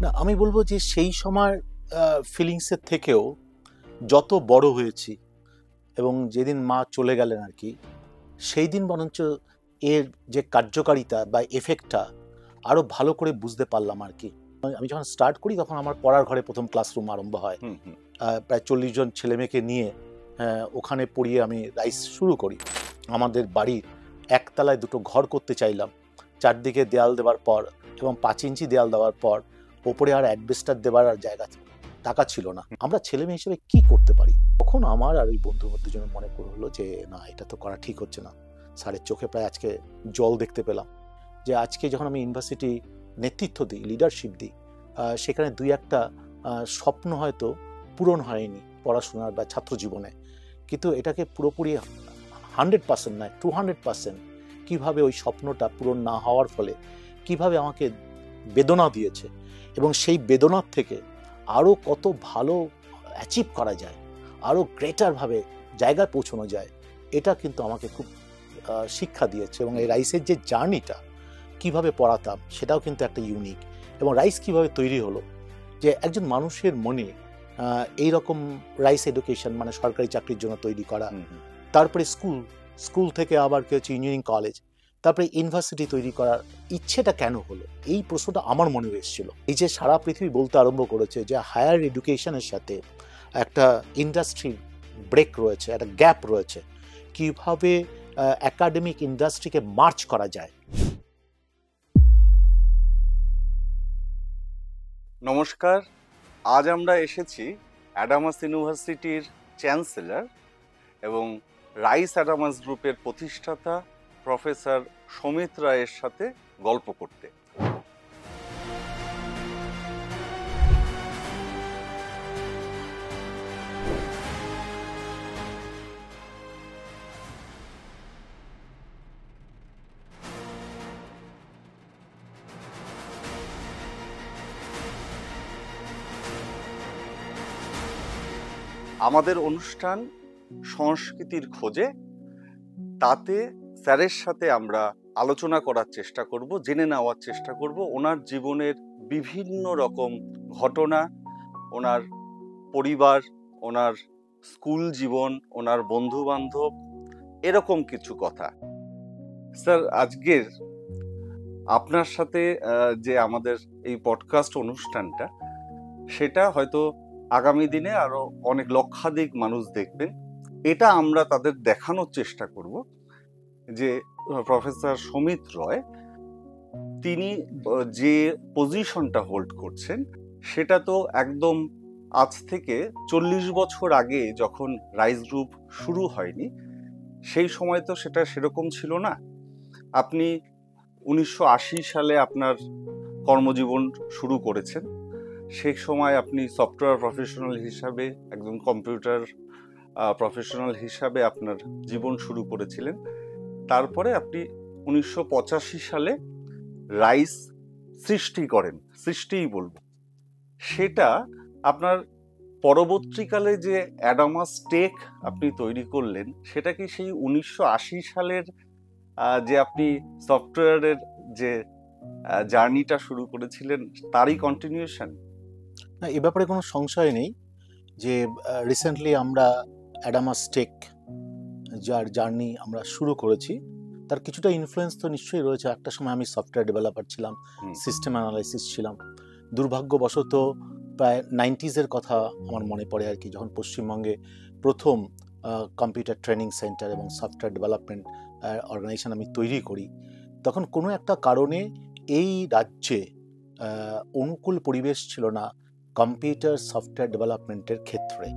না, আমি বলবো যে সেই সময় ফিলিংসের থেকেও যত বড় হয়েছি এবং যেদিন মা চলে গেলেন আর কি, সেই দিন বরঞ্চ এর যে কার্যকারিতা বা এফেক্টটা আরো ভালো করে বুঝতে পারলাম আর কি। আমি যখন স্টার্ট করি তখন আমার পড়ার ঘরে প্রথম ক্লাসরুম আরম্ভ হয়। প্রায় 40 জন ছেলে মেয়েকে নিয়ে ওখানে পড়িয়ে আমি রাইস শুরু করি। আমাদের বাড়ির একতলায় দুটো ঘর করতে চাইলাম, চারদিকে দেয়াল দেওয়ার পর এবং 5 ইঞ্চি দেয়াল দেওয়ার পর ওপরে আর অ্যাডবেস্টার দেওয়ার আর জায়গা টাকা ছিল না। আমরা ছেলে মেয়ে হিসেবে কি করতে পারি? তখন আমার আর ওই বন্ধুর মধ্যে জন্য মনে হলো যে না, এটা তো করা ঠিক হচ্ছে না। স্যারের চোখে প্রায় আজকে জল দেখতে পেলাম যে আজকে যখন আমি ইউনিভার্সিটি নেতৃত্ব দিই, লিডারশিপ দিই, সেখানে দুই একটা স্বপ্ন হয়তো পূরণ হয়নি পড়াশোনার বা ছাত্র জীবনে, কিন্তু এটাকে পুরোপুরি 100% নয় 200% কীভাবে ওই স্বপ্নটা পূরণ না হওয়ার ফলে কিভাবে আমাকে বেদনা দিয়েছে এবং সেই বেদনার থেকে আরও কত ভালো অ্যাচিভ করা যায়, আরও গ্রেটারভাবে জায়গায় পৌঁছানো যায়, এটা কিন্তু আমাকে খুব শিক্ষা দিয়েছে। এবং এই রাইসের যে জার্নিটা কিভাবে পড়াতাম সেটাও কিন্তু একটা ইউনিক। এবং রাইস কিভাবে তৈরি হলো যে একজন মানুষের মনে এইরকম রাইস এডুকেশন মানে সরকারি চাকরির জন্য তৈরি করা, তারপরে স্কুল থেকে আবার কি হচ্ছে ইঞ্জিনিয়ারিং কলেজ, তারপরে ইউনিভার্সিটি তৈরি করার ইচ্ছেটা কেন হলো, এই প্রশ্নটা আমার মনে এসেছিল। এই যে সারা পৃথিবী বলতে আরম্ভ করেছে যে হায়ার এডুকেশনের সাথে একটা ইন্ডাস্ট্রি ব্রেক রয়েছে, একটা গ্যাপ রয়েছে, কিভাবে একাডেমিক ইন্ডাস্ট্রিকে মার্চ করা যায়। নমস্কার, আজ আমরা এসেছি অ্যাডামাস ইউনিভার্সিটির চ্যান্সেলর এবং রাইস অ্যাডামাস গ্রুপের প্রতিষ্ঠাতা প্রফেসর সমিত রায়ের সাথে গল্প করতে। আমাদের অনুষ্ঠান সংস্কৃতির খোঁজে, তাতে স্যারের সাথে আমরা আলোচনা করার চেষ্টা করব, জেনে নেওয়ার চেষ্টা করব ওনার জীবনের বিভিন্ন রকম ঘটনা, ওনার পরিবার, ওনার স্কুল জীবন, ওনার বন্ধু বান্ধব, এরকম কিছু কথা। স্যার, আজকের আপনার সাথে যে আমাদের এই পডকাস্ট অনুষ্ঠানটা, সেটা হয়তো আগামী দিনে আরো অনেক লক্ষাধিক মানুষ দেখবেন। এটা আমরা তাদের দেখানোর চেষ্টা করব যে প্রফেসর সমিত রয় তিনি যে পজিশনটা হোল্ড করছেন সেটা তো একদম আজ থেকে 40 বছর আগে যখন রাইস গ্রুপ শুরু হয়নি সেই সময় তো সেটা সেরকম ছিল না। আপনি 1980 সালে আপনার কর্মজীবন শুরু করেছেন। সেই সময় আপনি সফটওয়্যার প্রফেশনাল হিসাবে, একজন কম্পিউটার প্রফেশনাল হিসাবে আপনার জীবন শুরু করেছিলেন। তারপরে আপনি 1985 সালে রাইস সৃষ্টিই বলবো, সেটা আপনার পরবর্তীকালে যে অ্যাডামাস টেক আপনি তৈরি করলেন, সেটা কি সেই 1980 সালের যে আপনি সফটওয়্যারের যে জার্নিটা শুরু করেছিলেন তারই কন্টিনিউশন? না, এ ব্যাপারে কোনো সংশয় নেই যে রিসেন্টলি আমরা অ্যাডামাস টেক যার জার্নি আমরা শুরু করেছি তার কিছুটা ইনফ্লুয়েন্স তো নিশ্চয়ই রয়েছে। একটা সময় আমি সফটওয়্যার ডেভেলপার ছিলাম, সিস্টেম অ্যানালাইসিস ছিলাম। দুর্ভাগ্যবশত প্রায় 90s কথা আমার মনে পড়ে আর কি, যখন পশ্চিমবঙ্গে প্রথম কম্পিউটার ট্রেনিং সেন্টার এবং সফটওয়্যার ডেভেলপমেন্ট অর্গানাইজেশন আমি তৈরি করি, তখন কোনো একটা কারণে এই রাজ্যে অনুকূল পরিবেশ ছিল না কম্পিউটার সফটওয়্যার ডেভেলপমেন্টের ক্ষেত্রে।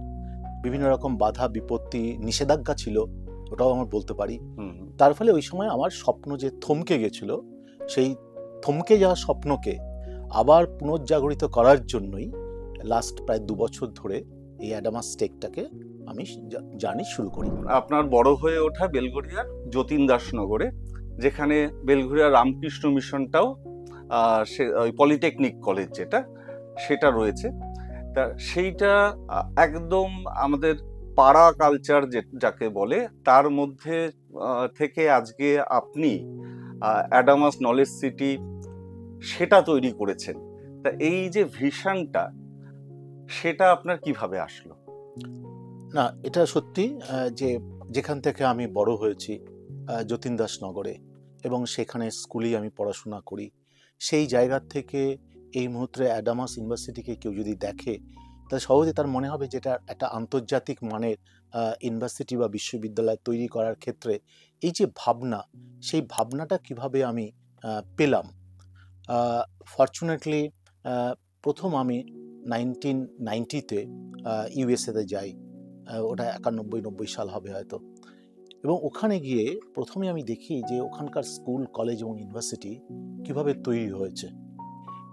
বিভিন্ন রকম বাধা বিপত্তি নিষেধাজ্ঞা ছিল, ওটাও আমার বলতে পারি। তার ফলে ওই সময় আমার স্বপ্ন যে থমকে গেছিল, সেই থমকে যাওয়া স্বপ্নকে আবার পুনর্জাগরিত করার জন্যই লাস্ট প্রায় 2 বছর ধরে এই অ্যাডামাস টেকটাকে আমি জার্নি শুরু করি। আপনার বড় হয়ে ওঠা বেলঘরিয়ার যতীন দাসনগরে, যেখানে বেলঘরিয়া রামকৃষ্ণ মিশনটাও ওই পলিটেকনিক কলেজ যেটা সেটা রয়েছে। তা সেইটা একদম আমাদের পাড়া কালচার যাকে বলে তার মধ্যে থেকে আজকে আপনি অ্যাডামাস নলেজ সিটি সেটা তৈরি করেছেন। তা এই যে ভিশনটা, সেটা আপনার কিভাবে আসলো? না, এটা সত্যি যে যেখান থেকে আমি বড় হয়েছি যতীন দাস নগরে, এবং সেখানে স্কুলেই আমি পড়াশোনা করি, সেই জায়গা থেকে এই মুহূর্তে অ্যাডামাস ইউনিভার্সিটিকে কেউ যদি দেখে, তাহলে সহজে তার মনে হবে যে এটা একটা আন্তর্জাতিক মানের ইউনিভার্সিটি বা বিশ্ববিদ্যালয় তৈরি করার ক্ষেত্রে এই যে ভাবনা, সেই ভাবনাটা কিভাবে আমি পেলাম। ফর্চুনেটলি প্রথম আমি 1990-তে ইউএসএতে যাই। ওটা 91-90 সাল হবে হয়তো। এবং ওখানে গিয়ে প্রথমে আমি দেখি যে ওখানকার স্কুল, কলেজ এবং ইউনিভার্সিটি কিভাবে তৈরি হয়েছে,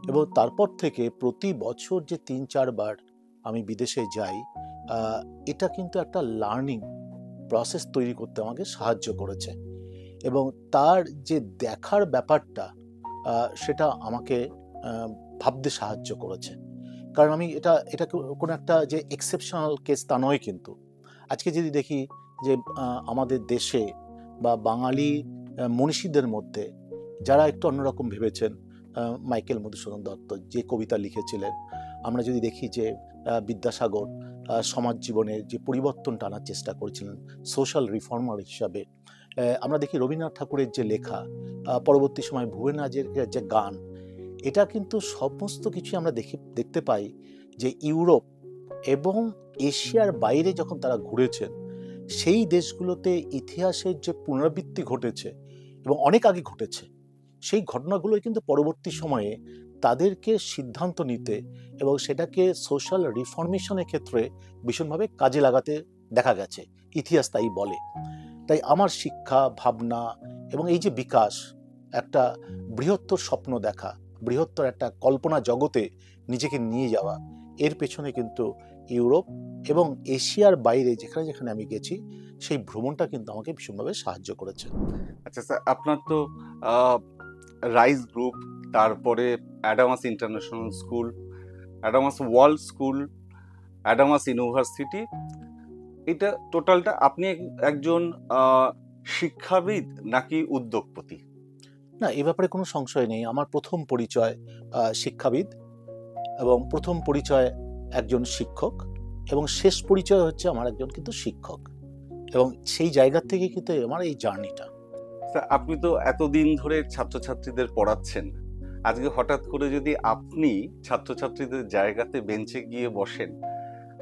এবং তারপর থেকে প্রতি বছর যে 3-4 বার আমি বিদেশে যাই, এটা কিন্তু একটা লার্নিং প্রসেস তৈরি করতে আমাকে সাহায্য করেছে। এবং তার যে দেখার ব্যাপারটা, সেটা আমাকে ভাবতে সাহায্য করেছে। কারণ আমি এটা এটা কোনো একটা যে এক্সেপশনাল কেস তা নয়, কিন্তু আজকে যদি দেখি যে আমাদের দেশে বা বাঙালি মনীষীদের মধ্যে যারা একটু অন্যরকম ভেবেছেন, মাইকেল মধুসূদন দত্ত যে কবিতা লিখেছিলেন, আমরা যদি দেখি যে বিদ্যাসাগর সমাজ জীবনের যে পরিবর্তনটা আনার চেষ্টা করেছিলেন সোশ্যাল রিফর্মার হিসাবে, আমরা দেখি রবীন্দ্রনাথ ঠাকুরের যে লেখা, পরবর্তী সময় ভুবন হাজরিকার যে গান, এটা কিন্তু সমস্ত কিছু আমরা দেখতে পাই যে ইউরোপ এবং এশিয়ার বাইরে যখন তারা ঘুরেছেন, সেই দেশগুলোতে ইতিহাসের যে পুনরাবৃত্তি ঘটেছে এবং অনেক আগে ঘটেছে, সেই ঘটনাগুলোই কিন্তু পরবর্তী সময়ে তাদেরকে সিদ্ধান্ত নিতে এবং সেটাকে সোশ্যাল রিফর্মেশনের ক্ষেত্রে ভীষণভাবে কাজে লাগাতে দেখা গেছে, ইতিহাস তাই বলে। তাই আমার শিক্ষা, ভাবনা এবং এই যে বিকাশ, একটা বৃহত্তর স্বপ্ন দেখা, বৃহত্তর একটা কল্পনা জগতে নিজেকে নিয়ে যাওয়া, এর পেছনে কিন্তু ইউরোপ এবং এশিয়ার বাইরে যেখানে যেখানে আমি গেছি, সেই ভ্রমণটা কিন্তু আমাকে ভীষণভাবে সাহায্য করেছে। আচ্ছা স্যার, আপনার তো রাইস গ্রুপ, তারপরে Adamas international school, Adamas world school, Adamas university, এটা টোটালটা আপনি একজন শিক্ষাবিদ নাকি উদ্যোগপতি? না, এ ব্যাপারে কোনো সংশয় নেই। আমার প্রথম পরিচয় শিক্ষাবিদ, এবং প্রথম পরিচয় একজন শিক্ষক, এবং শেষ পরিচয় হচ্ছে আমার একজন কিন্তু শিক্ষক, এবং সেই জায়গা থেকে কিন্তু আমার এই জার্নিটা। স্যার, আপনি তো এতদিন ধরে ছাত্রছাত্রীদের পড়াচ্ছেন, আজকে হঠাৎ করে যদি আপনি ছাত্রছাত্রীদের জায়গাতে বেঞ্চে গিয়ে বসেন,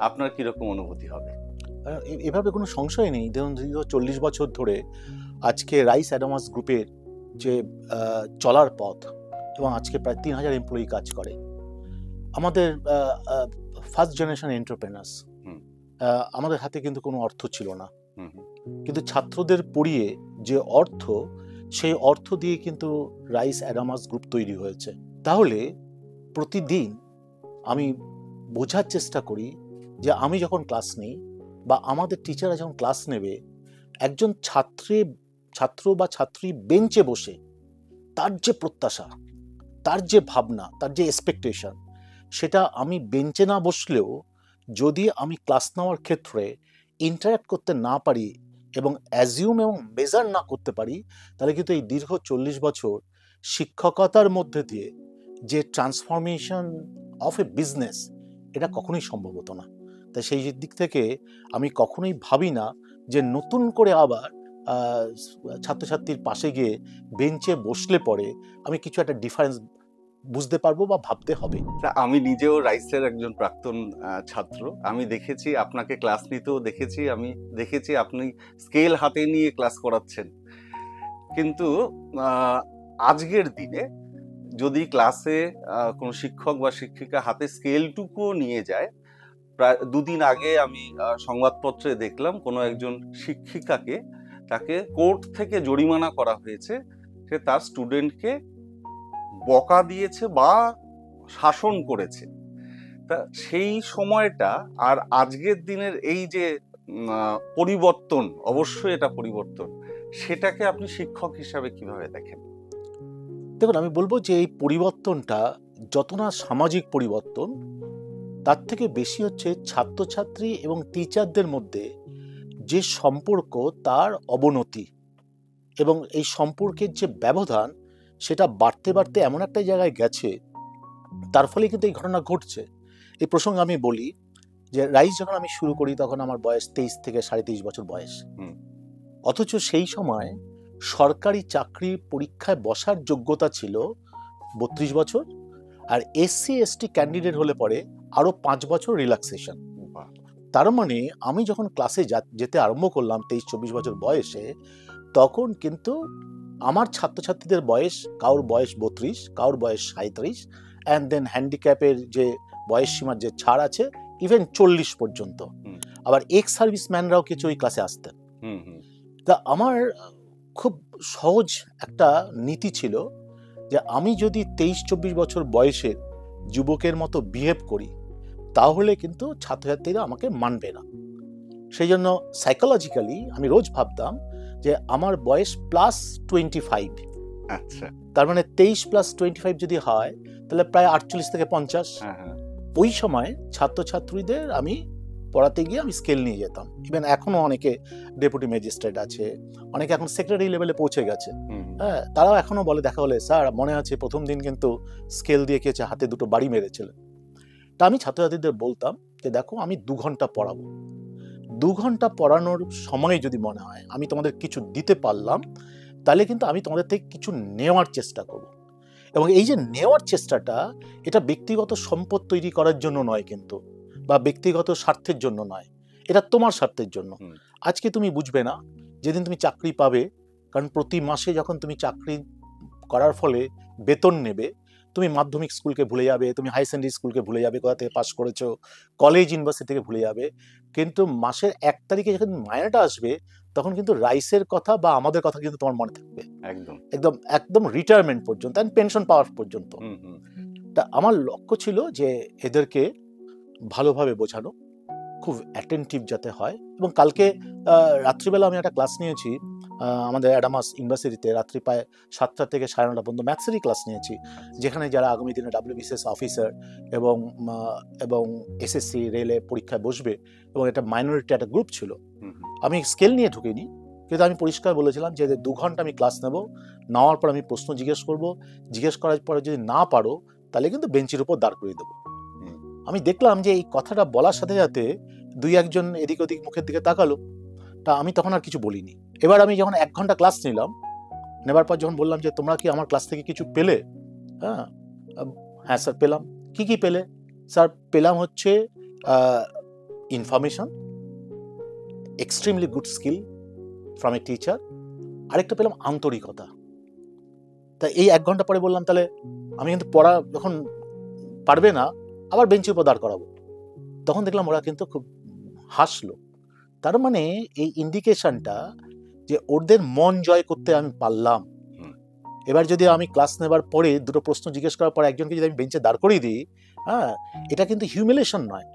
আপনার কিরকম অনুভূতি হবে? এভাবে কোনো সংশয় নেই। ধরুন, দীর্ঘ 40 বছর ধরে আজকে রাইস অ্যাডামাস গ্রুপের যে চলার পথ, এবং আজকে প্রায় 3000 এমপ্লয়ি কাজ করে। আমাদের ফার্স্ট জেনারেশন এন্টারপ্রেনার্স, আমাদের হাতে কিন্তু কোনো অর্থ ছিল না, কিন্তু ছাত্রদের পড়িয়ে যে অর্থ, সেই অর্থ দিয়ে কিন্তু রাইস অ্যাডামাস গ্রুপ তৈরি হয়েছে। তাহলে প্রতিদিন আমি বোঝার চেষ্টা করি যে আমি যখন ক্লাস নিই বা আমাদের টিচাররা যখন ক্লাস নেবে, একজন ছাত্র বা ছাত্রী বেঞ্চে বসে তার যে প্রত্যাশা, তার যে ভাবনা, তার যে এক্সপেকটেশন, সেটা আমি বেঞ্চে না বসলেও যদি আমি ক্লাস নেওয়ার ক্ষেত্রে ইন্টারাক্ট করতে না পারি এবং অ্যাজিউম এবং মেজার না করতে পারি, তাহলে কিন্তু এই দীর্ঘ 40 বছর শিক্ষকতার মধ্যে দিয়ে যে ট্রান্সফরমেশন অফ এ বিজনেস, এটা কখনোই সম্ভব হতো না। তাই সেই দিক থেকে আমি কখনোই ভাবি না যে নতুন করে আবার ছাত্রছাত্রীর পাশে গিয়ে বেঞ্চে বসলে পরে আমি কিছু একটা ডিফারেন্স বুঝতে পারবো বা ভাবতে হবে। আমি নিজেও রাইসের একজন প্রাক্তন ছাত্র। আমি দেখেছি আপনাকে ক্লাস নিতেও দেখেছি, আমি দেখেছি আপনি স্কেল হাতে নিয়ে ক্লাস করাচ্ছেন। কিন্তু আজকের দিনে যদি ক্লাসে কোনো শিক্ষক বা শিক্ষিকা হাতে স্কেলটুকুও নিয়ে যায়, প্রায় 2 দিন আগে আমি সংবাদপত্রে দেখলাম কোনো একজন শিক্ষিকাকে, তাকে কোর্ট থেকে জরিমানা করা হয়েছে, সে তার স্টুডেন্টকে বকা দিয়েছে বা শাসন করেছে। তা সেই সময়টা আর আজকের দিনের এই যে পরিবর্তন, অবশ্যই এটা পরিবর্তন, সেটাকে আপনি শিক্ষক হিসাবে কিভাবে দেখেন? দেখুন, আমি বলবো যে এই পরিবর্তনটা যত না সামাজিক পরিবর্তন, তার থেকে বেশি হচ্ছে ছাত্রছাত্রী এবং টিচারদের মধ্যে যে সম্পর্ক, তার অবনতি, এবং এই সম্পর্কের যে ব্যবধান, সেটা বাড়তে বাড়তে এমন একটা জায়গায় গেছে তার ফলে কিন্তু এই ঘটনা ঘটছে। এই প্রসঙ্গে আমি বলি যে রাইজ যখন আমি শুরু করি তখন আমার বয়স 23 থেকে 23.5 বছর বয়স। অথচ সেই সময় সরকারি চাকরি পরীক্ষায় বসার যোগ্যতা ছিল 32 বছর, আর SC ST ক্যান্ডিডেট হলে পরে আরো 5 বছর রিল্যাক্সেশন। তার মানে আমি যখন ক্লাসে যেতে আরম্ভ করলাম 23-24 বছর বয়সে, তখন কিন্তু আমার ছাত্রছাত্রীদের বয়স, কারোর বয়স 32, কারোর বয়স 37, অ্যান্ড দেন হ্যান্ডিক্যাপের যে বয়স সীমার যে ছাড় আছে ইভেন 40 পর্যন্ত। আবার এক্স সার্ভিসম্যানরাও কিছু ওই ক্লাসে আসতেন। তা আমার খুব সহজ একটা নীতি ছিল যে আমি যদি 23-24 বছর বয়সের যুবকের মতো বিহেভ করি তাহলে কিন্তু ছাত্রছাত্রীরা আমাকে মানবে না। সেই জন্য সাইকোলজিক্যালি আমি রোজ ভাবতাম যে আমার বয়স +25। আচ্ছা, তার মানে 23 + 25 যদি হয় তাহলে প্রায় 48 থেকে 50। ওই সময় ছাত্রছাত্রীদের আমি পড়াতে গিয়ে আমি স্কেল নিয়ে যেতাম। ইভেন এখনো অনেকে ডেপুটি ম্যাজিস্ট্রেট আছে, অনেকে এখন সেক্রেটারি লেভেলে পৌঁছে গেছে। হ্যাঁ, তারাও এখনো বলে, দেখা হলে স্যার মনে আছে প্রথম দিন কিন্তু স্কেল দিয়ে খেয়েছে, হাতে 2টো বাড়ি মেরেছিলেন। তা আমি ছাত্রছাত্রীদের বলতাম যে দেখো আমি 2 ঘন্টা পড়াবো, 2 ঘন্টা পড়ানোর সময় যদি মনে হয় আমি তোমাদের কিছু দিতে পারলাম তাহলে কিন্তু আমি তোমাদের থেকে কিছু নেওয়ার চেষ্টা করব। এবং এই যে নেওয়ার চেষ্টাটা, এটা ব্যক্তিগত সম্পদ তৈরি করার জন্য নয় কিন্তু, বা ব্যক্তিগত স্বার্থের জন্য নয়, এটা তোমার স্বার্থের জন্য। আজকে তুমি বুঝবে না, যেদিন তুমি চাকরি পাবে, কারণ প্রতি মাসে যখন তুমি চাকরি করার ফলে বেতন নেবে, তুমি মাধ্যমিক স্কুলকে ভুলে যাবে, তুমি হাই সেকেন্ডারি স্কুলকে ভুলে যাবে, কোথা থেকে পাস করেছো, কলেজ ইউনিভার্সিটি থেকে ভুলে যাবে। কিন্তু মাসের 1 তারিখে যখন মাইনেটা আসবে তখন কিন্তু রাইসের কথা বা আমাদের কথা কিন্তু তোমার মনে থাকবে, একদম একদম একদম রিটায়ারমেন্ট পর্যন্ত, এন্ড পেনশন পাওয়ার পর্যন্ত। তা আমার লক্ষ্য ছিল যে এদেরকে ভালোভাবে বোঝানো, খুব অ্যাটেন্টিভ যাতে হয়। এবং কালকে রাত্রিবেলা আমি একটা ক্লাস নিয়েছি আমাদের অ্যাডামাস ইউনিভার্সিটিতে, রাত্রি প্রায় 7টা থেকে 9:30 পর্যন্ত ম্যাথসেরই ক্লাস নিয়েছি, যেখানে যারা আগামী দিনে WBCS অফিসার এবং SSC রেলে পরীক্ষায় বসবে, এবং এটা মাইনরিটি একটা গ্রুপ ছিল। আমি স্কেল নিয়ে ঢুকিনি, কিন্তু আমি পরিষ্কার বলেছিলাম যে 2 ঘন্টা আমি ক্লাস নেব, নেওয়ার পর আমি প্রশ্ন জিজ্ঞেস করব, জিজ্ঞেস করার পরে যদি না পারো তাহলে কিন্তু বেঞ্চের উপর দাঁড় করিয়ে দেবো। আমি দেখলাম যে এই কথাটা বলার সাথে সাথে 2-1 এদিক ওদিক মুখের দিকে তাকালো। তা আমি তখন আর কিছু বলিনি। এবার আমি যখন 1 ঘন্টা ক্লাস নিলাম, নেবার পর যখন বললাম যে তোমরা কি আমার ক্লাস থেকে কিছু পেলে? হ্যাঁ স্যার পেলাম। কি কি পেলে? স্যার পেলাম হচ্ছে information, extremely good skill from a teacher, আরেকটা পেলাম আন্তরিকতা। তা এই 1 ঘন্টা পরে বললাম তাহলে আমি কিন্তু পড়া যখন পারবে না আবার বেঞ্চের উপর দাঁড় করাবো। তখন দেখলাম ওরা কিন্তু খুব হাসলো। তার মানে এই ইন্ডিকেশনটা যে ওদের মন জয় করতে আমি পারলাম। এবার যদি আমি ক্লাস নেবার পরে 2টো প্রশ্ন জিজ্ঞেস করার পর একজনকে যদি আমি বেঞ্চে দাঁড় করিয়ে দিই, হ্যাঁ, এটা কিন্তু হিউমিলেশন নয়,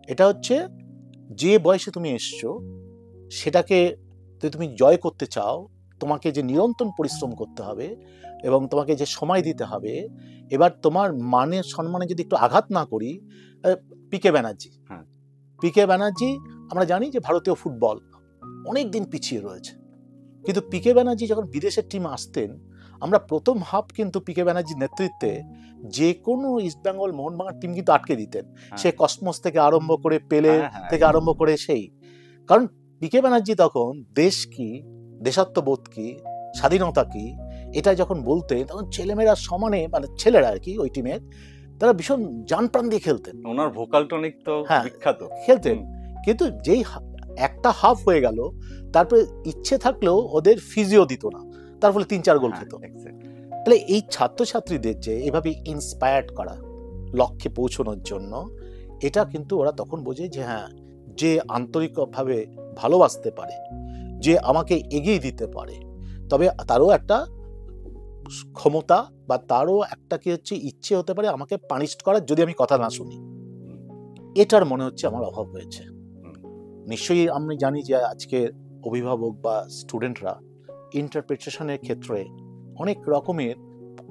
এটা হচ্ছে যে বয়সে তুমি এসছো সেটাকে যদি তুমি জয় করতে চাও, তোমাকে যে নিরন্তর পরিশ্রম করতে হবে এবং তোমাকে যে সময় দিতে হবে। এবার তোমার মানের সম্মানে যদি একটু আঘাত না করি, পিকে ব্যানার্জি আমরা জানি যে ভারতীয় ফুটবল অনেক দিন পিছিয়ে রয়েছে, কিন্তু পিকে ব্যানার্জি যখন বিদেশের টিম আসতেন, আমরা প্রথম হাফ কিন্তু পিকে ব্যানার্জির নেতৃত্বে যে কোনো ইস্টবেঙ্গল মোহনবাগান টিম কিন্তু আটকে দিতেন। সে কসমস থেকে আরম্ভ করে পেলে থেকে আরম্ভ করে সেই, কারণ পিকে ব্যানার্জি তখন দেশ কি, দেশাত্মবোধ কি, স্বাধীনতা কি, এটা যখন বলতেন তখন ছেলেমেয়েরা সমানে, মানে ছেলেরা আর কি ওই টিমের, তারা ভীষণ জান প্রাণ দিয়ে খেলতেন। ওনার ভোকাল টনিক তো বিখ্যাত, খেলতেন। কিন্তু যেই একটা হাফ হয়ে গেল, তারপরে ইচ্ছে থাকলেও ওদের ফিজিও দিত না, তার ফলে 3-4 গোল খেত। তাহলে এই ছাত্রছাত্রীদের যে এভাবে ইন্সপায়ার্ড করা লক্ষ্যে পৌঁছানোর জন্য, এটা কিন্তু ওরা তখন বোঝে যে হ্যাঁ, যে আন্তরিকভাবে ভালোবাসতে পারে, যে আমাকে এগিয়ে দিতে পারে, তবে তারও একটা ক্ষমতা বা তারও একটা কি হচ্ছে ইচ্ছে হতে পারে আমাকে পানিশ করার, যদি আমি কথা না শুনি। এটার মনে হচ্ছে আমার অভাব হয়েছে। নিশ্চয়ই আমি জানি যে আজকে অভিভাবক বা স্টুডেন্টরা ইন্টারপ্রিটেশনের ক্ষেত্রে অনেক রকমের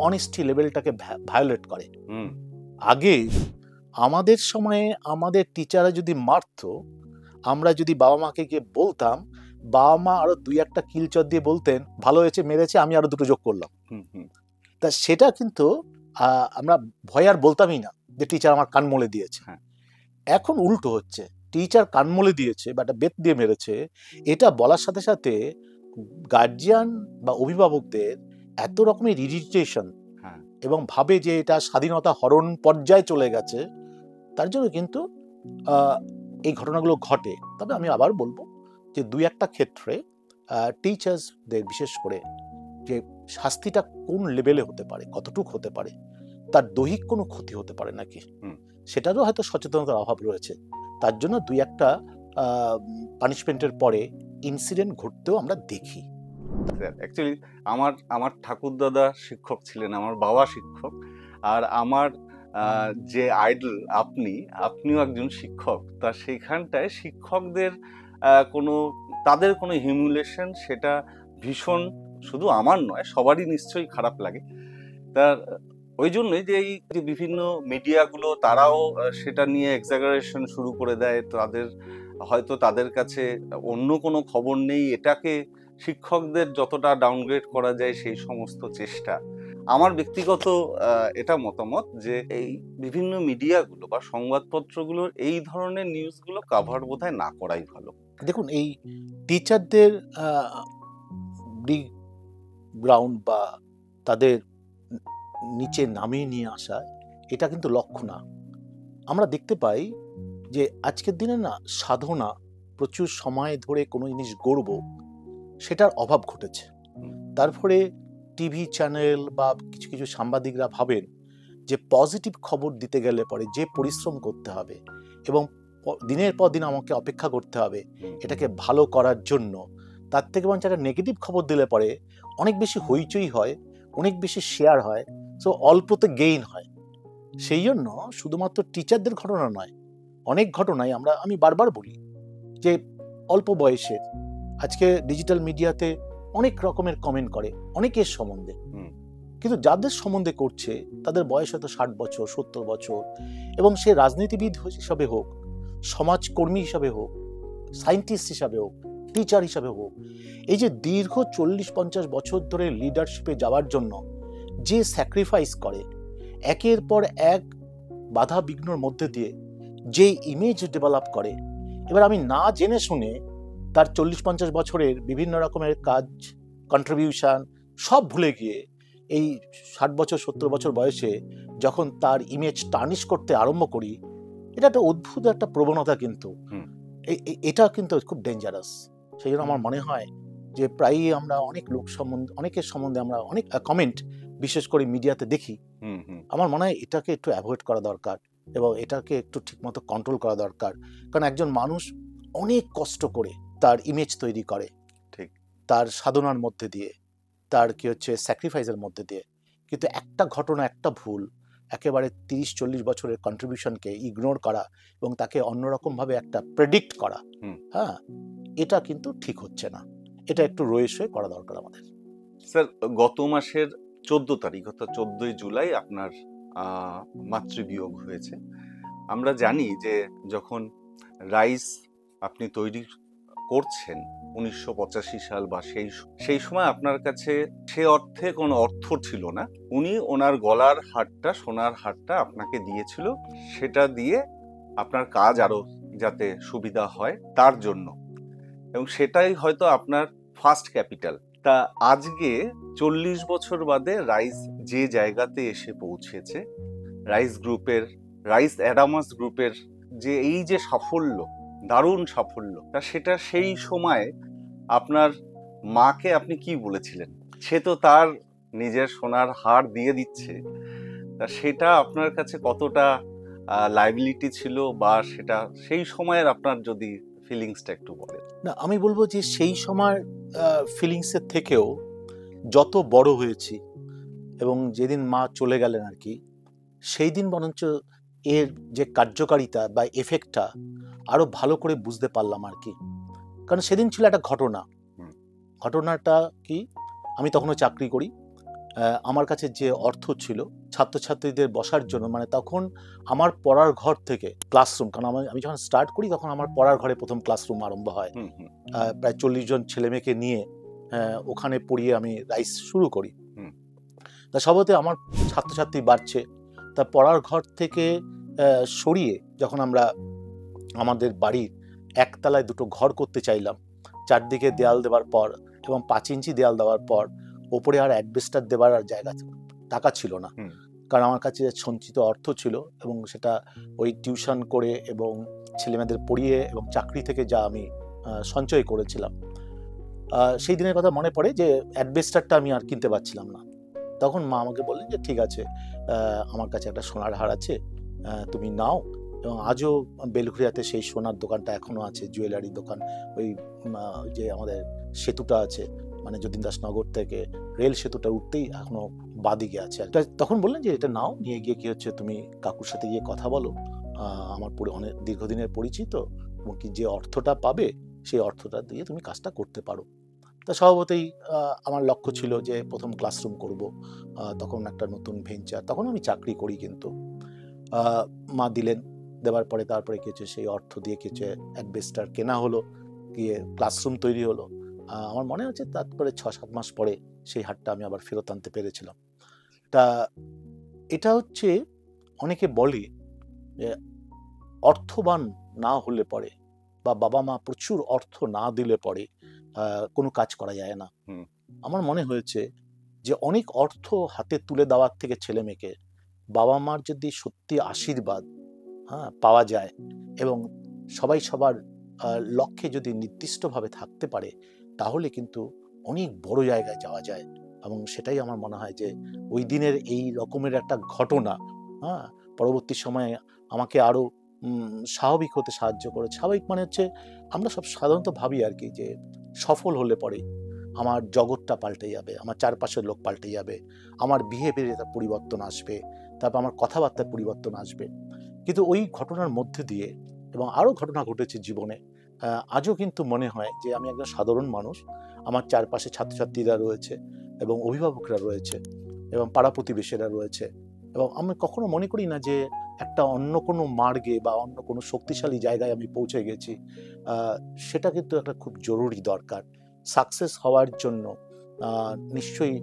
অনেস্টি লেভেলটাকে ভায়োলেট করে। আগে আমাদের সময়ে আমাদের টিচাররা যদি মারতো, আমরা যদি বাবা মাকে গিয়ে বলতাম, বাবা মা আরো 2-1টা কিলচর দিয়ে বলতেন ভালো হয়েছে, মেরেছে, আমি আরো 2টো যোগ করলাম। তা সেটা কিন্তু আমরা ভয় আর বলতামই না যে টিচার আমার কান মলে দিয়েছে। হ্যাঁ। এখন উল্টো হচ্ছে, টিচার কান মলে দিয়েছে বা একটা বেত দিয়ে মেরেছে, এটা বলার সাথে সাথে গার্জিয়ান বা অভিভাবকদের এত রকমের ইরিটেশন হ্যাঁ। এবং ভাবে যে এটা স্বাধীনতা হরণ পর্যায়ে চলে গেছে, তার জন্য কিন্তু এই ঘটনাগুলো ঘটে। তবে আমি আবার বলবো যে দুই একটা ক্ষেত্রে টিচার্সদের বিশেষ করে যে শাস্তিটা কোন লেভেলে হতে পারে, কতটুক হতে পারে, তার দৈহিক কোনো ক্ষতি হতে পারে নাকি, সেটারও হয়তো সচেতনতার অভাব রয়েছে। তার জন্য দুই একটা পানিশমেন্টের পরে ইনসিডেন্ট ঘটতেও আমরা দেখি। অ্যাকচুয়ালি আমার ঠাকুরদাদা শিক্ষক ছিলেন, আমার বাবা শিক্ষক, আর আমার যে আইডল আপনিও একজন শিক্ষক। তা সেইখানটায় শিক্ষকদের তাদের কোনো হিউমিলেশন, সেটা ভীষণ, শুধু আমার নয় সবারই নিশ্চয়ই খারাপ লাগে। তার ওই জন্যই যে এই যে বিভিন্ন মিডিয়াগুলো তারাও সেটা নিয়ে এক্সাগারেশন শুরু করে দেয়। হয়তো তাদের কাছে অন্য কোনো খবর নেই, এটাকে শিক্ষকদের যতটা ডাউনগ্রেড করা যায় সেই সমস্ত চেষ্টা। আমার ব্যক্তিগত এটা মতামত যে এই বিভিন্ন মিডিয়াগুলো বা সংবাদপত্রগুলোর এই ধরনের নিউজগুলো কাভার বোধহয় না করাই ভালো। দেখুন, এই টিচারদের গ্রাউন্ড বা তাদের নিচে নামিয়ে নিয়ে আসা, এটা কিন্তু লক্ষ্য না। আমরা দেখতে পাই যে আজকের দিনে না সাধনা, প্রচুর সময় ধরে কোনো জিনিস গড়ব, সেটার অভাব ঘটেছে। তারপরে টিভি চ্যানেল বা কিছু কিছু সাংবাদিকরা ভাবেন যে পজিটিভ খবর দিতে গেলে পরে যে পরিশ্রম করতে হবে এবং দিনের পর দিন আমাকে অপেক্ষা করতে হবে এটাকে ভালো করার জন্য, তার থেকে বরঞ্চ একটা নেগেটিভ খবর দিলে পরে অনেক বেশি হইচই হয়, অনেক বেশি শেয়ার হয়, সো অল্পতে গেইন হয়। সেই জন্য শুধুমাত্র টিচারদের ঘটনা নয়, অনেক ঘটনায় আমি বারবার বলি যে অল্প বয়সে আজকে ডিজিটাল মিডিয়াতে অনেক রকমের কমেন্ট করে অনেকের সম্বন্ধে, কিন্তু যাদের সম্বন্ধে করছে তাদের বয়স হয়তো 60 বছর 70 বছর, এবং সে রাজনীতিবিদ হিসাবে হোক, সমাজকর্মী হিসাবে হোক, সায়েন্টিস্ট হিসাবে হোক, টিচার হিসাবে হোক, এই যে দীর্ঘ 40-50 বছর ধরে লিডারশিপে যাওয়ার জন্য যে স্যাক্রিফাইস করে, একের পর এক বাধা বিঘ্নর মধ্যে দিয়ে যে ইমেজ ডেভেলপ করে, এবার আমি না জেনে শুনে তার 40-50 বছরের বিভিন্ন রকমের কাজ, কন্ট্রিবিউশন সব ভুলে গিয়ে এই 60 বছর 70 বছর বয়সে যখন তার ইমেজ টার্নিশ করতে আরম্ভ করি, এটা একটা অদ্ভুত একটা প্রবণতা। কিন্তু এটা কিন্তু খুব ডেঞ্জারাস। সেই জন্য আমার মনে হয় যে প্রায়ই আমরা অনেকের সম্বন্ধে আমরা অনেক কমেন্ট বিশেষ করে মিডিয়াতে দেখি। আমার মনে হয় এটাকে একটু অ্যাভয়েড করা দরকার এবং এটাকে একটু ঠিকমতো কন্ট্রোল করা দরকার। কারণ একজন মানুষ অনেক কষ্ট করে তার ইমেজ তৈরি করে, ঠিক, তার সাধনার মধ্যে দিয়ে, তার স্যাক্রিফাইসের মধ্যে দিয়ে, কিন্তু একটা ঘটনা, একটা ভুল একেবারে 30-40 বছরের কন্ট্রিবিউশনকে ইগনোর করা এবং তাকে অন্যরকমভাবে একটা প্রেডিক্ট করা, হ্যাঁ, এটা কিন্তু ঠিক হচ্ছে না। এটা একটু রয়েছে করা দরকার আমাদের। স্যার, গত মাসের 14 তারিখ অর্থাৎ 14ই জুলাই আপনার মাতৃবিয়োগ হয়েছে। আমরা জানি যে যখন রাইস আপনি তৈরি করছেন 1985 সাল বা সেই সময় আপনার কাছে সে অর্থে কোনো অর্থ ছিল না। উনি ওনার গলার হারটা, সোনার হারটা আপনাকে দিয়েছিল, সেটা দিয়ে আপনার কাজ আরো যাতে সুবিধা হয় তার জন্য, এবং সেটাই হয়তো আপনার ফার্স্ট ক্যাপিটাল। তা আজকে 40 বছর বাদে রাইস যে জায়গাতে এসে পৌঁছেছে, রাইস অ্যাডামাস গ্রুপের যে এই যে সাফল্য, দারুণ সাফল্য, তা সেটা সেই সময় আপনার মাকে আপনি কি বলেছিলেন? সে তো তার নিজের সোনার হার দিয়ে দিচ্ছে, তা সেটা আপনার কাছে কতটা লায়াবিলিটি ছিল, বা সেটা সেই সময়ের আপনার যদি ফিলিংসটা একটু বলেন। না, আমি বলবো যে সেই সময় ফিলিংসের থেকেও যত বড় হয়েছি এবং যেদিন মা চলে গেলেন আর কি, সেই দিন বরঞ্চ এর যে কার্যকারিতা বা এফেক্টটা আরো ভালো করে বুঝতে পারলাম আর কি। কারণ সেদিন ছিল একটা ঘটনাটা কি, আমি তখনও চাকরি করি, আমার কাছে যে অর্থ ছিল ছাত্রছাত্রীদের বসার জন্য, মানে তখন আমার পড়ার ঘর থেকে ক্লাসরুম, কারণ আমি যখন স্টার্ট করি তখন আমার পড়ার ঘরে প্রথম ক্লাসরুম আরম্ভ হয়, প্রায় 40 জন ছেলেমেয়েকে নিয়ে ওখানে পড়িয়ে আমি রাইস শুরু করি। তো তা স্বভাবতই আমার ছাত্রছাত্রী বাড়ছে, তা পড়ার ঘর থেকে সরিয়ে যখন আমরা আমাদের বাড়ির একতলায় দুটো ঘর করতে চাইলাম, চারদিকে দেয়াল দেওয়ার পর এবং 5 ইঞ্চি দেয়াল দেওয়ার পর ওপরে আর অ্যাডবেস্টার দেওয়ার আর টাকা ছিল না। কারণ আমার কাছে সঞ্চিত অর্থ ছিল এবং সেটা ওই টিউশন করে এবং ছেলেমেয়েদের পড়িয়ে এবং চাকরি থেকে যা আমি সঞ্চয় করেছিলাম, সেই দিনের কথা মনে পড়ে যে অ্যাডবেস্টারটা আমি আর কিনতে পারছিলাম না। তখন মা আমাকে বললেন যে ঠিক আছে, আমার কাছে একটা সোনার হার আছে, তুমি নাও। এবং আজও বেলঘরিয়াতে সেই সোনার দোকানটা এখনো আছে, জুয়েলারি দোকান। ওই যে আমাদের সেতুটা আছে, মানে যতীন দাসনগর থেকে রেল সেতুটা উঠতেই এখনো বাদিকে আছে। তখন বললেন যে এটা নাও, নিয়ে গিয়ে কি হচ্ছে তুমি কাকুর সাথে গিয়ে কথা বলো, আমার অনেক দীর্ঘদিনের পরিচিত, এবং কি যে অর্থটা পাবে সেই অর্থটা দিয়ে তুমি কাজটা করতে পারো। তা স্বভাবতই আমার লক্ষ্য ছিল যে প্রথম ক্লাসরুম করব, তখন একটা নতুন ভেঞ্চার, তখন আমি চাকরি করি। কিন্তু মা দিলেন, দেওয়ার পরে তারপরে কিছু সেই অর্থ দিয়ে কিছু অ্যাডবেস্টার কেনা হলো, গিয়ে ক্লাসরুম তৈরি হলো। আমার মনে হচ্ছে তারপরে 6-7 মাস পরে সেই হারটা আমি আবার ফেরত আনতে পেরেছিলাম। তা এটা হচ্ছে, অনেকে বলে যে অর্থবান না হলে পরে বা বাবা মা প্রচুর অর্থ না দিলে পরে কোনো কাজ করা যায় না। আমার মনে হয়েছে যে অনেক অর্থ হাতে তুলে দেওয়ার থেকে ছেলে মেয়েকে বাবা মার যদি সত্যি আশীর্বাদ পাওয়া যায় এবং সবাই সবার লক্ষ্যে যদি নির্দিষ্টভাবে থাকতে পারে, তাহলে কিন্তু অনেক বড় জায়গায় যাওয়া যায়। এবং সেটাই আমার মনে হয় যে ওই দিনের এই রকমের একটা ঘটনা পরবর্তী সময়ে আমাকে আরো স্বাভাবিক হতে সাহায্য করে। স্বাভাবিক মানে হচ্ছে আমরা সব সাধারণত ভাবি আর কি যে সফল হলে পরে আমার জগৎটা পাল্টে যাবে, আমার চারপাশের লোক পাল্টে যাবে, আমার বিহেভিয়ারে পরিবর্তন আসবে, তারপর আমার কথাবার্তায় পরিবর্তন আসবে। কিন্তু ওই ঘটনার মধ্যে দিয়ে এবং আরও ঘটনা ঘটেছে জীবনে, আজও কিন্তু মনে হয় যে আমি একজন সাধারণ মানুষ, আমার চারপাশে ছাত্রছাত্রীরা রয়েছে এবং অভিভাবকরা রয়েছে এবং পাড়া প্রতিবেশীরা রয়েছে, এবং আমি কখনো মনে করি না যে একটা অন্য কোনো মার্গে বা অন্য কোনো শক্তিশালী জায়গায় আমি পৌঁছে গেছি। সেটা কিন্তু একটা খুব জরুরি দরকার। সাকসেস হওয়ার জন্য নিশ্চয়ই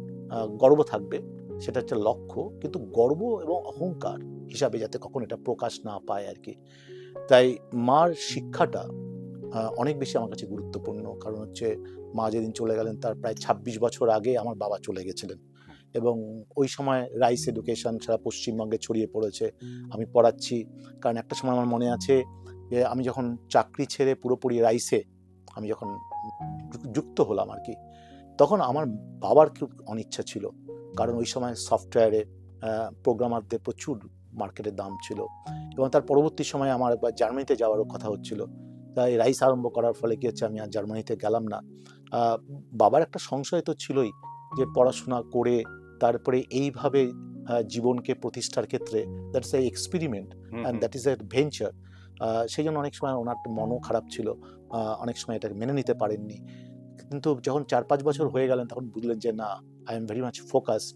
গর্ব থাকবে, সেটা একটা লক্ষ্য, কিন্তু গর্ব এবং অহংকার হিসাবে যাতে কখনো এটা প্রকাশ না পায় আর কি। তাই মার শিক্ষাটা অনেক বেশি আমার কাছে গুরুত্বপূর্ণ। কারণ হচ্ছে মা যেদিন চলে গেলেন তার প্রায় 26 বছর আগে আমার বাবা চলে গেছিলেন, এবং ওই সময় রাইস এডুকেশন সারা পশ্চিমবঙ্গে ছড়িয়ে পড়েছে। আমি পড়াচ্ছি, কারণ একটা সময় আমার মনে আছে যে আমি যখন চাকরি ছেড়ে পুরোপুরি রাইসে আমি যখন যুক্ত হলাম আর কি, তখন আমার বাবার খুব অনিচ্ছা ছিল, কারণ ওই সময় সফটওয়্যারে প্রোগ্রামারদের প্রচুর মার্কেটের দাম ছিল, এবং তার পরবর্তী সময়ে আমার একবার জার্মানিতে যাওয়ারও কথা হচ্ছিল। তাই রাইস আরম্ভ করার ফলে কি হচ্ছে, আমি আর জার্মানিতে গেলাম না। বাবার একটা সংশয় তো ছিলই যে পড়াশোনা করে তারপরে এইভাবে জীবনকে প্রতিষ্ঠার ক্ষেত্রে that is a experiment and that is a venture. সেই জন্য অনেক সময় ওনার মনও খারাপ ছিল, অনেক সময় এটাকে মেনে নিতে পারেননি। কিন্তু যখন 4-5 বছর হয়ে গেলেন তখন বুঝলেন যে না, I am very much focused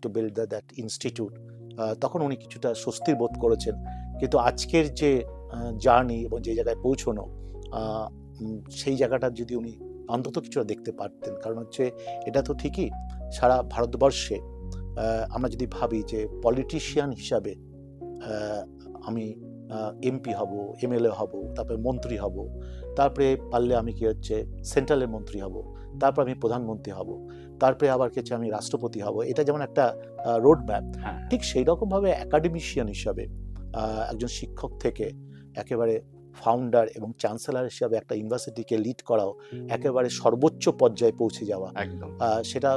to build that institute. তখন উনি কিছুটা স্বস্তির বোধ করেছেন। কিন্তু আজকের যে জার্নি এবং যে জায়গায় পৌঁছানো, সেই জায়গাটা যদি উনি অন্তত কিছুটা দেখতে পারতেন। কারণ হচ্ছে এটা তো ঠিকই, সারা ভারতবর্ষে আমরা যদি ভাবি যে পলিটিশিয়ান হিসাবে আমি এমপি হব, এমএলএ হব, তারপরে মন্ত্রী হব, তারপরে পারলে আমি কি হচ্ছে সেন্ট্রালের মন্ত্রী হব, তারপর আমি প্রধানমন্ত্রী হব, তারপরে আবার কিছু আমি রাষ্ট্রপতি হব, এটা যেমন একটা রোড ম্যাপ, ঠিক সেই রকমভাবে একাডেমিশিয়ান হিসাবে একজন শিক্ষক থেকে একেবারে ফাউন্ডার এবং চ্যান্সেলর হিসাবে একটা ইউনিভার্সিটিকে লিড করাও, একেবারে সর্বোচ্চ পর্যায়ে পৌঁছে যাওয়া, সেটা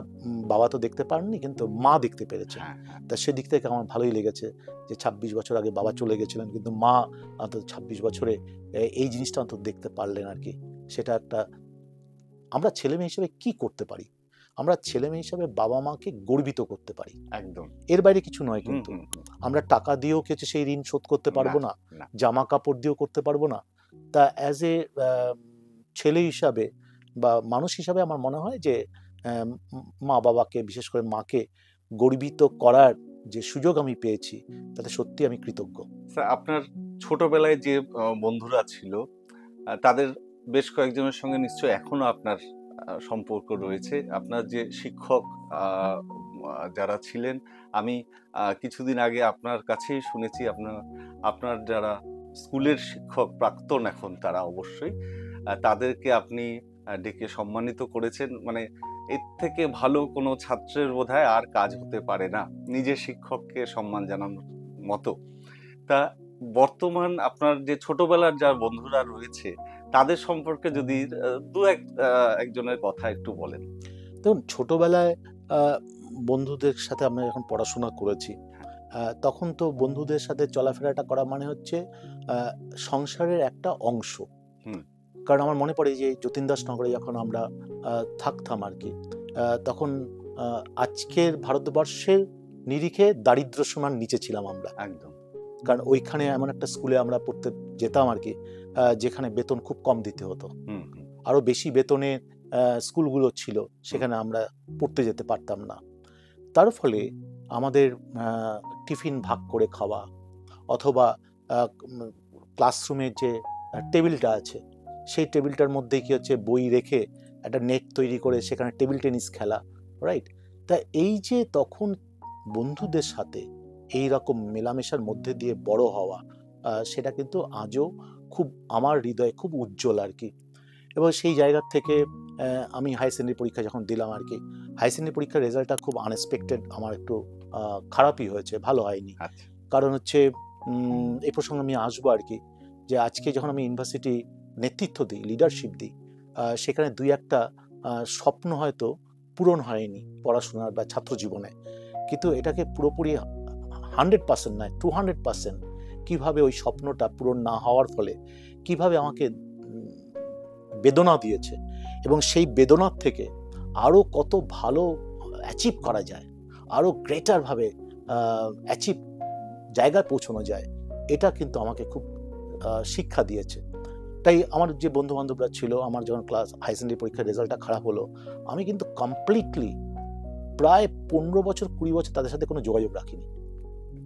বাবা তো দেখতে পারেননি, কিন্তু মা দেখতে পেরেছে। তা সেদিক থেকে আমার ভালোই লেগেছে যে 26 বছর আগে বাবা চলে গেছিলেন, কিন্তু মা অন্তত 26 বছরে এই জিনিসটা অন্তত দেখতে পারলেন আর কি। সেটা একটা, আমরা ছেলে মেয়ে হিসেবে কি করতে পারি, আমরা ছেলে মেয়ে হিসাবে বাবা মাকে গর্বিত করতে পারি, একদম, এর বাইরে কিছু নয়। কিন্তু আমরা টাকা দিয়েও কিছু সেই ঋণ শোধ করতে পারবো না, জামা কাপড় দিয়েও করতে পারবো না। তা অ্যাজ এ ছেলে হিসাবে বা মানুষ হিসাবে আমার মনে হয় যে মা বাবাকে, বিশেষ করে মাকে গর্বিত করার যে সুযোগ আমি পেয়েছি তাতে সত্যি আমি কৃতজ্ঞ। স্যার, আপনার ছোটবেলায় যে বন্ধুরা ছিল তাদের বেশ কয়েকজনের সঙ্গে নিশ্চয়ই এখনো আপনার সম্পর্ক রয়েছে। আপনার যে শিক্ষক যারা ছিলেন, আমি কিছুদিন আগে আপনার কাছেই শুনেছি আপনার যারা স্কুলের শিক্ষক প্রাক্তন এখন তারা অবশ্যই তাদেরকে আপনি ডেকে সম্মানিত করেছেন। মানে এর থেকে ভালো কোনো ছাত্রের বোধহয় আর কাজ হতে পারে না নিজের শিক্ষককে সম্মান জানানোর মতো। তা বর্তমান আপনার যে ছোটবেলার যা বন্ধুরা রয়েছে তাদের সম্পর্কে যদি একজনের কথা একটু বলেন। দেখুন, ছোটবেলায় বন্ধুদের সাথে আমরা যখন পড়াশোনা করেছি, তখন তো বন্ধুদের সাথে চলাফেরাটা করা মানে হচ্ছে সংসারের একটা অংশ। হুম। কারণ আমার মনে পড়ে যে যতীন দাস নগরে যখন আমরা থাকতাম আর কি, তখন আজকের ভারতবর্ষের নিরিখে দারিদ্র সীমার নিচে ছিলাম আমরা। একদম। কারণ ওইখানে এমন একটা স্কুলে আমরা পড়তে যেতাম আর কি, যেখানে বেতন খুব কম দিতে হতো। আরো বেশি বেতনে স্কুলগুলো ছিল, সেখানে আমরা পড়তে যেতে পারতাম না। তার ফলে আমাদের টিফিন ভাগ করে খাওয়া, অথবা ক্লাসরুমের যে টেবিলটা আছে সেই টেবিলটার মধ্যে কি হচ্ছে বই রেখে একটা নেট তৈরি করে সেখানে টেবিল টেনিস খেলা, রাইট? তা এই যে তখন বন্ধুদের সাথে এই রকম মেলামেশার মধ্যে দিয়ে বড় হওয়া, সেটা কিন্তু আজও খুব আমার হৃদয়ে খুব উজ্জ্বল আর কি। এবং সেই জায়গার থেকে আমি হাই সেকেন্ডারি পরীক্ষা যখন দিলাম আর কি, হাই সেকেন্ডারি পরীক্ষার রেজাল্টটা খুব আনএক্সপেক্টেড আমার একটু খারাপই হয়েছে, ভালো হয়নি। কারণ হচ্ছে এই প্রসঙ্গে আমি আসবো আর কি, যে আজকে যখন আমি ইউনিভার্সিটি নেতৃত্ব দিই, লিডারশিপ দিই, সেখানে দুই একটা স্বপ্ন হয়তো পূরণ হয়নি পড়াশোনার বা ছাত্র জীবনে, কিন্তু এটাকে পুরোপুরি 100% নয়, 200% কিভাবে ওই স্বপ্নটা পূরণ না হওয়ার ফলে কিভাবে আমাকে বেদনা দিয়েছে, এবং সেই বেদনার থেকে আরো কত ভালো অ্যাচিভ করা যায়, আরো গ্রেটার ভাবে অ্যাচিভ জায়গায় পৌঁছানো যায়, এটা কিন্তু আমাকে খুব শিক্ষা দিয়েছে। তাই আমার যে বন্ধু বান্ধবরা ছিল, আমার যখন ক্লাস হাই সেকেন্ডারি পরীক্ষার রেজাল্টটা খারাপ হলো, আমি কিন্তু কমপ্লিটলি প্রায় 15 বছর 20 বছর তাদের সাথে কোনো যোগাযোগ রাখিনি।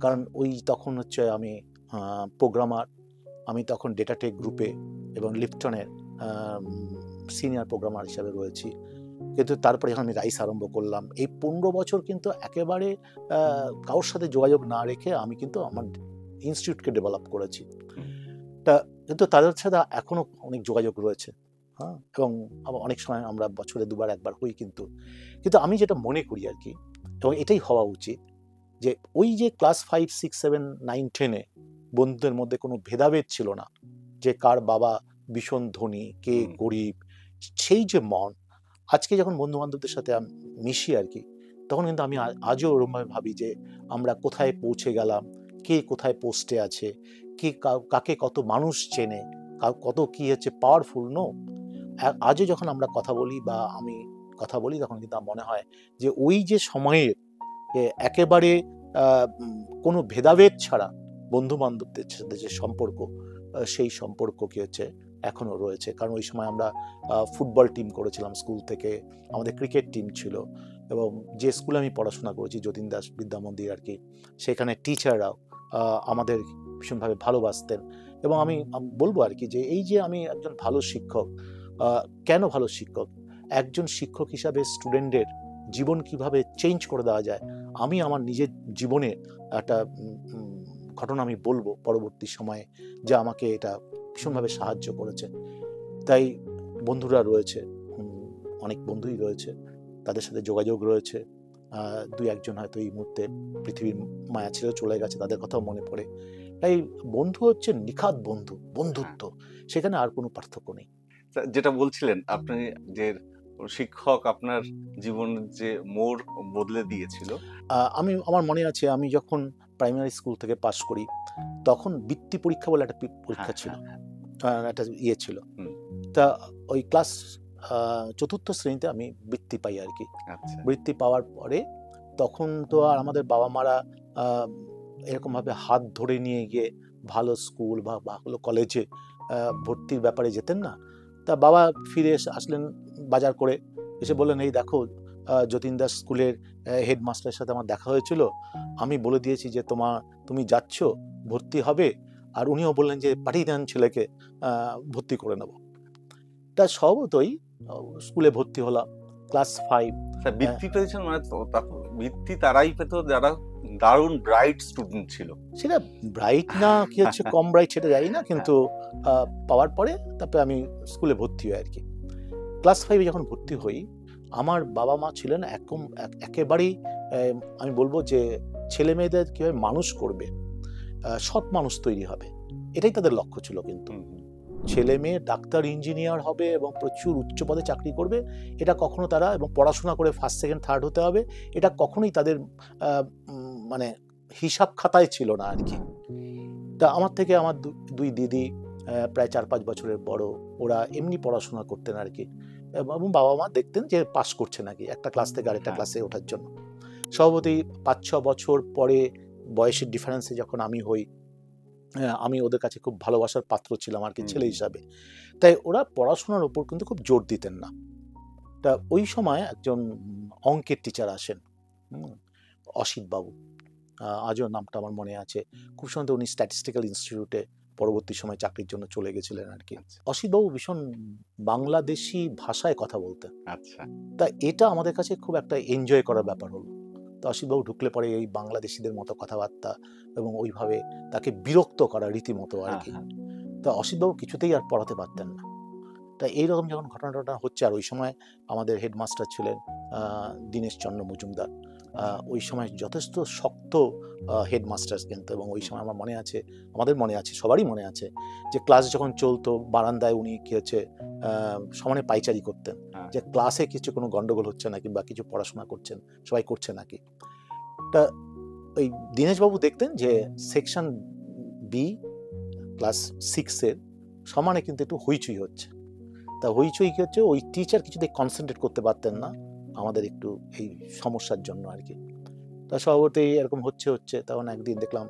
কারণ ওই তখন হচ্ছে আমি প্রোগ্রামার, আমি তখন ডেটাটেক গ্রুপে এবং লিপটনের সিনিয়র প্রোগ্রামার হিসাবে রয়েছি। কিন্তু তারপরে যখন আমি রাইস আরম্ভ করলাম, এই 15 বছর কিন্তু একেবারে কারোর সাথে যোগাযোগ না রেখে আমি কিন্তু আমার ইনস্টিটিউটকে ডেভেলপ করেছি। তা কিন্তু তাদের সাথে এখনো অনেক যোগাযোগ রয়েছে, হ্যাঁ, এবং অনেক সময় আমরা বছরে দুবার একবার হই। কিন্তু আমি যেটা মনে করি আর কি, এবং এটাই হওয়া উচিত, যে ওই যে ক্লাস 5, 6, 7, 9, 10-এ বন্ধুদের মধ্যে কোনো ভেদাভেদ ছিল না, যে কার বাবা ভীষণ ধনী, কে গরিব, সেই যে মন, আজকে যখন বন্ধু বান্ধবদের সাথে মিশি আর কি, তখন কিন্তু আমি আজও ওরকমভাবে ভাবি যে আমরা কোথায় পৌঁছে গেলাম, কে কোথায় পোস্টে আছে, কে কাকে কত মানুষ চেনে, কত কি হচ্ছে পাওয়ারফুল। নো, আজও যখন আমরা কথা বলি বা আমি কথা বলি, তখন কিন্তু আমার মনে হয় যে ওই যে সময়ের একেবারে কোনো ভেদাভেদ ছাড়া বন্ধু বান্ধবদের সাথে যে সম্পর্ক, সেই সম্পর্ক কি হচ্ছে এখনো রয়েছে। কারণ ওই সময় আমরা ফুটবল টিম করেছিলাম স্কুল থেকে, আমাদের ক্রিকেট টিম ছিল, এবং যে স্কুলে আমি পড়াশোনা করেছি যতীন দাস বিদ্যা মন্দির আর কি, সেখানে টিচাররাও আমাদের ভীষণভাবে ভালোবাসতেন। এবং আমি বলবো আর কি, যে এই যে আমি একজন ভালো শিক্ষক, কেন ভালো শিক্ষক, একজন শিক্ষক হিসাবে স্টুডেন্টদের জীবন কিভাবে চেঞ্জ করে দেওয়া যায়, আমি আমার নিজের জীবনে একটা ঘটনা আমি বলবো পরবর্তী সময়ে, যে আমাকে এটা ভীষণভাবে সাহায্য করেছে। তাই বন্ধুরা রয়েছে, অনেক বন্ধুই রয়েছে, তাদের সাথে যোগাযোগ রয়েছে। দুই একজন হয়তো এই মুহূর্তে পৃথিবীর মায়া ছেড়ে চলে গেছে, তাদের কথাও মনে পড়ে। তাই বন্ধু হচ্ছে নিখাত বন্ধুত্ব, সেখানে আর কোনো পার্থক্য নেই। যেটা বলছিলেন আপনি, যে শিক্ষক আপনার জীবনের যে মোড় বদলে দিয়েছিল, আমার মনে আছে, আমি যখন প্রাইমারি স্কুল থেকে পাশ করি, তখন বৃত্তি পরীক্ষা বলে একটা পরীক্ষা ছিল, একটা ইয়ে ছিল। তা ওই ক্লাস 4র্থ শ্রেণীতে আমি বৃত্তি পাই আর কি। বৃত্তি পাওয়ার পরে তখন তো আর আমাদের বাবা মারা এরকম ভাবে হাত ধরে নিয়ে গিয়ে ভালো স্কুল বা ভালো কলেজে ভর্তির ব্যাপারে যেতেন না। তা বাবা ফিরে আসলেন বাজার করে, এসে বললেন, এই দেখো যতীন দাস স্কুলের হেডমাস্টারের সাথে আমার দেখা হয়েছিল, আমি বলে দিয়েছি যে তুমি যাচ্ছ, ভর্তি হবে, আর উনিও বললেন যে পাঠিয়ে দেন ছেলেকে, ভর্তি করে নেব। তা স্বভাবতই স্কুলে ভর্তি হলাম, ক্লাস 5। বৃত্তি পেয়েছেন মানে বৃত্তি তারাই পেত যারা দারুণ ব্রাইট স্টুডেন্ট ছিল। সেটা ব্রাইট না কি হচ্ছে কম ব্রাইট সেটা জানি না, কিন্তু পাওয়ার পরে তারপরে আমি স্কুলে ভর্তি হই আর কি। ক্লাস 5-এ যখন ভর্তি হই, আমার বাবা মা ছিলেন একেবারেই আমি বলবো যে ছেলে মেয়েদের কিভাবে মানুষ করবে, সৎ মানুষ তৈরি হবে, এটাই তাদের লক্ষ্য ছিল। কিন্তু ছেলে মেয়ে ডাক্তার ইঞ্জিনিয়ার হবে এবং প্রচুর উচ্চ পদে চাকরি করবে, এটা কখনো তারা, এবং পড়াশোনা করে ফার্স্ট সেকেন্ড থার্ড হতে হবে, এটা কখনোই তাদের মানে হিসাব খাতায় ছিল না আর কি। তা আমার থেকে আমার দুই দিদি প্রায় 4-5 বছরের বড়, ওরা এমনি পড়াশোনা করতেন আর কি, এবং বাবা মা দেখতেন যে পাস করছে নাকি একটা ক্লাস থেকে আরেকটা ক্লাসে ওঠার জন্য। স্বভাবতই 5-6 বছর পরে বয়সের ডিফারেন্সে যখন আমি হই, আমি ওদের কাছে খুব ভালোবাসার পাত্র ছিলাম আর কি ছেলে হিসাবে, তাই ওরা পড়াশোনার উপর কিন্তু খুব জোর দিতেন না। তা ওই সময় একজন অঙ্কের টিচার আসেন, অসিত বাবু, আজও নামটা আমার মনে আছে। খুব সম্ভবত উনি স্ট্যাটিস্টিক্যাল ইনস্টিটিউটে পরবর্তী সময় চাকরির জন্য চলে গেছিলেন আর কি। অসিত বাবু ভীষণ বাংলাদেশি ভাষায় কথা বলতেন। আচ্ছা, তা এটা আমাদের কাছে খুব একটা এনজয় করার ব্যাপার হলো। তো অসিতবাবু ঢুকলে পরে এই বাংলাদেশিদের মতো কথাবার্তা এবং ওইভাবে তাকে বিরক্ত করা রীতিমতো আর কি। তা অসিতবাবু কিছুতেই আর পড়াতে পারতেন না। তা এইরকম যখন ঘটনাটা হচ্ছে, আর ওই সময় আমাদের হেডমাস্টার ছিলেন দীনেশ চন্দ্র মজুমদার, ওই সময় যথেষ্ট শক্ত হেডমাস্টার কিন্তু, এবং ওই সময় আমার মনে আছে, আমাদের মনে আছে, সবারই মনে আছে যে ক্লাস যখন চলতো বারান্দায় উনি কি হচ্ছে সমানে পাইচারি করতেন, যে ক্লাসে কিছু কোনো গন্ডগোল হচ্ছে নাকি বা কিছু পড়াশোনা করছেন সবাই করছে নাকি। তা ওই দীনেশবাবু দেখতেন যে সেকশন বি ক্লাস 6-এর সমানে কিন্তু একটু হইচই হচ্ছে। তা হইচই কি হচ্ছে, ওই টিচার কিছুতেই কনসেন্ট্রেট করতে পারতেন না আমাদের একটু এই সমস্যার জন্য আর কি। তা স্বভাবতই এরকম হচ্ছে তখন একদিন দেখলাম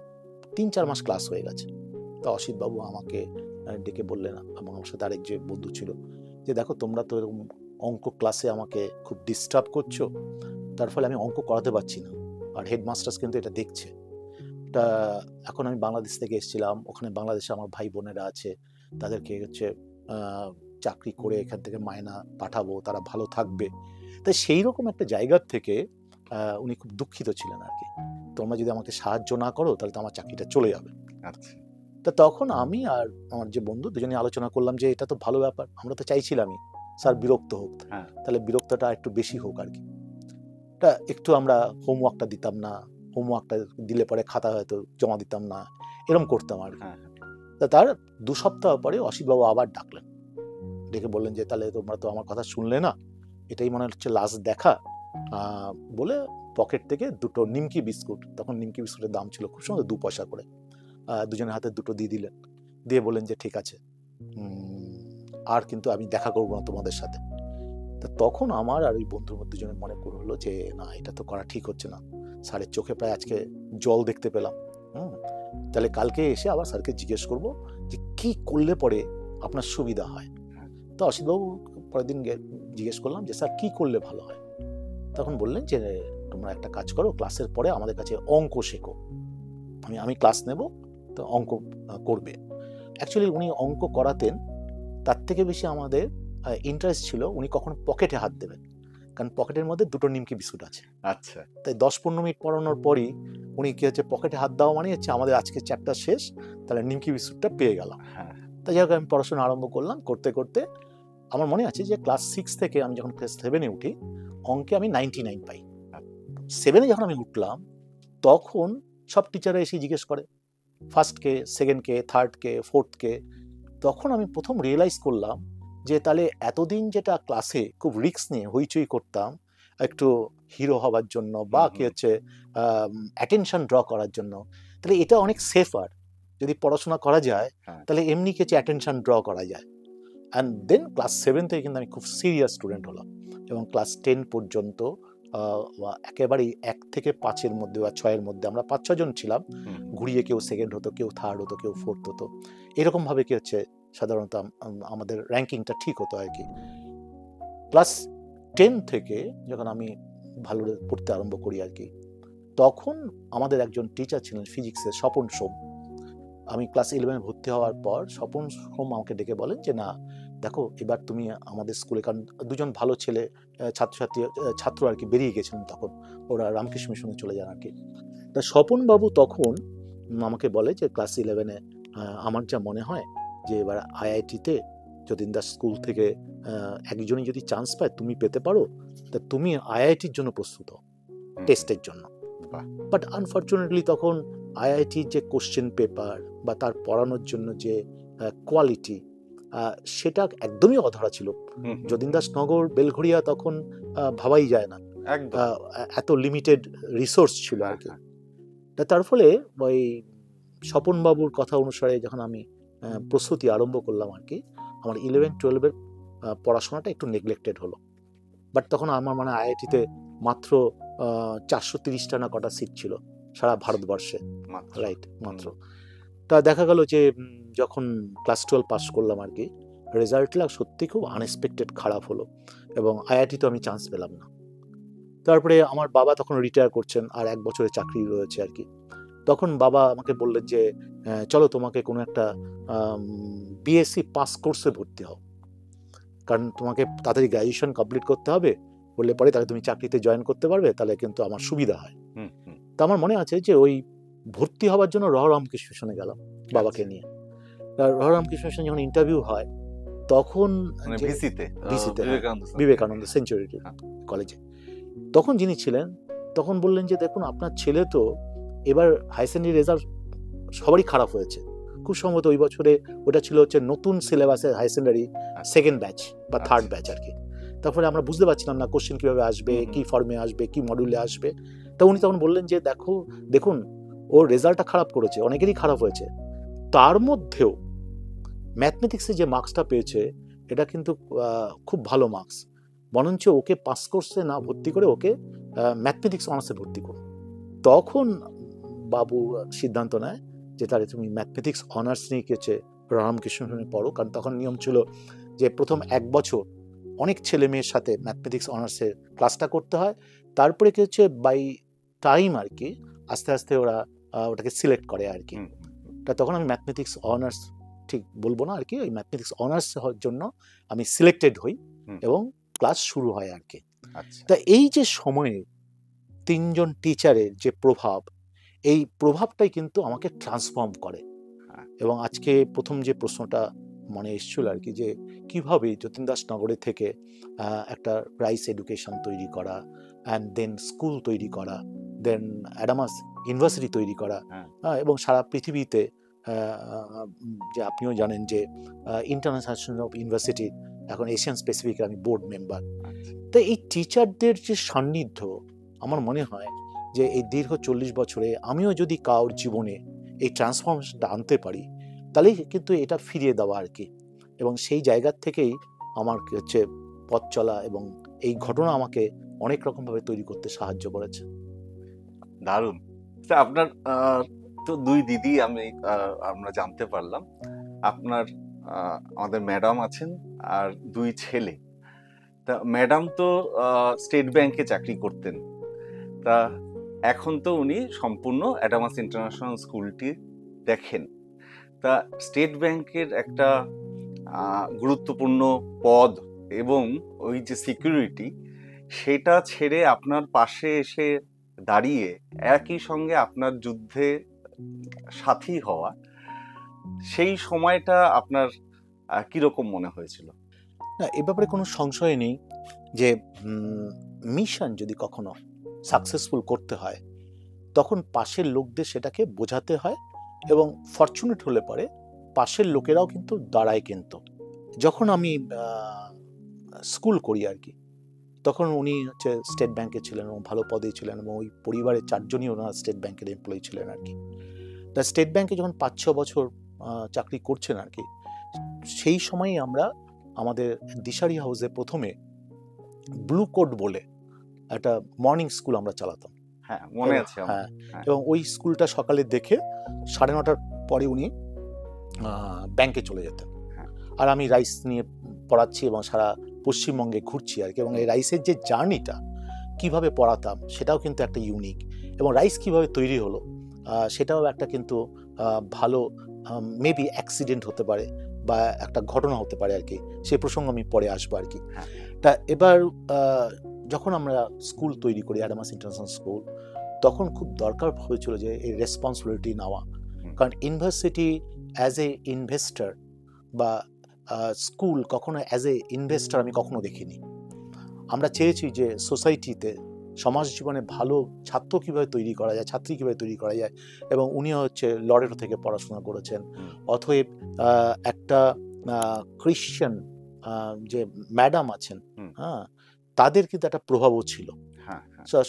3-4 মাস ক্লাস হয়ে গেছে। তা অসিতবাবু আমাকে ডেকে বললেন, এবং আমার সাথে আরেক যে বন্ধু ছিল, যে দেখো তোমরা তো এরকম অঙ্ক ক্লাসে আমাকে খুব ডিস্টার্ব করছো, তার ফলে আমি অঙ্ক করাতে পারছি না, আর হেডমাস্টার্স কিন্তু এটা দেখছে। তা এখন আমি বাংলাদেশ থেকে এসেছিলাম, ওখানে বাংলাদেশে আমার ভাই বোনেরা আছে, তাদেরকে হচ্ছে চাকরি করে এখান থেকে মায়না পাঠাবো, তারা ভালো থাকবে। তাই সেই রকম একটা জায়গার থেকে উনি খুব দুঃখিত ছিলেন আর কি। তোমরা যদি আমাকে সাহায্য না করো তাহলে তো আমার চাকরিটা চলে যাবে। আচ্ছা। তা তখন আমি আর আমার যে বন্ধু দুজনে আলোচনা করলাম যে এটা তো ভালো ব্যাপার, আমরা তো চাইছিলামই স্যার বিরক্ত হোক, তাহলে বিরক্তটা একটু বেশি হোক আর কি। তা একটু আমরা হোমওয়ার্কটা দিতাম না, হোমওয়ার্কটা দিলে পরে খাতা হয়তো জমা দিতাম না, এরকম করতাম আর কি। তা তার 2 সপ্তাহ পরে অসিতবাবু আবার ডাকলেন, ডেকে বললেন যে তাহলে তোমরা তো আমার কথা শুনলে না, এটাই মনে হচ্ছে লাস্ট দেখা, বলে পকেট থেকে 2টো নিমকি বিস্কুট, তখন নিমকি বিস্কুটের দাম ছিল খুব সম্ভবত 2 পয়সা করে, দুজনের হাতে 2টো দিয়ে দিলেন, দিয়ে বললেন যে ঠিক আছে, আর কিন্তু আমি দেখা করবো না তোমাদের সাথে। তা তখন আমার আর ওই বন্ধুর মধ্যে দুজনের মনে হলো যে না, এটা তো করা ঠিক হচ্ছে না, স্যারের চোখে প্রায় আজকে জল দেখতে পেলাম, তাহলে কালকে এসে আবার স্যারকে জিজ্ঞেস করবো যে কি করলে পরে আপনার সুবিধা হয়। তো অসিতবাবু পরের দিন জিজ্ঞেস করলাম যে স্যার কি করলে ভালো হয়। তখন বললেন যে তোমরা একটা কাজ করো, ক্লাসের পরে আমাদের কাছে অঙ্ক শেখো, আমি ক্লাস নেব, তো অঙ্ক করবে। অ্যাকচুয়ালি উনি অঙ্ক করাতেন, তার থেকে বেশি আমাদের ইন্টারেস্ট ছিল উনি কখন পকেটে হাত দেবেন, কারণ পকেটের মধ্যে 2টো নিমকি বিস্কুট আছে। আচ্ছা। তাই 10-15 মিনিট পড়ানোর পরই উনি কি হচ্ছে পকেটে হাত দেওয়া মানে হচ্ছে আমাদের আজকে চ্যাপ্টার শেষ, তাহলে নিমকি বিস্কুটটা পেয়ে গেলাম। তাই যাই হোক আমি পড়াশোনা আরম্ভ করলাম, করতে করতে আমার মনে আছে যে ক্লাস 6 থেকে আমি যখন ক্লাস 7-এ উঠি, অঙ্কে আমি 99 পাই। 7-এ যখন আমি উঠলাম তখন সব টিচাররা এসে জিজ্ঞেস করে ফার্স্ট কে, সেকেন্ড কে, থার্ড কে, ফোর্থ কে। তখন আমি প্রথম রিয়েলাইজ করলাম যে তাহলে এতদিন যেটা ক্লাসে খুব রিস্ক নিয়ে হইচই করতাম একটু হিরো হওয়ার জন্য বা কি হচ্ছে অ্যাটেনশন ড্র করার জন্য, তাহলে এটা অনেক সেফার। যদি পড়াশোনা করা যায় তাহলে এমনি কিছু অ্যাটেনশন ড্র করা যায়। অ্যান্ড দেন ক্লাস 7 থেকে কিন্তু আমি খুব সিরিয়াস স্টুডেন্ট হলাম, এবং ক্লাস 10 পর্যন্ত একেবারেই 1 থেকে 5-এর মধ্যে বা 6-এর মধ্যে আমরা 5-6 জন ছিলাম, ঘুরিয়ে কেউ সেকেন্ড হতো, কেউ থার্ড হতো, কেউ ফোর্থ হতো, এরকমভাবে কি হচ্ছে সাধারণত আমাদের র্যাঙ্কিংটা ঠিক হতো আর কি। ক্লাস 10 থেকে যখন আমি ভালো পড়তে আরম্ভ করি আর কি, তখন আমাদের একজন টিচার ছিলেন ফিজিক্সের, স্বপন সোম। আমি ক্লাস 11-এ ভর্তি হওয়ার পর স্বপন সোম আমাকে ডেকে বলেন যে না, দেখো এবার তুমি আমাদের স্কুলে, কারণ দুজন ভালো ছেলে ছাত্র আর কি বেরিয়ে গেছিলেন তখন, ওরা রামকৃষ্ণ মিশনে চলে যান আর কি। তা স্বপনবাবু তখন আমাকে বলে যে ক্লাস 11-এ আমার যা মনে হয় যে এবার আইআইটিতে যতীন দাস স্কুল থেকে একজনই যদি চান্স পায়, তুমি পেতে পারো, তা তুমি আইআইটির জন্য প্রস্তুত হও টেস্টের জন্য। বাট আনফর্চুনেটলি তখন আইআইটির যে কোশ্চেন পেপার বা তার পড়ানোর জন্য যে কোয়ালিটি, সেটা একদমই অধরা ছিল। যতীন দাস নগর, বেলঘড়িয়া তখন ভাবাই যায় না, এত লিমিটেড রিসোর্স ছিল আর কি। তার ফলে ওই স্বপনবাবুর কথা অনুসারে যখন আমি প্রস্তুতি আরম্ভ করলাম আর কি, আমার 11-12-এর পড়াশোনাটা একটু নেগলেক্টেড হলো। বাট তখন আমার মানে আইআইটিতে মাত্র 430টা না কটা সিট ছিল সারা ভারতবর্ষে, রাইট, মাত্র। তা দেখা গেল যে যখন ক্লাস 12 পাস করলাম আর কি, রেজাল্টটা সত্যি খুব আনএক্সপেক্টেড খারাপ হলো, এবং আইআইটিতে আমি চান্স পেলাম না। তারপরে আমার বাবা তখন রিটায়ার করছেন, আর 1 বছরের চাকরি রয়েছে আর কি। তখন বাবা আমাকে বললেন যে চলো তোমাকে কোনো একটা বিএসসি পাস কোর্সে ভর্তি হও, কারণ তোমাকে তাড়াতাড়ি গ্র্যাজুয়েশন কমপ্লিট করতে হবে, বললে পরে তাহলে তুমি চাকরিতে জয়েন করতে পারবে, তাহলে কিন্তু আমার সুবিধা হয়। তা আমার মনে আছে যে ওই ভর্তি হওয়ার জন্য রামকৃষ্ণ মিশনে গেলাম বাবাকে নিয়ে। রামকৃষ্ণ মিশনে যখন ইন্টারভিউ হয় তখন বিবেকানন্দ সেঞ্চুরি কলেজে, তখন যিনি ছিলেন তখন বললেন যে দেখুন আপনার ছেলে তো এবার হাই সেকেন্ডারি রেজাল্ট সবারই খারাপ হয়েছে, খুব সম্ভবত ওই বছরে ওটা ছিল হচ্ছে নতুন সিলেবাসের হাই সেকেন্ডারি সেকেন্ড ব্যাচ বা থার্ড ব্যাচ আর কি। তারপরে আমরা বুঝতে পারছিলাম না কোশ্চেন কিভাবে আসবে, কি ফর্মে আসবে, কি মডিউলে আসবে। তা উনি তখন বললেন যে দেখুন ওর রেজাল্টটা খারাপ করেছে, অনেকেরই খারাপ হয়েছে, তার মধ্যেও ম্যাথমেটিক্সে যে মার্কসটা পেয়েছে এটা কিন্তু খুব ভালো মার্কস, বরঞ্চ ওকে পাস কোর্সে না ভর্তি করে ওকে ম্যাথমেটিক্স অনার্সে ভর্তি করো। তখন বাবু সিদ্ধান্ত নেয় যে তাহলে তুমি ম্যাথমেটিক্স অনার্স নিয়ে গেছে রামকৃষ্ণ মিশনে পড়ো, কারণ তখন নিয়ম ছিল যে প্রথম 1 বছর অনেক ছেলে মেয়ের সাথে ম্যাথমেটিক্স অনার্সের ক্লাসটা করতে হয়, তারপরে কি হচ্ছে বাই টাইম আর কি আস্তে আস্তে ওরা ওটাকে সিলেক্ট করে আর কি। তা তখন আমি ম্যাথমেটিক্স অনার্স ঠিক বলবো না আর কি, ওই ম্যাথমেটিক্স অনার্স হওয়ার জন্য আমি সিলেক্টেড হই এবং ক্লাস শুরু হয় আর কি। তা এই যে সময়ে 3 জন টিচারের যে প্রভাব, এই প্রভাবটাই কিন্তু আমাকে ট্রান্সফর্ম করে। এবং আজকে প্রথম যে প্রশ্নটা মনে এসেছিল আর কি, যে কিভাবে যতীন দাস নগরে থেকে একটা রাইস এডুকেশন তৈরি করা, অ্যান্ড দেন স্কুল তৈরি করা, দেন অ্যাডামাস ইউনিভার্সিটি তৈরি করা, এবং সারা পৃথিবীতে যে আপনিও জানেন যে ইন্টারন্যাশনাল অফ ইউনিভার্সিটি এখন এশিয়ান স্পেসিফিক আমি বোর্ড মেম্বার। তো এই টিচারদের যে সান্নিধ্য, আমার মনে হয় যে এই দীর্ঘ 40 বছরে আমিও যদি কারোর জীবনে এই ট্রান্সফরমেশনটা আনতে পারি, তাহলেই কিন্তু এটা ফিরিয়ে দেওয়া আর কি। এবং সেই জায়গার থেকেই আমার হচ্ছে পথ চলা, এবং এই ঘটনা আমাকে অনেক রকমভাবে তৈরি করতে সাহায্য করেছে। দারুণ। আপনার তো 2 দিদি আমরা জানতে পারলাম, আপনার আমাদের ম্যাডাম আছেন আর 2 ছেলে। তা ম্যাডাম তো স্টেট ব্যাংকে চাকরি করতেন, তা এখন তো উনি সম্পূর্ণ অ্যাডামাস ইন্টারন্যাশনাল স্কুলটি দেখেন। তা স্টেট ব্যাংকের একটা গুরুত্বপূর্ণ পদ এবং ওই যে সিকিউরিটি, সেটা ছেড়ে আপনার পাশে এসে দাঁড়িয়ে একই সঙ্গে আপনার যুদ্ধে সাথী হওয়া, সেই সময়টা আপনার কিরকম মনে হয়েছিল? না, এ ব্যাপারে কোনো সংশয় নেই যে মিশন যদি কখনো সাকসেসফুল করতে হয় তখন পাশের লোকদের সেটাকে বোঝাতে হয়, এবং ফরচুনেট হলে পরে পাশের লোকেরাও কিন্তু দাঁড়ায়। কিন্তু যখন আমি স্কুল করি আর কি, তখন উনি হচ্ছে স্টেট ব্যাংকে ছিলেন এবং ভালো পদে ছিলেন, এবং ওই পরিবারের 4 জনই ওনারা স্টেট ব্যাংকের এমপ্লয়ি ছিলেন আর কি। তা স্টেট ব্যাংকে যখন 5-6 বছর চাকরি করছেন আর কি, সেই সময়ই আমরা আমাদের দিশারি হাউসে প্রথমে ব্লু কোড বলে একটা মর্নিং স্কুল আমরা চালাতাম। হ্যাঁ, মনে আছে। হ্যাঁ, এবং ওই স্কুলটা সকালে দেখে 9:30টার পরে উনি ব্যাংকে চলে যেতেন, আর আমি রাইস নিয়ে পড়াচ্ছি এবং সারা পশ্চিমবঙ্গে ঘুরছি আর কি। এবং এই রাইসের যে জার্নিটা কিভাবে পড়াতাম সেটাও কিন্তু একটা ইউনিক, এবং রাইস কিভাবে তৈরি হলো সেটাও একটা কিন্তু ভালো মেবি অ্যাক্সিডেন্ট হতে পারে বা একটা ঘটনা হতে পারে আর কি, সেই প্রসঙ্গ আমি পরে আসবো আর কি। হ্যাঁ। তা এবার যখন আমরা স্কুল তৈরি করি অ্যাডামাস ইন্টারন্যাশনাল স্কুল, তখন খুব দরকার হয়েছিল যে এই রেসপন্সিবিলিটি নেওয়া। কারণ ইউনিভার্সিটি অ্যাজ এ ইনভেস্টর বা স্কুল কখনো অ্যাজ এ ইনভেস্টর আমি কখনো দেখিনি। আমরা চেয়েছি যে সোসাইটিতে সমাজ জীবনে ভালো ছাত্র কীভাবে তৈরি করা যায়, ছাত্রী কীভাবে তৈরি করা যায়, এবং উনিও হচ্ছে লরেটো থেকে পড়াশোনা করেছেন। অতএব একটা ক্রিশ্চিয়ান যে ম্যাডাম আছেন, হ্যাঁ, তাদের কিন্তু একটা প্রভাবও ছিল।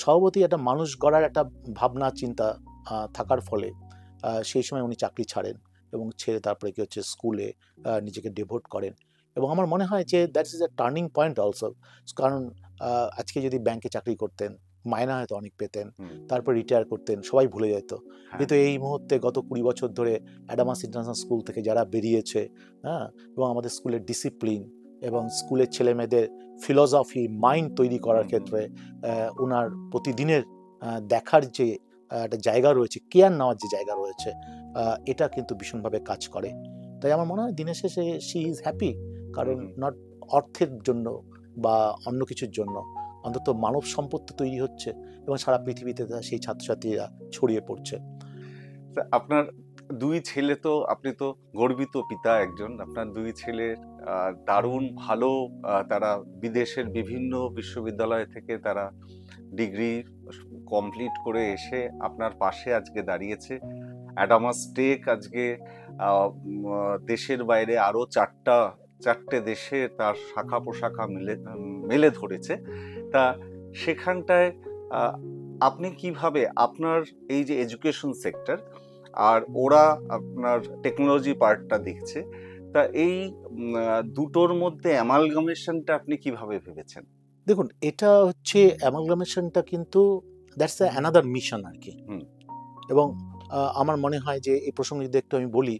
স্বভাবতই একটা মানুষ গড়ার একটা ভাবনা চিন্তা থাকার ফলে সেই সময় উনি চাকরি ছাড়েন এবং ছেড়ে তারপরে কি হচ্ছে স্কুলে নিজেকে ডেভোট করেন। এবং আমার মনে হয় যে that's is a turning point also. কারণ আজকে যদি ব্যাংকে চাকরি করতেন, মাইনা হয়তো অনেক পেতেন, তারপর রিটায়ার করতেন, সবাই ভুলে যেত। কিন্তু এই মুহূর্তে গত 20 বছর ধরে অ্যাডামাস ইন্টারন্যাশনাল স্কুল থেকে যারা বেরিয়েছে, হ্যাঁ, এবং আমাদের স্কুলের ডিসিপ্লিন এবং স্কুলের ছেলে মেয়েদের ফিলসফি মাইন্ড তৈরি করার ক্ষেত্রে ওনার প্রতিদিনের দেখার যে একটা জায়গা রয়েছে, কেয়ার নেওয়ার যে জায়গা রয়েছে, এটা কিন্তু ভীষণভাবে কাজ করে। তাই আমার মনে হয় দিনের শেষে শি ইজ হ্যাপি, কারণ নট অর্থের জন্য বা অন্য কিছুর জন্য, অন্তত মানব সম্পদ তৈরি হচ্ছে এবং সারা পৃথিবীতে সেই ছাত্রছাত্রীরা ছড়িয়ে পড়ছে। আপনার দুই ছেলে, তো আপনি তো গর্বিত পিতা একজন। আপনার দুই ছেলের দারুণ ভালো, তারা বিদেশের বিভিন্ন বিশ্ববিদ্যালয় থেকে তারা ডিগ্রি কমপ্লিট করে এসে আপনার পাশে আজকে দাঁড়িয়েছে। অ্যাডামাস টেক আজকে দেশের বাইরে আরো চারটে দেশে তার শাখা প্রশাখা মেলে ধরেছে। তা সেখানটায় আপনি কিভাবে আপনার এই যে এডুকেশন সেক্টর আর ওরা আপনার টেকনোলজি পার্টটা দেখছে, তা এই দুটোর মধ্যে অ্যামালগামেশনটা আপনি কিভাবে ভেবেছেন? দেখুন, এটা হচ্ছে অ্যামালগামেশনটা কিন্তু দ্যাটস অ্যানাদার মিশন আর কি। এবং আমার মনে হয় যে এই প্রসঙ্গে যদি একটু আমি বলি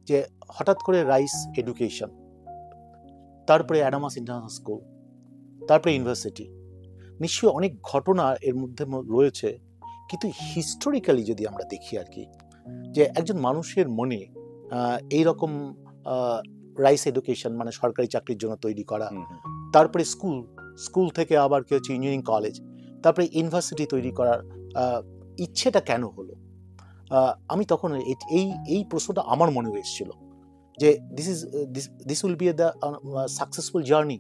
যে হঠাৎ করে রাইস এডুকেশন, তারপরে অ্যাডামাস ইন্টারন্যাশনাল স্কুল, তারপরে ইউনিভার্সিটি, নিশ্চয়ই অনেক ঘটনা এর মধ্যে রয়েছে। কিন্তু হিস্টোরিক্যালি যদি আমরা দেখি আর কি, যে একজন মানুষের মনে এইরকম রাইস এডুকেশন মানে সরকারি চাকরির জন্য তৈরি করা, তারপরে স্কুল থেকে আবার কি হচ্ছে ইঞ্জিনিয়ারিং কলেজ, তারপরে ইউনিভার্সিটি তৈরি করার ইচ্ছেটা কেন হলো? আমি তখন এই প্রশ্নটা আমার মনে এসেছিল যে this will be the successful journey.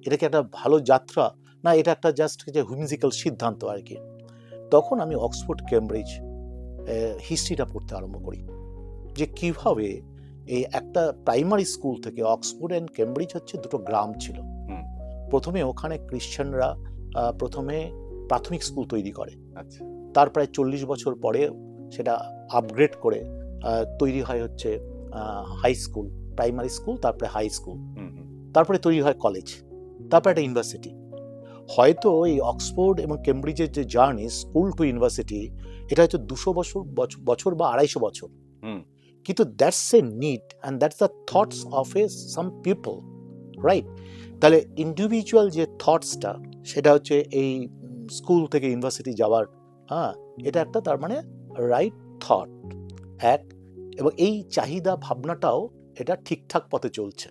এটা কি একটা ভালো যাত্রা, না এটা একটা জাস্ট যে হুইমজিক্যাল সিদ্ধান্ত আর কি? তখন আমি অক্সফোর্ড কেমব্রিজ হিস্ট্রিটা পড়তে আরম্ভ করি, যে কিভাবে এই একটা প্রাইমারি স্কুল থেকে, অক্সফোর্ড অ্যান্ড কেমব্রিজ হচ্ছে দুটো গ্রাম ছিল। প্রথমে ওখানে ক্রিশ্চিয়ানরা প্রথমে প্রাথমিক স্কুল তৈরি করে, তার প্রায় 40 বছর পরে সেটা আপগ্রেড করে তৈরি হয় হচ্ছে হাই স্কুল, প্রাইমারি স্কুল, তারপরে হাই স্কুল, তারপরে তৈরি হয় কলেজ, তারপরে একটা ইউনিভার্সিটি। হয়তো এই অক্সফোর্ড এবং কেমব্রিজের যে জার্নি স্কুল টু ইউনিভার্সিটি, এটা হয়তো 200 বছর বা 250 বছর, কিন্তু that's a need and that's the thoughts of A some people, right? তাহলে ইন্ডিভিজুয়াল যে থটসটা, সেটা হচ্ছে এই স্কুল থেকে ইউনিভার্সিটি যাওয়ার, হ্যাঁ, এটা একটা তার মানে রাইট থট এক, এবং এই চাহিদা ভাবনাটাও এটা ঠিকঠাক পথে চলছে।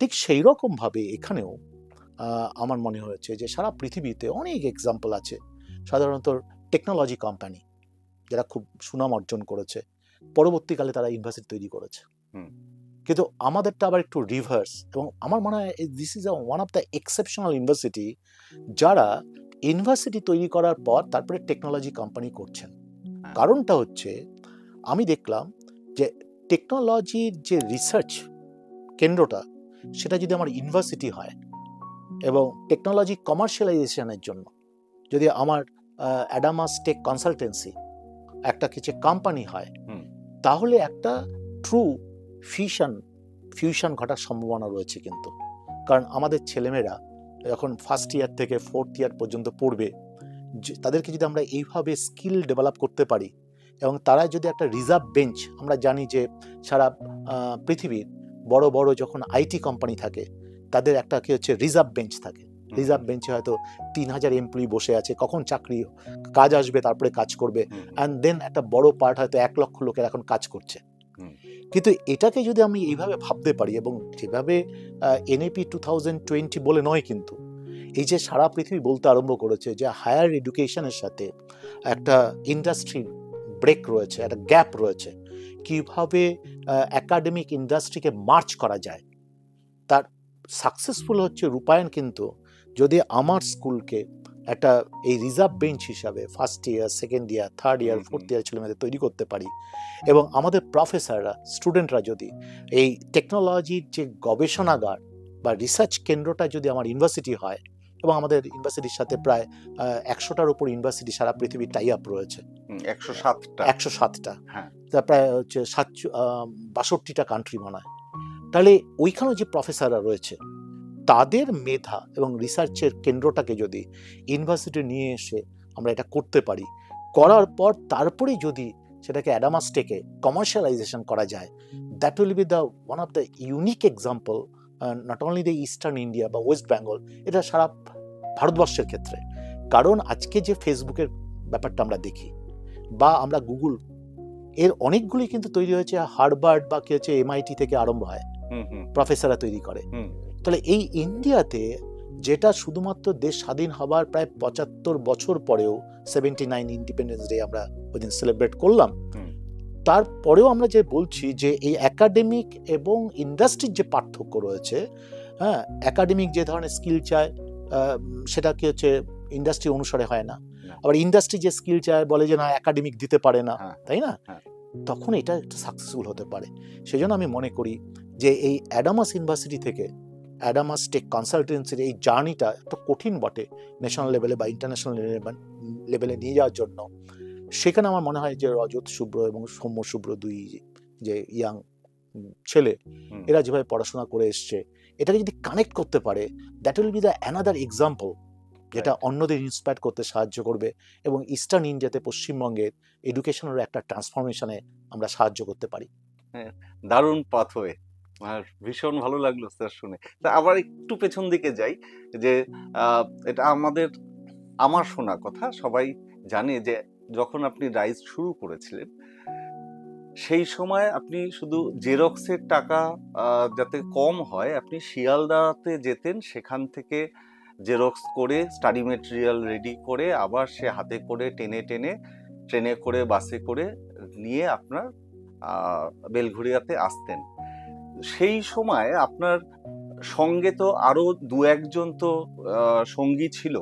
ঠিক সেই রকমভাবে এখানেও আমার মনে হয়েছে যে সারা পৃথিবীতে অনেক এক্সাম্পল আছে, সাধারণত টেকনোলজি কোম্পানি যারা খুব সুনাম অর্জন করেছে, পরবর্তীকালে তারা ইউনিভার্সিটি তৈরি করেছে। কিন্তু আমাদেরটা আবার একটু রিভার্স, এবং আমার মনে হয় this is one of the exceptional university যারা ইউনিভার্সিটি তৈরি করার পর তারপরে টেকনোলজি কোম্পানি করছেন। কারণটা হচ্ছে আমি দেখলাম যে টেকনোলজির যে রিসার্চ কেন্দ্রটা, সেটা যদি আমার ইউনিভার্সিটি হয় এবং টেকনোলজি কমার্শিয়ালাইজেশনের জন্য যদি আমার অ্যাডামাস টেক কনসালটেন্সি একটা কিছু কোম্পানি হয়, তাহলে একটা ট্রু ফিউশন ঘটার সম্ভাবনা রয়েছে। কিন্তু কারণ আমাদের ছেলেমেয়েরা যখন ফার্স্ট ইয়ার থেকে 4th ইয়ার পর্যন্ত পড়বে, তাদেরকে যদি আমরা এইভাবে স্কিল ডেভেলপ করতে পারি, এবং তারা যদি একটা রিজার্ভ বেঞ্চ, আমরা জানি যে সারা পৃথিবীর বড় বড় যখন আইটি কোম্পানি থাকে, তাদের একটা কি হচ্ছে রিজার্ভ বেঞ্চ থাকে। রিজার্ভ বেঞ্চে হয়তো 3000 এমপ্লয়ি বসে আছে, কখন চাকরি কাজ আসবে তারপরে কাজ করবে, অ্যান্ড দেন একটা বড় পার্ট হয়তো 1 লক্ষ লোকের এখন কাজ করছে, কিন্তু এটাকে যদি আমি এইভাবে ভাবতে পারি, এবং যেভাবে NAP 2020 বলে নয়, কিন্তু এই যে সারা পৃথিবী বলতে আরম্ভ করেছে যে হায়ার এডুকেশনের সাথে একটা ইন্ডাস্ট্রি ব্রেক রয়েছে, একটা গ্যাপ রয়েছে, কিভাবে একাডেমিক ইন্ডাস্ট্রিকে মার্চ করা যায়, তার সাকসেসফুল হচ্ছে রূপায়ণ। কিন্তু যদি আমার স্কুলকে একটা এই রিজার্ভ বেঞ্চ হিসাবে first year, second year, third year, fourth year ছেলেমেয়েদের তৈরি করতে পারি, এবং আমাদের প্রফেসররা, স্টুডেন্টরা যদি এই টেকনোলজির যে গবেষণাগার বা রিসার্চ কেন্দ্রটা যদি আমার ইউনিভার্সিটি হয়, এবং আমাদের ইউনিভার্সিটির সাথে প্রায় 100টার উপর ইউনিভার্সিটি সারা পৃথিবীর টাই আপ রয়েছে, 107টা, তা প্রায় হচ্ছে 62টা কান্ট্রি মনে হয়। তাহলে ওইখানেও যে প্রফেসররা রয়েছে, তাদের মেধা এবং রিসার্চের কেন্দ্রটাকে যদি ইউনিভার্সিটি নিয়ে এসে আমরা এটা করতে পারি, করার পর তারপরেই যদি সেটাকে অ্যাডামাস টেকে কমার্শিয়ালাইজেশন করা যায়, that will be the one of the unique example, not only the eastern India বা ওয়েস্ট বেঙ্গল, এটা সারা ভারতবর্ষের ক্ষেত্রে। কারণ আজকে যে ফেসবুকের ব্যাপারটা আমরা দেখি, বা আমরা গুগল, এর অনেকগুলি কিন্তু তৈরি হয়েছে হার্ভার্ড বা কি হচ্ছে MIT থেকে আরম্ভ হয়, প্রফেসররা তৈরি করে। তাহলে এই ইন্ডিয়াতে, যেটা শুধুমাত্র দেশ স্বাধীন হবার প্রায় 75 বছর পরেও, 79 ইন্ডিপেন্ডেন্স ডে আমরা ওই দিন সেলিব্রেট করলাম, তারপরেও আমরা যে বলছি যে এই একাডেমিক এবং ইন্ডাস্ট্রির যে পার্থক্য রয়েছে, হ্যাঁ, একাডেমিক যে ধরনের স্কিল চায় সেটা কি হচ্ছে ইন্ডাস্ট্রি অনুসারে হয় না, আবার ইন্ডাস্ট্রি যে স্কিল চায় বলে যে না একাডেমিক দিতে পারে না, তাই না? তখন এটা একটা সাকসেসফুল হতে পারে। সেই জন্য আমি মনে করি যে এই অ্যাডামাস ইউনিভার্সিটি থেকে অ্যাডামাস টেক কনসালটেন্সির এই জার্নিটা একটা কঠিন বটে, ন্যাশনাল লেভেলে বা ইন্টারন্যাশনাল লেভেলে নিয়ে যাওয়ার জন্য। সেখানে আমার মনে হয় যে রজত শুভ্র এবং সৌম্য শুভ্র, দুই যে ইয়াং ছেলে, এরা যেভাবে পড়াশোনা করে এসছে, এটাকে যদি কানেক্ট করতে পারে, that will be the another example, যেটা অন্যদের ইন্সপায়ার করতে সাহায্য করবে, এবং ইস্টার্ন ইন্ডিয়াতে পশ্চিমবঙ্গের এডুকেশনের একটা ট্রান্সফরমেশনে আমরা সাহায্য করতে পারি। দারুণ পাথওয়ে, আর ভীষণ ভালো লাগলো স্যার শুনে। তা আবার একটু পেছন দিকে যাই, যে এটা আমার শোনা কথা, সবাই জানে যে যখন আপনি রাইজ শুরু করেছিলেন, সেই সময় আপনি শুধু জেরক্সের টাকা যাতে কম হয়, আপনি শিয়ালদাতে যেতেন, সেখান থেকে জেরক্স করে স্টাডি মেটেরিয়াল রেডি করে আবার সে হাতে করে টেনে টেনে ট্রেনে করে বাসে করে নিয়ে আপনার বেলঘড়িয়াতে আসতেন। সেই সময় আপনার সঙ্গে তো আরো দু একজন তো সঙ্গী ছিল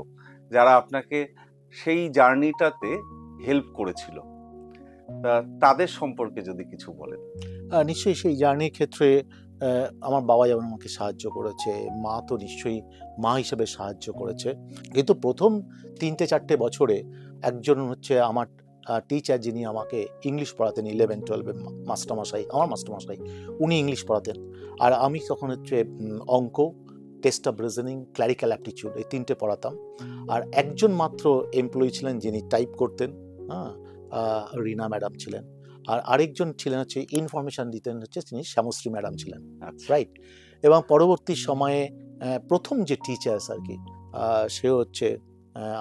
যারা আপনাকে সেই জার্নিটাতে হেল্প করেছিল, তাদের সম্পর্কে যদি কিছু বলেন। নিশ্চয়ই সেই জার্নির ক্ষেত্রে আমার বাবা যেমন আমাকে সাহায্য করেছে, মা তো নিশ্চয়ই মা হিসেবে সাহায্য করেছে। কিন্তু প্রথম 3-4 বছরে একজন হচ্ছে আমার টিচার, যিনি আমাকে ইংলিশ পড়াতেন 11-12 মাস্টারমশাই, আমার মাস্টারমশাই, উনি ইংলিশ পড়াতেন। আর আমি তখন হচ্ছে অঙ্ক, test of reasoning, clerical aptitude, এই 3টে পড়াতাম। আর একজন মাত্র এমপ্লয়ি ছিলেন যিনি টাইপ করতেন, হ্যাঁ, রিনা ম্যাডাম ছিলেন। আর আরেকজন ছিলেন হচ্ছে ইনফরমেশন দিতেন, হচ্ছে তিনি শ্যামশ্রী ম্যাডাম ছিলেন, রাইট। এবং পরবর্তী সময়ে প্রথম যে টিচার্স আর কি, সে হচ্ছে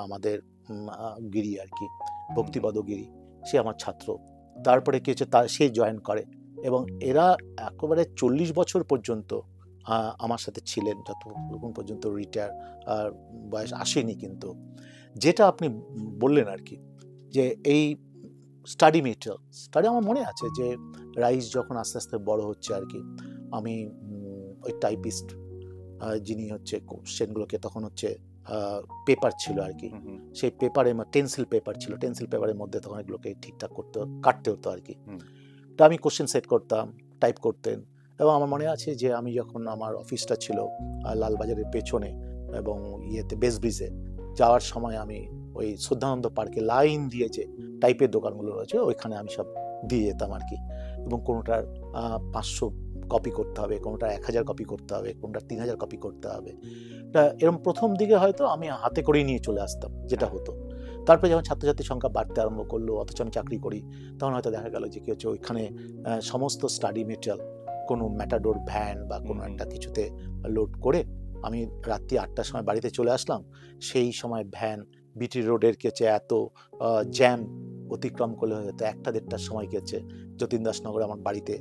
আমাদের গিরি আর কি, ভক্তিপদ গিরি, সে আমার ছাত্র। তারপরে কি হচ্ছে, সে জয়েন করে, এবং এরা একেবারে 40 বছর পর্যন্ত আমার সাথে ছিলেন, যতক্ষণ পর্যন্ত রিটায়ার বয়স আসেনি। কিন্তু যেটা আপনি বললেন আর কি, যে এই স্টাডি আমার মনে আছে যে রাইস যখন আস্তে আস্তে বড় হচ্ছে আর কি, আমি ওই টাইপিস্ট যিনি হচ্ছে কোশ্চেনগুলোকে, তখন হচ্ছে পেপার ছিল আর কি, সেই পেপারে টেন্সিল পেপার ছিল, টেন্সিল পেপারের মধ্যে তখন এগুলোকে ঠিকঠাক কাটতে হতো আর কি। তা আমি কোশ্চেন সেট করতাম, টাইপ করতেন। এবং আমার মনে আছে যে আমি যখন, আমার অফিসটা ছিল লালবাজারের পেছনে, এবং ইয়েতে বেস ব্রিজে যাওয়ার সময় আমি ওই শ্রদ্ধানন্দ পার্কে লাইন দিয়ে যে টাইপের দোকানগুলো রয়েছে, ওইখানে আমি সব দিয়ে যেতাম আর কি। এবং কোনোটার 500 কপি করতে হবে, কোনোটা 1000 কপি করতে হবে, কোনোটা 3000 কপি করতে হবে। এরকম প্রথম দিকে হয়তো আমি হাতে করেই নিয়ে চলে আসতাম, যেটা হতো। তারপরে যখন ছাত্রছাত্রীর সংখ্যা বাড়তে আরম্ভ করলো, অথচ আমি চাকরি করি, তখন হয়তো দেখা গেল যে কি হচ্ছে, ওইখানে সমস্ত স্টাডি মেটেরিয়াল কোনো ম্যাটাডোর ভ্যান বা কোনো একটা কিছুতে লোড করে আমি রাত্রি 8টার সময় বাড়িতে চলে আসলাম। সেই সময় ভ্যান বিটি রোডের কেছে এত জ্যাম অতিক্রম করলে হয়তো 1টা-1.5টার সময় গেছে যতীন দাসনগরে আমার বাড়িতে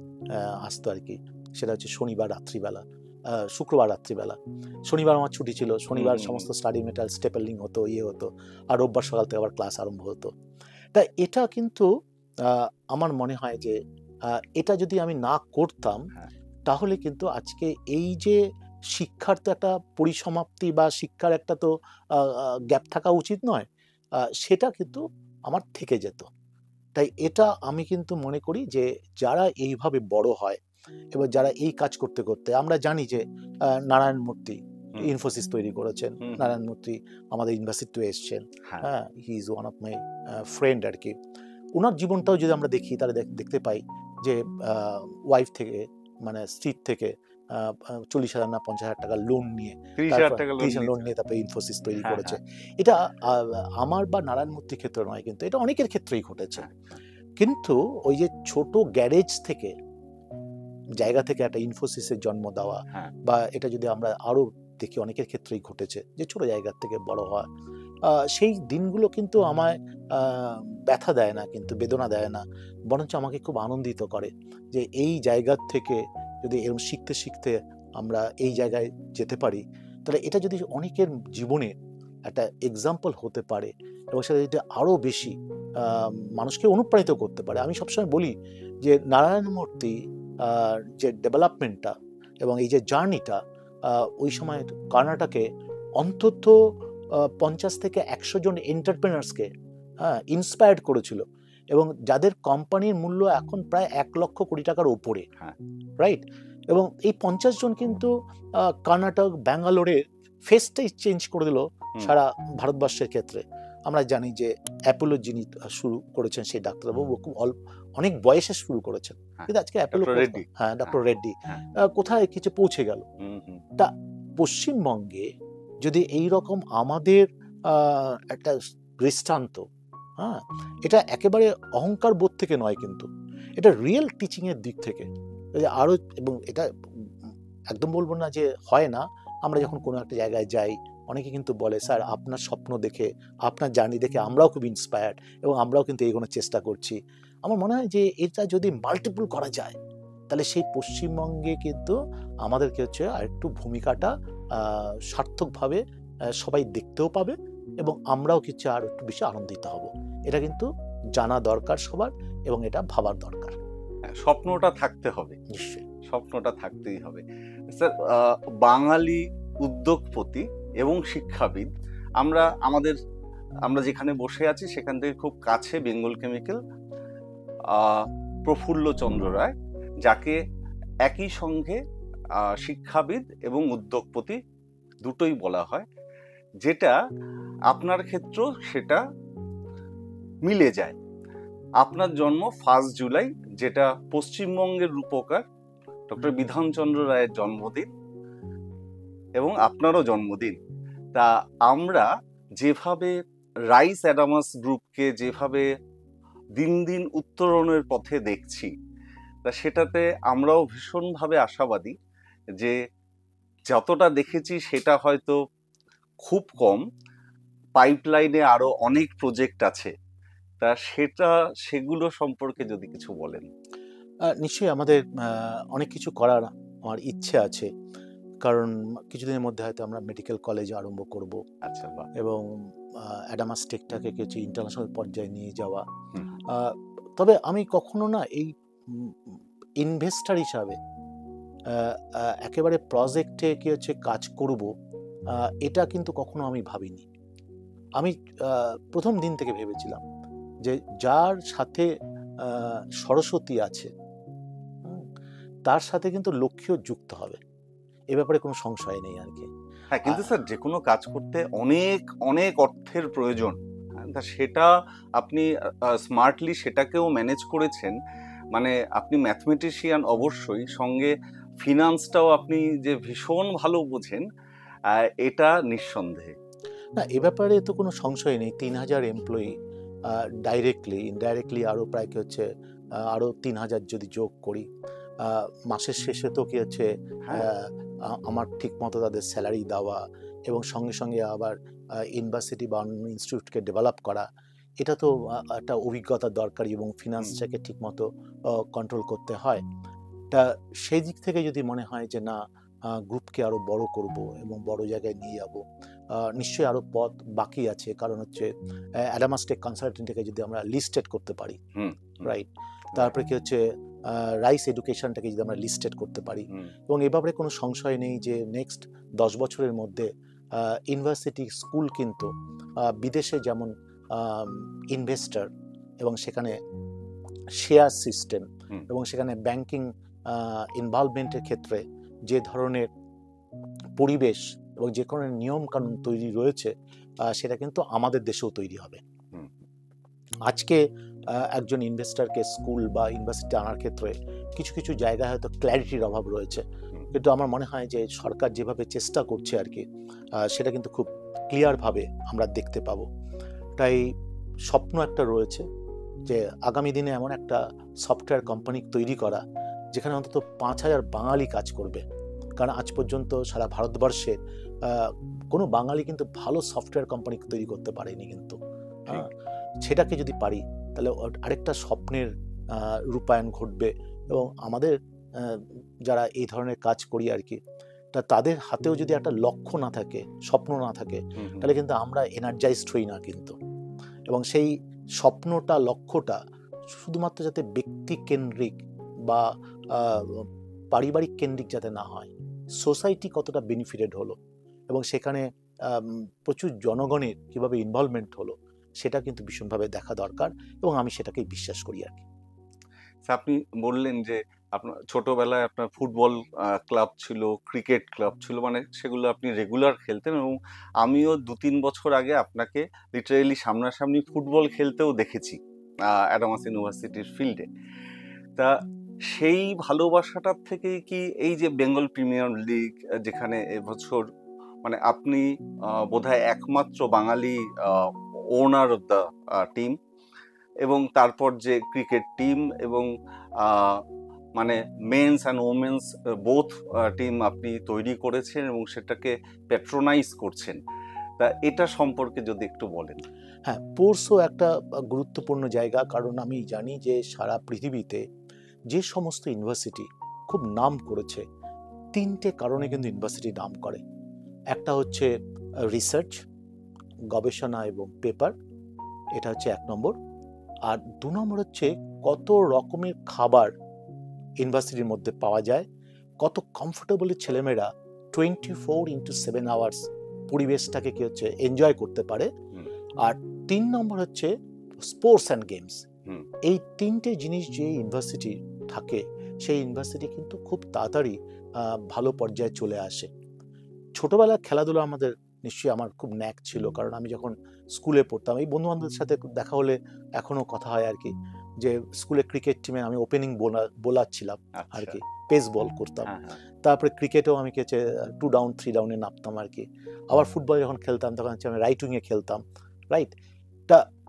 আসতো আর কি। সেটা হচ্ছে শনিবার রাত্রিবেলা, শুক্রবার রাত্রিবেলা। শনিবার আমার ছুটি ছিল, শনিবার সমস্ত স্টাডি মেটেরিয়াল স্টেপলিং হতো, হতো, আর রোববার সকাল থেকে আবার ক্লাস আরম্ভ হতো। তা এটা কিন্তু আমার মনে হয় যে এটা যদি আমি না করতাম তাহলে কিন্তু আজকে এই যে শিক্ষার তো একটা পরিসমাপ্তি বা শিক্ষার একটা তো গ্যাপ থাকা উচিত নয়, সেটা কিন্তু আমার থেকে যেত। তাই এটা আমি কিন্তু মনে করি যে যারা এইভাবে বড় হয় এবং যারা এই কাজ করতে করতে, আমরা জানি যে নারায়ণ মূর্তি ইনফোসিস তৈরি করেছেন, নারায়ণ মূর্তি আমাদের ইউনিভার্সিটিতে এসছেন, হ্যাঁ, he is one of my friend আর কি। ওনার জীবনটাও যদি আমরা দেখি তাহলে দেখতে পাই যে ওয়াইফ থেকে, মানে স্ত্রীর থেকে 40,000 না 50,000 টাকা লোন নিয়ে, 30,000 লোন নিয়ে তারপরে ইনফোসিস তৈরি করেছে। এটা আমার বা নারায়ণ মূর্তির ক্ষেত্রে নয়, কিন্তু এটা অনেকের ক্ষেত্রেই ঘটেছে। কিন্তু ওই যে ছোট গ্যারেজ থেকে জায়গা থেকে একটা ইনফোসিসের জন্ম দেওয়া, বা এটা যদি আমরা আরো দেখি অনেকের ক্ষেত্রেই ঘটেছে যে ছোট জায়গার থেকে বড় হওয়া, সেই দিনগুলো কিন্তু আমায় ব্যথা দেয় না, কিন্তু বেদনা দেয় না, বরঞ্চ আমাকে খুব আনন্দিত করে যে এই জায়গার থেকে যদি এরকম শিখতে শিখতে আমরা এই জায়গায় যেতে পারি, তাহলে এটা যদি অনেকের জীবনে একটা এক্সাম্পল হতে পারে এবং সেটা যদি আরও বেশি মানুষকে অনুপ্রাণিত করতে পারে। আমি সবসময় বলি যে নারায়ণ মূর্তি যে ডেভেলপমেন্টটা এবং এই যে জার্নিটা ওই সময় কর্ণাটকে অন্তত 50 থেকে 100 জন এন্টারপ্রেনার্সকে ইন্সপায়ার্ড করেছিল, এবং যাদের কোম্পানির মূল্য এখন প্রায় 1 লক্ষ কোটি টাকার উপরে, রাইট? এবং এই 50 জন কিন্তু কর্ণাটক, ব্যাঙ্গালোরে ফেসটাই চেঞ্জ করে দিল সারা ভারতবর্ষের ক্ষেত্রে। আমরা জানি যে অ্যাপোলো যিনি শুরু করেছেন সেই ডাক্তারবাবু খুব অনেক বয়সে শুরু করেছেন, কিন্তু আজকে অ্যাপোলো, হ্যাঁ, ডক্টর রেড্ডি কোথায় কিছু পৌঁছে গেল। তা পশ্চিমবঙ্গে যদি এই রকম আমাদের একটা দৃষ্টান্ত, হ্যাঁ, এটা একেবারে অহংকার বোধ থেকে নয়, কিন্তু এটা রিয়েল টিচিং এর দিক থেকে আরো, এবং এটা একদম বলবো না যে হয় না। আমরা যখন কোনো একটা জায়গায় যাই, অনেকে কিন্তু বলে, স্যার আপনার স্বপ্ন দেখে, আপনার জার্নি দেখে আমরাও খুব ইন্সপায়ার্ড এবং আমরাও কিন্তু এগোনোর চেষ্টা করছি। আমার মনে হয় যে এটা যদি মাল্টিপল করা যায়, তাহলে সেই পশ্চিমবঙ্গে কিন্তু আমাদেরকে হচ্ছে আরেকটু ভূমিকাটা সার্থকভাবে সবাই দেখতেও পাবে এবং আমরাও কিছু আর একটু বেশি আনন্দিত হব। এটা কিন্তু জানা দরকার সবার, এবং এটা ভাবার দরকার। স্বপ্নটা থাকতে হবে, নিশ্চয়ই স্বপ্নটা থাকতেই হবে। স্যার, বাঙালি উদ্যোগপতি এবং শিক্ষাবিদ, আমরা যেখানে বসে আছি সেখান থেকে খুব কাছে বেঙ্গল কেমিক্যাল, প্রফুল্ল চন্দ্র রায়, যাকে একই সঙ্গে শিক্ষাবিদ এবং উদ্যোগপতি দুটোই বলা হয়, যেটা আপনার ক্ষেত্র সেটা মিলে যায়। আপনার জন্ম 1 জুলাই, যেটা পশ্চিমবঙ্গের রূপকার ডক্টর বিধানচন্দ্র রায়ের জন্মদিন এবং আপনারও জন্মদিন। তা আমরা যেভাবে রাইস অ্যাডামাস গ্রুপকে যেভাবে দিন দিন উত্তরণের পথে দেখছি, তা সেটাতে আমরাও ভীষণভাবে আশাবাদী যে যতটা দেখেছি সেটা হয়তো খুব কম, পাইপলাইনে আরো অনেক প্রজেক্ট আছে। তা সেগুলো সম্পর্কে যদি কিছু বলেন। নিশ্চয়ই আমাদের অনেক কিছু করার আমার ইচ্ছে আছে, কারণ কিছুদিনের মধ্যে হয়তো আমরা মেডিকেল কলেজ আরম্ভ করব। আচ্ছা, এবং অ্যাডামাস টেকটাকে কিছু ইন্টারন্যাশনাল পর্যায়ে নিয়ে যাওয়া। তবে আমি কখনো না এই ইনভেস্টার হিসাবে একেবারে প্রজেক্টে কি হচ্ছে কাজ করব, এটা কিন্তু কখনো আমি ভাবিনি। আমি প্রথম দিন থেকে ভেবেছিলাম যে যার সাথে সরস্বতী আছে তার সাথে কিন্তু লক্ষ্য যুক্ত হবে, এ ব্যাপারে কোনো সংশয় নেই আর কি। হ্যাঁ, কিন্তু স্যার যে কোনো কাজ করতে অনেক অনেক অর্থের প্রয়োজন, তা সেটা আপনি স্মার্টলি সেটাকেও ম্যানেজ করেছেন। মানে আপনি ম্যাথমেটিশিয়ান অবশ্যই, সঙ্গে ফিনান্সটাও আপনি যে ভীষণ ভালো বোঝেন, এটা নিঃসন্দেহে। না, এ ব্যাপারে তো কোনো সংশয় নেই। 3,000 এমপ্লয়ি, ডাইরেক্টলি ইনডাইরেক্টলি আরও প্রায় কি হচ্ছে আরও 3,000 যদি যোগ করি, মাসের শেষে তো কি হচ্ছে আমার ঠিক মতো তাদের স্যালারি দেওয়া এবং সঙ্গে সঙ্গে আবার ইউনিভার্সিটি বা অন্য ইনস্টিটিউটকে ডেভেলপ করা, এটা তো একটা অভিজ্ঞতা দরকারি এবং ফিনান্সটাকে ঠিকমতো কন্ট্রোল করতে হয়। তা সেই দিক থেকে যদি মনে হয় যে না, গ্রুপকে আরো বড় করব এবং বড় জায়গায় নিয়ে যাব, নিশ্চয়ই আরো পথ বাকি আছে। কারণ হচ্ছে অ্যাডামাস টেক কনসালটেন্টকে যদি আমরা লিস্টেড করতে পারি, রাইট, তারপরে কি হচ্ছে রাইস এডুকেশনটাকে যদি আমরা লিস্টেড করতে পারি, এবং এ ব্যাপারে কোনো সংশয় নেই যে নেক্সট 10 বছরের মধ্যে ইউনিভার্সিটি স্কুল কিন্তু বিদেশে যেমন ইনভেস্টর এবং সেখানে শেয়ার সিস্টেম এবং সেখানে ব্যাংকিং ইনভলভমেন্টের ক্ষেত্রে যে ধরনের পরিবেশ এবং যে ধরনের নিয়ম কানুন তৈরি রয়েছে, সেটা কিন্তু আমাদের দেশেও তৈরি হবে। আজকে একজন ইনভেস্টরকে স্কুল বা ইউনিভার্সিটি আনার ক্ষেত্রে কিছু কিছু জায়গায় হয়তো ক্ল্যারিটির অভাব রয়েছে, কিন্তু আমার মনে হয় যে সরকার যেভাবে চেষ্টা করছে আর কি, সেটা কিন্তু খুব ক্লিয়ারভাবে আমরা দেখতে পাবো। তাই স্বপ্ন একটা রয়েছে যে আগামী দিনে এমন একটা সফটওয়্যার কোম্পানি তৈরি করা যেখানে অন্তত 5,000 বাঙালি কাজ করবে। কারণ আজ পর্যন্ত সারা ভারতবর্ষে কোনো বাঙালি কিন্তু ভালো সফটওয়্যার কোম্পানি তৈরি করতে পারেনি, কিন্তু সেটাকে যদি পারি তাহলে আরেকটা স্বপ্নের রূপায়ণ ঘটবে। এবং আমাদের যারা এই ধরনের কাজ করি আর কি, তাদের হাতেও যদি একটা লক্ষ্য না থাকে, স্বপ্ন না থাকে, তাহলে কিন্তু আমরা এনার্জাইজড হই না কিন্তু। এবং সেই স্বপ্নটা, লক্ষ্যটা শুধুমাত্র যাতে ব্যক্তি কেন্দ্রিক বা পারিবারিক কেন্দ্রিক যাতে না হয়, সোসাইটি কতটা বেনিফিটেড হলো এবং সেখানে প্রচুর জনগণের কিভাবে ইনভলভমেন্ট হলো, সেটা কিন্তু ভীষণভাবে দেখা দরকার এবং আমি সেটাকেই বিশ্বাস করি আর কি। আপনি বললেন যে আপনার ছোটবেলায় আপনার ফুটবল ক্লাব ছিল, ক্রিকেট ক্লাব ছিল, মানে সেগুলো আপনি রেগুলার খেলতেন, এবং আমিও 2-3 বছর আগে আপনাকে লিটারেলি সামনাসামনি ফুটবল খেলতেও দেখেছি অ্যাডামাস ইউনিভার্সিটির ফিল্ডে। তা সেই ভালোবাসাটার থেকেই কি এই যে বেঙ্গল প্রিমিয়ার লিগ, যেখানে এবছর মানে আপনি বোধহয় একমাত্র Bangali owner of the team, এবং তারপর যে ক্রিকেট টিম এবং মানে men's and women's both team আপনি তৈরি করেছেন এবং সেটাকে প্যাট্রোনাইজ করছেন, তা এটা সম্পর্কে যদি একটু বলেন। হ্যাঁ, স্পোর্টসও একটা গুরুত্বপূর্ণ জায়গা। কারণ আমি জানি যে সারা পৃথিবীতে যে সমস্ত ইউনিভার্সিটি খুব নাম করেছে, 3টে কারণে কিন্তু ইউনিভার্সিটি নাম করে। একটা হচ্ছে রিসার্চ, গবেষণা এবং পেপার, এটা হচ্ছে 1 নম্বর। আর 2 নম্বর হচ্ছে কত রকমের খাবার ইউনিভার্সিটির মধ্যে পাওয়া যায়, কত কমফোর্টেবলি ছেলেমেয়েরা 24x7 আওয়ার্স পরিবেশটাকে কি হচ্ছে এনজয় করতে পারে। আর 3 নম্বর হচ্ছে স্পোর্টস অ্যান্ড গেমস। এই 3টে জিনিস যে ইউনিভার্সিটি থাকে, সেই ইউনিভার্সিটি কিন্তু খুব তাড়াতাড়ি ভালো পর্যায়ে চলে আসে। ছোটবেলার খেলাধুলা আমাদের নিশ্চয়ই আমার খুব ন্যাক ছিল, কারণ আমি যখন স্কুলে পড়তাম, এই বন্ধু বান্ধবের সাথে দেখা হলে এখনো কথা হয় আর কি, যে স্কুলে ক্রিকেট টিমে আমি ওপেনিং বোলার ছিলাম আর কি, পেস বল করতাম। তারপরে ক্রিকেটেও আমি কি হচ্ছে 2 ডাউন 3 ডাউনে নামতাম আর কি। আবার ফুটবল যখন খেলতাম তখন হচ্ছে আমি রাইট উইংয়ে খেলতাম, রাইট।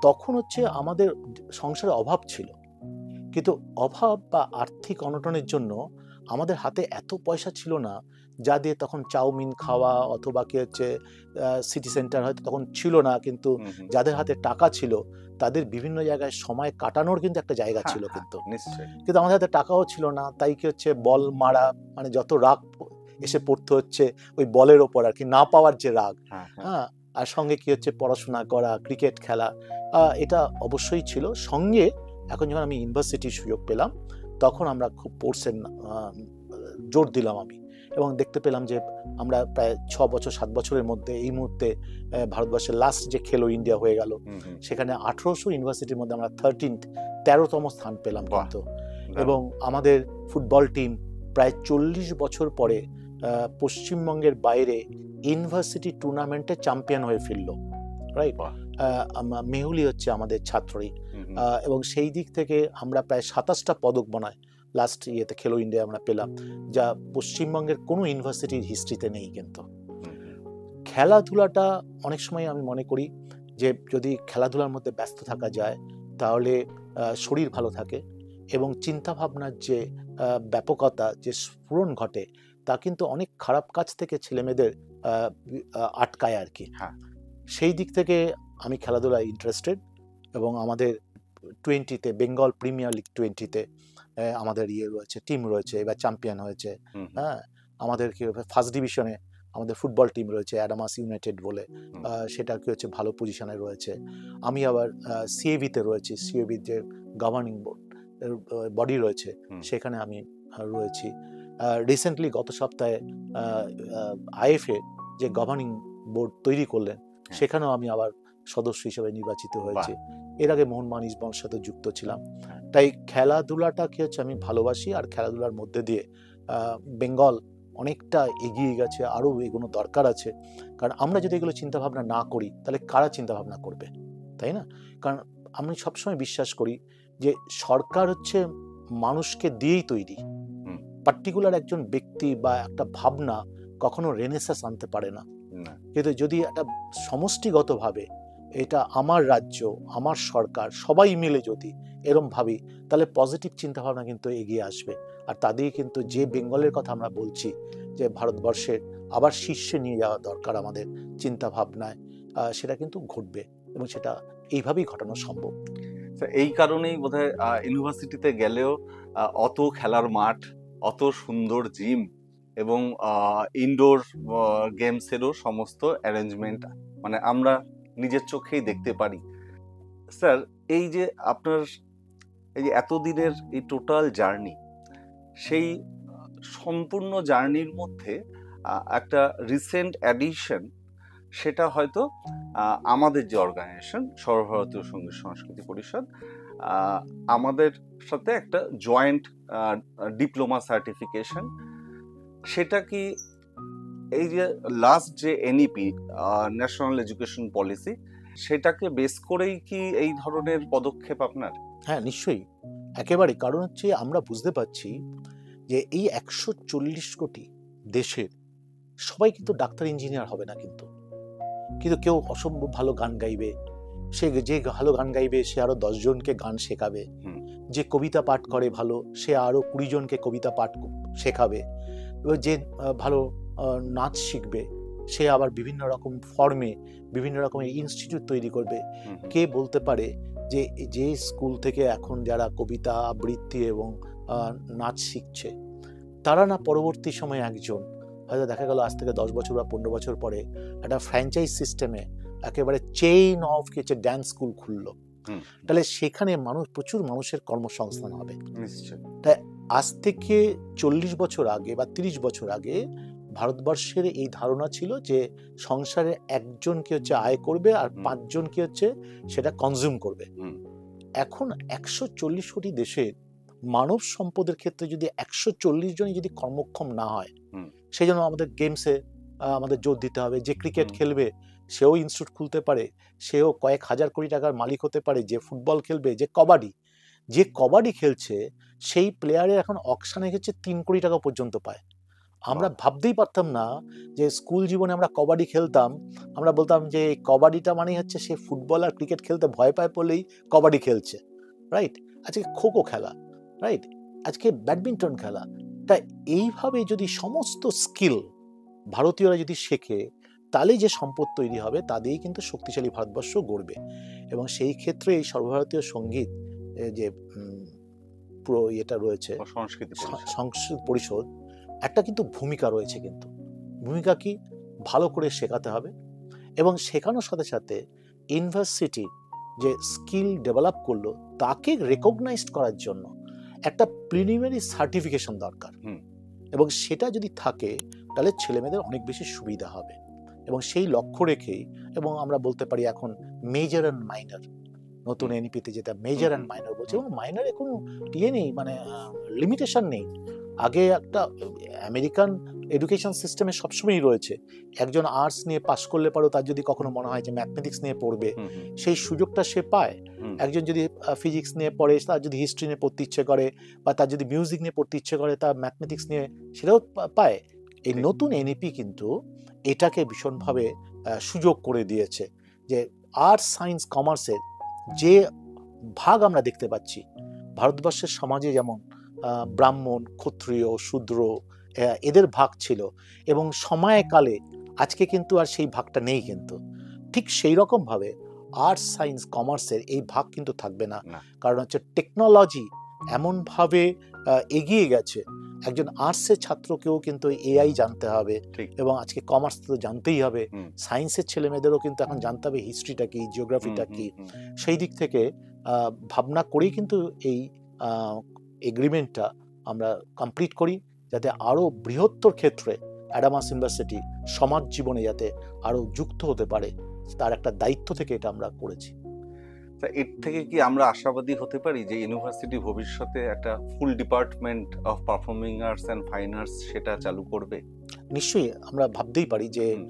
তখন হচ্ছে আমাদের সংসারে অভাব ছিল, কিন্তু অভাব বা আর্থিক অনটনের জন্য আমাদের হাতে এত পয়সা ছিল না যা দিয়ে তখন চাউমিন খাওয়া, অথবা কি হচ্ছে সিটি সেন্টার হয়তো তখন ছিল না, কিন্তু যাদের হাতে টাকা ছিল তাদের বিভিন্ন জায়গায় সময় কাটানোর কিন্তু একটা জায়গা ছিল, কিন্তু আমাদের হাতে টাকাও ছিল না। তাই কি হচ্ছে বল মারা, মানে যত রাগ এসে পড়তে হচ্ছে ওই বলের ওপর আর কি, না পাওয়ার যে রাগ, হ্যাঁ, আর সঙ্গে কি হচ্ছে পড়াশোনা করা, ক্রিকেট খেলা, এটা অবশ্যই ছিল। সঙ্গে এখন যখন আমি ইউনিভার্সিটির সুযোগ পেলাম, তখন আমরা খুব স্পোর্টসের জোর দিলাম আমি, এবং দেখতে পেলাম যে আমরা প্রায় 6 বছর 7 বছরের মধ্যে এই মুহূর্তে ভারতবর্ষের লাস্ট যে খেলো ইন্ডিয়া হয়ে গেল, সেখানে 1800 ইউনিভার্সিটির মধ্যে আমরা 13তম স্থান পেলাম কিন্তু। এবং আমাদের ফুটবল টিম প্রায় 40 বছর পরে পশ্চিমবঙ্গের বাইরে ইউনিভার্সিটি টুর্নামেন্টে চ্যাম্পিয়ন হয়ে ফিরল, রাইট। মেহুলি হচ্ছে আমাদের ছাত্রী, এবং সেই দিক থেকে আমরা প্রায় 27টা পদক বানাই লাস্ট ইয়েতে খেলো ইন্ডিয়া আমরা পেলাম, যা পশ্চিমবঙ্গের কোনো ইউনিভার্সিটির হিস্ট্রিতে নেই। কিন্তু খেলাধুলাটা অনেক সময় আমি মনে করি যে যদি খেলাধুলার মধ্যে ব্যস্ত থাকা যায় তাহলে শরীর ভালো থাকে এবং চিন্তাভাবনার যে ব্যাপকতা, যে স্ফুরণ ঘটে, তা কিন্তু অনেক খারাপ কাজ থেকে ছেলেমেয়েদের আটকায় আর কি। সেই দিক থেকে আমি খেলাধুলায় ইন্টারেস্টেড, এবং আমাদের 20-তে বেঙ্গল প্রিমিয়ার লিগ 20-তে আমাদের রয়েছে, টিম রয়েছে, এবার চ্যাম্পিয়ন হয়েছে। হ্যাঁ, আমাদের কি ফার্স্ট ডিভিশনে আমাদের ফুটবল টিম রয়েছে অ্যাডামাস ইউনাইটেড বলে, সেটা কি হচ্ছে ভালো পজিশনে রয়েছে। আমি আবার সিএবিতে রয়েছি, সিএবির যে গভর্নিং বডি রয়েছে সেখানে আমি রয়েছি। রিসেন্টলি গত সপ্তাহে আইএফএ যে গভর্নিং বোর্ড তৈরি করলেন সেখানেও আমি আবার সদস্য হিসেবে নির্বাচিত হয়েছি। এর আগে মোহনবাগান ইস্টবেঙ্গলের সাথে যুক্ত ছিলাম। তাই খেলাধুলাটাকে হচ্ছে আমি ভালোবাসি, আর খেলাধুলার মধ্যে দিয়ে বেঙ্গল অনেকটা এগিয়ে গেছে, আরও এগুলো দরকার আছে। কারণ আমরা যদি এগুলো চিন্তাভাবনা না করি তাহলে কারা চিন্তাভাবনা করবে, তাই না? কারণ আমি সবসময় বিশ্বাস করি যে সরকার হচ্ছে মানুষকে দিয়েই তৈরি। পার্টিকুলার একজন ব্যক্তি বা একটা ভাবনা কখনো রেনেসাস আনতে পারে না, কিন্তু যদি একটা সমষ্টিগতভাবে এটা আমার রাজ্য, আমার সরকার, সবাই মিলে যদি এরম ভাবি তাহলে পজিটিভ চিন্তাভাবনা কিন্তু এগিয়ে আসবে। আর তা দিয়ে কিন্তু যে বেঙ্গলের কথা আমরা বলছি যে ভারতবর্ষের আবার শীর্ষে নিয়ে যাওয়া দরকার আমাদের চিন্তাভাবনায়, সেটা কিন্তু ঘটবে এবং সেটা এইভাবেই ঘটানো সম্ভব। এই কারণেই বোধহয় ইউনিভার্সিটিতে গেলেও অত খেলার মাঠ, অত সুন্দর জিম এবং ইনডোর গেমসেরও সমস্ত অ্যারেঞ্জমেন্ট মানে আমরা নিজের চোখেই দেখতে পারি। স্যার, এই যে আপনার এই যে এতদিনের এই টোটাল জার্নি, সেই সম্পূর্ণ জার্নির মধ্যে একটা রিসেন্ট অ্যাডিশন, সেটা হয়তো আমাদের যে অর্গানাইজেশন সর্বভারতীয় সঙ্গীত সংস্কৃতি পরিষদ, আমাদের সাথে একটা জয়েন্ট ডিপ্লোমা সার্টিফিকেশন, সেটা কি এই যে লাস্ট যে এনইপি ন্যাশনাল এডুকেশন পলিসি, সেটাকে বেস করেই কি এই ধরনের পদক্ষেপ আপনার? হ্যাঁ, নিশ্চয়ই, একেবারে। কারণ হচ্ছে আমরা বুঝতে পারছি যে এই 140 কোটি দেশের সবাই কিন্তু ডাক্তার ইঞ্জিনিয়ার হবে না, কিন্তু কেউ অসম্ভব ভালো গান গাইবে, সে যে ভালো গান গাইবে সে আরো 10 জনকে গান শেখাবে, যে কবিতা পাঠ করে ভালো সে আরো 20 জনকে কবিতা পাঠ শেখাবে, যে ভালো নাচ শিখবে সে আবার বিভিন্ন রকম ফর্মে বিভিন্ন রকমের ইনস্টিটিউট তৈরি করবে। কে বলতে পারে যে যে স্কুল থেকে এখন যারা কবিতা আবৃত্তি এবং নাচ শিখছে তারা না পরবর্তী সময়ে একজন হয়তো দেখা গেল আজ থেকে 10 বছর বা 15 বছর পরে একটা ফ্র্যাঞ্চাইজ সিস্টেমে একেবারে চেইন অফ কিছু ড্যান্স স্কুল খুললো, তাহলে সেখানে প্রচুর মানুষের কর্মসংস্থান হবে। তাই আজ থেকে 40 বছর আগে বা 30 বছর আগে ভারতবর্ষের এই ধারণা ছিল যে সংসারে একজন কি হচ্ছে আয় করবে আর 5 জন কি হচ্ছে সেটা কনজিউম করবে। এখন 140 কোটি দেশের মানব সম্পদের ক্ষেত্রে যদি 140 জনই যদি কর্মক্ষম না হয়, সেই জন্য আমাদের গেমসে আমাদের জোর দিতে হবে। যে ক্রিকেট খেলবে সেও ইনস্টিটিউট খুলতে পারে, সেও কয়েক হাজার কোটি টাকার মালিক হতে পারে। যে ফুটবল খেলবে, যে কবাডি খেলছে সেই প্লেয়ারের এখন অকশানে হচ্ছে 3 কোটি টাকা পর্যন্ত পায়। আমরা ভাবতেই পারতাম না যে স্কুল জীবনে আমরা কবাডি খেলতাম, আমরা বলতাম যে কবাডিটা মানে হচ্ছে সে ফুটবল আর ক্রিকেট খেলতে ভয় পায় বলেই কবাডি খেলছে, রাইট? আজকে খোখো খেলা, রাইট? আজকে ব্যাডমিন্টন খেলা। তা এইভাবে যদি সমস্ত স্কিল ভারতীয়রা যদি শেখে তাহলে যে সম্পদ তৈরি হবে তা দিয়েই কিন্তু শক্তিশালী ভারতবর্ষ গড়বে। এবং সেই ক্ষেত্রে এই সর্বভারতীয় সঙ্গীত যে পুরো এটা রয়েছে সংস্কৃতি পরিষদ, একটা কিন্তু ভূমিকা রয়েছে। কিন্তু ভূমিকা কি, ভালো করে শেখাতে হবে এবং শেখানোর সাথে সাথে ইউনিভার্সিটি যে স্কিল ডেভেলপ করলো তাকে রেকগনাইজ করার জন্য একটা প্রিলিমিনারি সার্টিফিকেশন দরকার। এবং সেটা যদি থাকে তাহলে ছেলেমেয়েদের অনেক বেশি সুবিধা হবে। এবং সেই লক্ষ্য রেখেই, এবং আমরা বলতে পারি এখন মেজর অ্যান্ড মাইনর, নতুন এনইপিতে যেটা মেজর অ্যান্ড মাইনর বলছে, এবং মাইনরে কোনো নেই, মানে লিমিটেশন নেই। আগে একটা আমেরিকান এডুকেশন সিস্টেমে সবসময়ই রয়েছে, একজন আর্টস নিয়ে পাশ করলে পারো তার যদি কখনো মনে হয় যে ম্যাথমেটিক্স নিয়ে পড়বে সেই সুযোগটা সে পায়। একজন যদি ফিজিক্স নিয়ে পড়ে, তার যদি হিস্ট্রি নিয়ে পড়তে ইচ্ছে করে, বা তার যদি মিউজিক নিয়ে পড়তে ইচ্ছে করে, তার ম্যাথমেটিক্স নিয়ে সেটাও পায়। এই নতুন এনইপি কিন্তু এটাকে ভীষণভাবে সুযোগ করে দিয়েছে যে আর্টস, সায়েন্স, কমার্সের যে ভাগ আমরা দেখতে পাচ্ছি ভারতবর্ষের সমাজে, যেমন ব্রাহ্মণ, ক্ষত্রিয়, শূদ্র এদের ভাগ ছিল, এবং সময়কালে আজকে কিন্তু আর সেই ভাগটা নেই। কিন্তু ঠিক সেই রকম ভাবে আর্টস সায়েন্স কমার্সের এই ভাগ কিন্তু থাকবে না। না। কারণ হচ্ছে টেকনোলজি এমনভাবে এগিয়ে গেছে, একজন আর্টসের ছাত্রকেও কিন্তু এআই জানতে হবে, ঠিক। এবং আজকে কমার্স তো জানতেই হবে, হুম, সায়েন্সের ছেলেমেয়েদেরও কিন্তু এখন জানতে হবে হিস্ট্রিটা কি, হুম, জিওগ্রাফিটা হুম, কি। হুম। সেই দিক থেকে ভাবনা করেই কিন্তু এই এগ্রিমেন্টটা আমরা কমপ্লিট করি, যাতে আরো বৃহত্তর ক্ষেত্রে অ্যাডামাস ইউনিভার্সিটি সমাজ জীবনে যাতে আরো যুক্ত হতে পারে, তার একটা দায়িত্ব থেকে এটা আমরা করেছি। তা এর থেকে কি আমরা আশাবাদী হতে পারি যে ইউনিভার্সিটি ভবিষ্যতে একটা full department of performing arts and fine arts সেটা চালু করবে? নিশ্চয়ই আমরা ভাবতেই পারি যে হুম,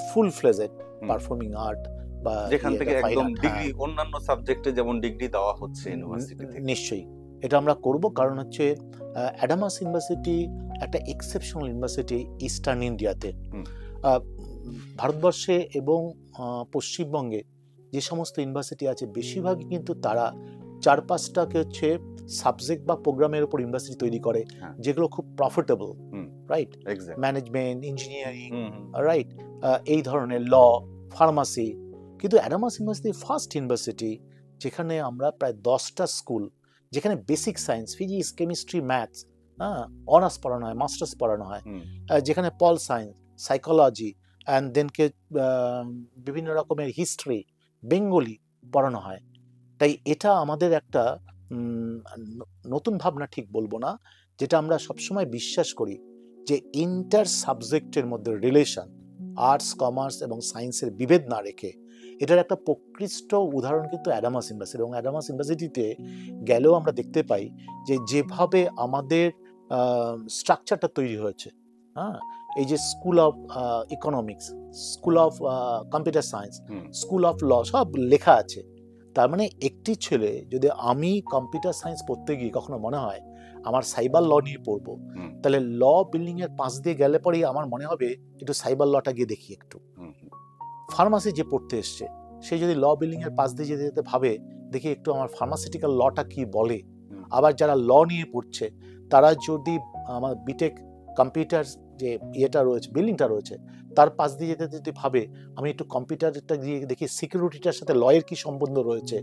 ফুল ফ্লেজেড হুম। পারফর্মিং আর্ট বা যেখান থেকে ফাইন একদম আর্ট, ডিগ্রি, অন্যান্য সাবজেক্টে যেমন ডিগ্রি দেওয়া হচ্ছে ইউনিভার্সিটি থেকে। নিশ্চয়ই এটা আমরা করব। কারণ হচ্ছে অ্যাডামাস ইউনিভার্সিটি একটা এক্সেপশনাল ইউনিভার্সিটি ইস্টার্ন ইন্ডিয়াতে। হুম, ভারতবর্ষে এবং পশ্চিমবঙ্গে যে সমস্ত ইউনিভার্সিটি আছে বেশিরভাগই কিন্তু তারা 4-5টাকে হচ্ছে সাবজেক্ট বা প্রোগ্রামের উপর ইউনিভার্সিটি তৈরি করে, হ্যাঁ। যেগুলো খুব প্রফিটেবল, হুম, রাইট? এক্স্যাক্ট। ম্যানেজমেন্ট, ইঞ্জিনিয়ারিং, হুম, হুম, রাইট, এই ধরনের ল, ফার্মাসি। কিন্তু অ্যাডামাস ইউনিভার্সিটি ফার্স্ট ইউনিভার্সিটি যেখানে আমরা প্রায় 10টা স্কুল, যেখানে basic science, physics, chemistry, maths, হ্যাঁ, অনার্স পড়ানো হয়, মাস্টার্স পড়ানো হয়, হুম। যেখানে পল সায়েন্স, সাইকোলজি, অ্যান্ড দেনকে বিভিন্ন রকমের হিস্ট্রি, বেঙ্গলি পড়ানো হয়। তাই এটা আমাদের একটা নতুন ভাবনা ঠিক বলবো না, যেটা আমরা সবসময় বিশ্বাস করি যে ইন্টার সাবজেক্টের মধ্যে রিলেশন, আর্টস, কমার্স এবং সায়েন্সের বিভেদ না রেখে, এটার একটা প্রকৃষ্ট উদাহরণ কিন্তু অ্যাডামাস ইউনিভার্সিটি। এবং অ্যাডামাস ইউনিভার্সিটিতে গেলেও আমরা দেখতে পাই যে যেভাবে আমাদের স্ট্রাকচারটা তৈরি হয়েছে, হ্যাঁ, এই যে school of economics, school of computer science, hmm, school of law, সব লেখা আছে। তার মানে একটি ছেলে যদি, আমি কম্পিউটার সায়েন্স পড়তে গিয়ে কখনো মনে হয় আমার সাইবার ল নিয়ে পড়বো, হুম, তাহলে ল বিল্ডিং এর পাশ দিয়ে গেলে পরেই আমার মনে হবে একটু সাইবার লটা গিয়ে দেখি একটু। হুম, হুম, ফার্মাসি যে পড়তে এসছে, সে যদি ল বিল্ডিং এর পাশ দিয়ে যেতে যেতে ভাবে দেখি একটু আমার ফার্মাসিউটিক্যাল লটা কি বলে। হুম, আবার যারা ল নিয়ে পড়ছে তারা যদি আমার বিটেক কম্পিউটার যে ইয়েটা রয়েছে, বিল্ডিংটা রয়েছে, তার পাশ দিয়ে যেতে যদি ভাবে আমি একটু কম্পিউটারটা দিয়ে দেখি সিকিউরিটিটার সাথে লয়ের কি সম্বন্ধ রয়েছে,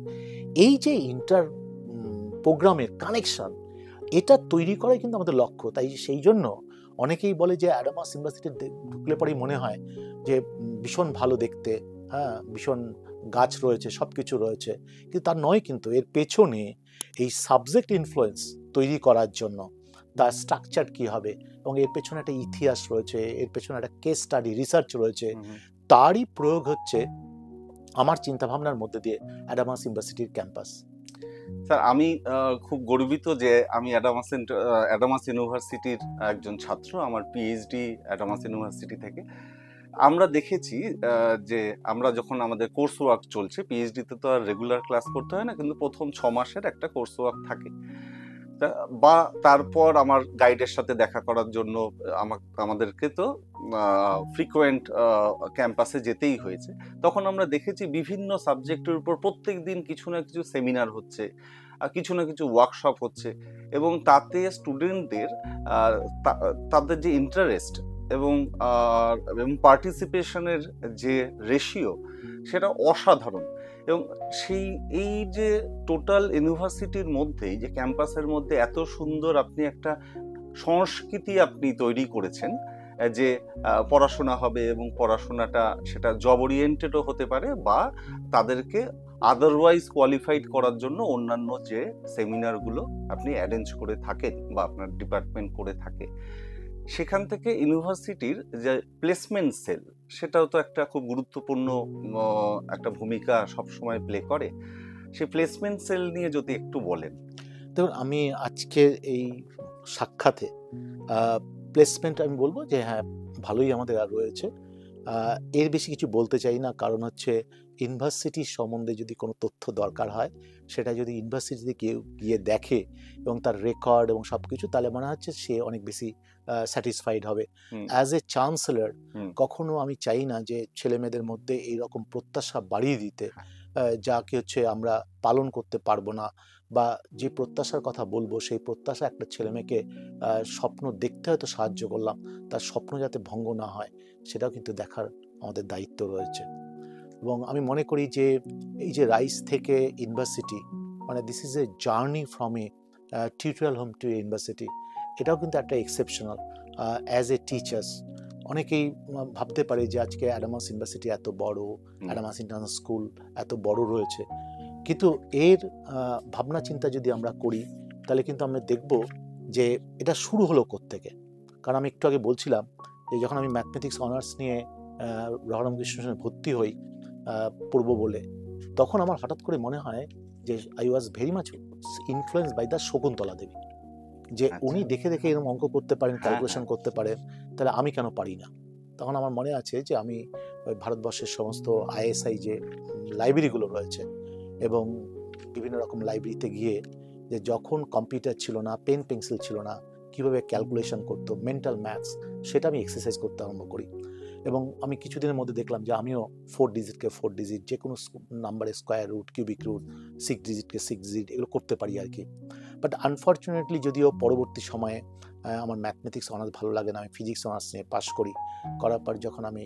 এই যে ইন্টার প্রোগ্রামের কানেকশন, এটা তৈরি করাই কিন্তু আমাদের লক্ষ্য। তাই সেই জন্য অনেকেই বলে যে অ্যাডামাস ইউনিভার্সিটি ঢুকলে পরেই মনে হয় যে ভীষণ ভালো দেখতে, হ্যাঁ, ভীষণ গাছ রয়েছে, সব কিছু রয়েছে, কিন্তু তার নয়। কিন্তু এর পেছনে এই সাবজেক্ট ইনফ্লুয়েন্স তৈরি করার জন্য তার স্ট্রাকচার কি হবে, এবং এর পেছনে একটা ইতিহাস রয়েছে, এর পেছনে একটা কেস স্টাডি, রিসার্চ রয়েছে, হুম, হুম। তারই প্রয়োগ হচ্ছে আমার চিন্তাভাবনার মধ্যে দিয়ে অ্যাডামাস ইউনিভার্সিটির ক্যাম্পাস। স্যার, আমি খুব গর্বিত যে আমি অ্যাডামাস ইউনিভার্সিটির একজন ছাত্র। আমার পিএইচডি অ্যাডামাস ইউনিভার্সিটি থেকে। আমরা দেখেছি যে আমরা যখন আমাদের কোর্স ওয়ার্ক চলছে, পিএইচডিতে তো আর রেগুলার ক্লাস করতে হয় না, কিন্তু প্রথম 6 মাসের একটা কোর্স ওয়ার্ক থাকে। বা তারপর আমার গাইডের সাথে দেখা করার জন্য আমাদেরকে তো ফ্রিকোয়েন্ট ক্যাম্পাসে যেতেই হয়েছে। তখন আমরা দেখেছি বিভিন্ন সাবজেক্টের উপর প্রত্যেকদিন কিছু না কিছু সেমিনার হচ্ছে, কিছু না কিছু ওয়ার্কশপ হচ্ছে, এবং তাতে স্টুডেন্টদের তাদের যে ইন্টারেস্ট এবং পার্টিসিপেশনের যে রেশিও, সেটা অসাধারণ। এবং এই যে টোটাল ইউনিভার্সিটির মধ্যেই, যে ক্যাম্পাসের মধ্যে এত সুন্দর আপনি একটা সংস্কৃতি আপনি তৈরি করেছেন, যে পড়াশোনা হবে এবং পড়াশোনাটা সেটা জব ওরিয়েন্টেডও হতে পারে, বা তাদেরকে আদারওয়াইজ কোয়ালিফাইড করার জন্য অন্যান্য যে সেমিনারগুলো আপনি অ্যারেঞ্জ করে থাকেন বা আপনার ডিপার্টমেন্ট করে থাকে, সেখান থেকে ইউনিভার্সিটির যে প্লেসমেন্ট সেল, সেটাও তো একটা খুব গুরুত্বপূর্ণ একটা ভূমিকা সবসময় প্লে করে। সেই প্লেসমেন্ট সেল নিয়ে যদি একটু বলেন। দেখুন, আমি আজকের এই সাক্ষাতে প্লেসমেন্ট আমি বলবো যে হ্যাঁ, ভালোই আমাদের আর রয়েছে। এর বেশি কিছু বলতে চাই না, কারণ হচ্ছে ইউনিভার্সিটির সম্বন্ধে যদি কোনো তথ্য দরকার হয়, সেটা যদি ইউনিভার্সিটিতে কেউ গিয়ে দেখে এবং তার রেকর্ড এবং সব কিছু, তাহলে মনে হচ্ছে সে অনেক বেশি স্যাটিসফাইড হবে। হুম, অ্যাজ এ চ্যান্সেলর হুম, কখনো আমি চাই না যে ছেলে মেয়েদের মধ্যে এইরকম প্রত্যাশা বাড়িয়ে দিতে, যাকে হচ্ছে আমরা পালন করতে পারবো না, বা যে প্রত্যাশার কথা বলবো সেই প্রত্যাশা একটা ছেলে মেয়েকে স্বপ্ন দেখতে হয়তো সাহায্য করলাম, তার স্বপ্ন যাতে ভঙ্গ না হয় সেটাও কিন্তু দেখার আমাদের দায়িত্ব রয়েছে। এবং আমি মনে করি যে এই যে রাইস থেকে ইউনিভার্সিটি, মানে this is a journey from a tutorial home two university, এটাও কিন্তু একটা এক্সেপশনাল। অ্যাজ এ টিচার্স অনেকেই ভাবতে পারে যে আজকে অ্যাডামাস ইউনিভার্সিটি এত বড়, অ্যাডামাস ইন্টারন্যাশনাল স্কুল এত বড় রয়েছে, কিন্তু এর ভাবনা চিন্তা যদি আমরা করি তাহলে কিন্তু আমরা দেখব যে এটা শুরু হলো কোত্থেকে। কারণ আমি একটু আগে বলছিলাম যে যখন আমি ম্যাথমেটিক্স অনার্স নিয়ে রামকৃষ্ণ মিশনে ভর্তি হই পড়বো বলে, তখন আমার হঠাৎ করে মনে হয় যে I was very much influence by the Shakuntala Devi, যে উনি দেখে দেখে এরকম অঙ্ক করতে পারেন, ক্যালকুলেশন করতে পারেন, তাহলে আমি কেন পারি না। তখন আমার মনে আছে যে আমি ওই ভারতবর্ষের সমস্ত আইএসআই যে লাইব্রেরিগুলো রয়েছে এবং বিভিন্ন রকম লাইব্রেরিতে গিয়ে যে যখন কম্পিউটার ছিল না, পেন পেন্সিল ছিল না, কীভাবে ক্যালকুলেশন করতো, মেন্টাল ম্যাথস, সেটা আমি এক্সারসাইজ করতে আরম্ভ করি। এবং আমি কিছুদিনের মধ্যে দেখলাম যে আমিও 4 ডিজিটকে 4 ডিজিট, যে কোনো নাম্বারের স্কোয়ার রুট, কিউবিক রুট, 6 ডিজিটকে 6 ডিজিট, এগুলো করতে পারি আর কি। বাট আনফর্চুনেটলি যদিও পরবর্তী সময়ে আমার ম্যাথমেটিক্স অনার্স ভালো লাগে না, আমি ফিজিক্স অনার্স নিয়ে পাশ করি। করার পর যখন আমি